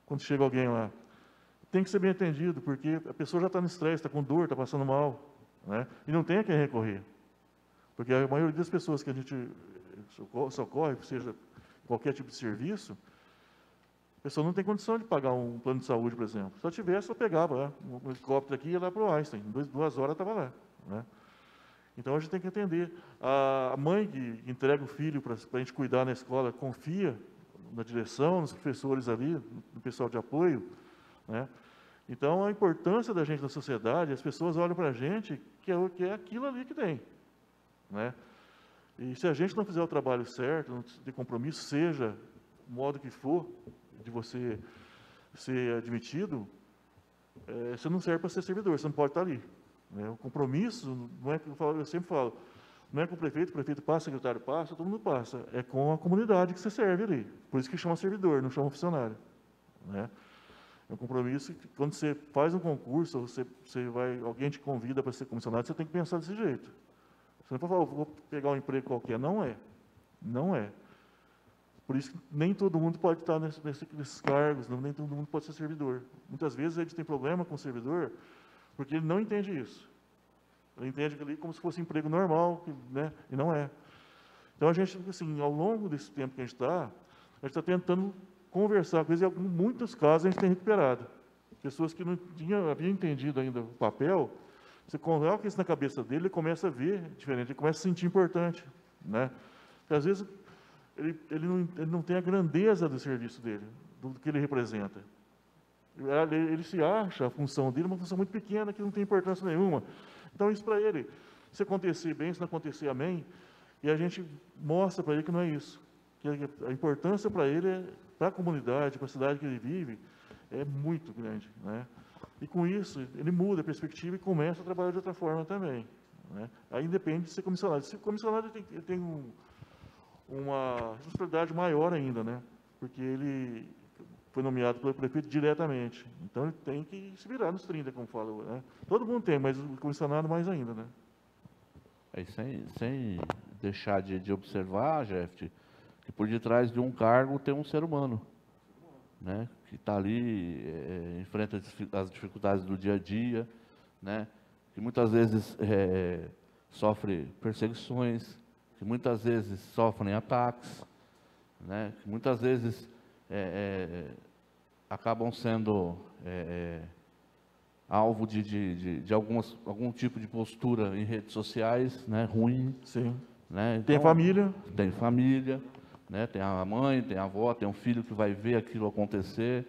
quando chega alguém lá, tem que ser bem atendido, porque a pessoa já está no estresse, está com dor, está passando mal, né? E não tem a quem recorrer. Porque a maioria das pessoas que a gente socorre, seja qualquer tipo de serviço, a pessoa não tem condição de pagar um plano de saúde, por exemplo. Se eu tivesse, eu pegava lá, um helicóptero aqui e ia lá para o Einstein. Em 2 horas estava lá, né? Então, a gente tem que entender. A mãe que entrega o filho para a gente cuidar na escola, confia na direção, nos professores ali, no pessoal de apoio, né? Então, a importância da gente na sociedade, as pessoas olham para a gente que é aquilo ali que tem, né? E se a gente não fizer o trabalho certo, não ter compromisso, seja o modo que for, de você ser admitido, você não serve para ser servidor, você não pode estar ali, né? O compromisso, não é, eu sempre falo, não é com o prefeito passa, o secretário passa, todo mundo passa, é com a comunidade que você serve ali, por isso que chama servidor, não chama funcionário, né? É um compromisso que, quando você faz um concurso, alguém te convida para ser comissionado, você tem que pensar desse jeito. Você não pode falar, vou pegar um emprego qualquer. Não é. Não é. Por isso que nem todo mundo pode estar nesses cargos, nem todo mundo pode ser servidor. Muitas vezes a gente tem problema com o servidor porque ele não entende isso. Ele entende aquilo ali como se fosse um emprego normal, né? E não é. Então, a gente, assim, ao longo desse tempo que a gente está tentando conversar com eles, e em muitos casos a gente tem recuperado. Pessoas que não haviam entendido ainda o papel, você coloca isso na cabeça dele, ele começa a ver diferente, ele começa a se sentir importante, né? Porque, às vezes, ele não tem a grandeza do serviço dele, do que ele representa. Ele se acha, a função dele, uma função muito pequena, que não tem importância nenhuma. Então, isso para ele, se acontecer bem, se não acontecer, amém, e a gente mostra para ele que não é isso. Que a importância para ele, para a comunidade, para a cidade que ele vive, é muito grande, né? E com isso, ele muda a perspectiva e começa a trabalhar de outra forma também, né? Aí depende de ser comissionado. Se o comissionado tem uma responsabilidade maior ainda, né? Porque ele foi nomeado pelo prefeito diretamente. Então, ele tem que se virar nos 30, como fala, né? Todo mundo tem, mas o comissionado mais ainda, né? Sem deixar de observar, Jeff, que por detrás de um cargo tem um ser humano, né? Que está ali, enfrenta as dificuldades do dia a dia, né? Que muitas vezes sofre perseguições, que muitas vezes sofrem ataques, né? Que muitas vezes acabam sendo alvo de algum tipo de postura em redes sociais, né? Ruim. Sim. Né? Então, tem família. Tem família, né? Tem a mãe, tem a avó, tem um filho que vai ver aquilo acontecer,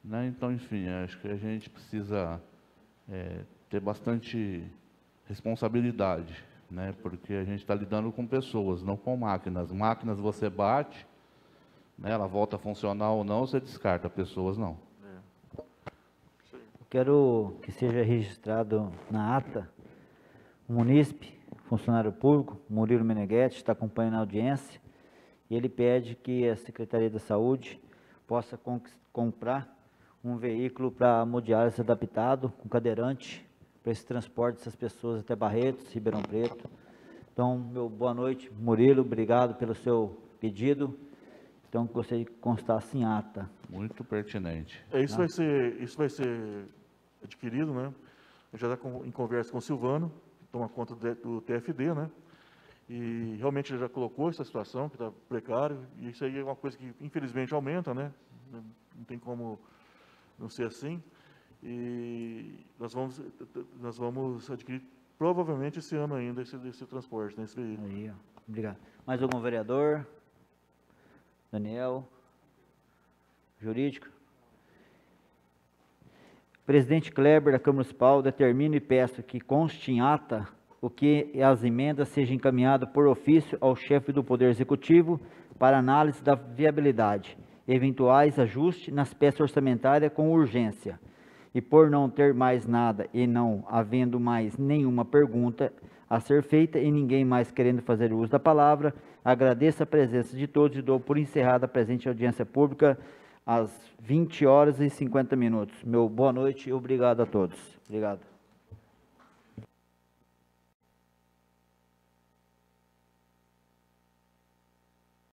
né? Então, enfim, acho que a gente precisa ter bastante responsabilidade, né? Porque a gente está lidando com pessoas, não com máquinas. Máquinas você bate, né? Ela volta a funcionar ou não, você descarta, pessoas não. Eu quero que seja registrado na ata o munícipe, funcionário público, Murilo Meneghetti, está acompanhando a audiência, e ele pede que a Secretaria da Saúde possa comprar um veículo para hemodiálise adaptado, com cadeirante, para esse transporte dessas pessoas até Barretos, Ribeirão Preto. Então, meu boa noite, Murilo, obrigado pelo seu pedido. Então, gostaria que constasse em ata. Muito pertinente. Isso vai ser adquirido, né? Eu já está em conversa com o Silvano, que toma conta do TFD, né? E realmente ele já colocou essa situação, que está precário, e isso aí é uma coisa que, infelizmente, aumenta, né? Não tem como não ser assim. E nós vamos adquirir, provavelmente, esse ano ainda, esse transporte, né? Esse veículo. Aí, ó. Obrigado. Mais algum vereador? Daniel? Jurídico? Presidente Kleber da Câmara Municipal, determino e peço que conste em ata o que as emendas sejam encaminhadas por ofício ao chefe do Poder Executivo para análise da viabilidade, eventuais ajustes nas peças orçamentárias com urgência. E por não ter mais nada e não havendo mais nenhuma pergunta a ser feita e ninguém mais querendo fazer uso da palavra, agradeço a presença de todos e dou por encerrada a presente audiência pública às 20h50. Meu boa noite e obrigado a todos. Obrigado.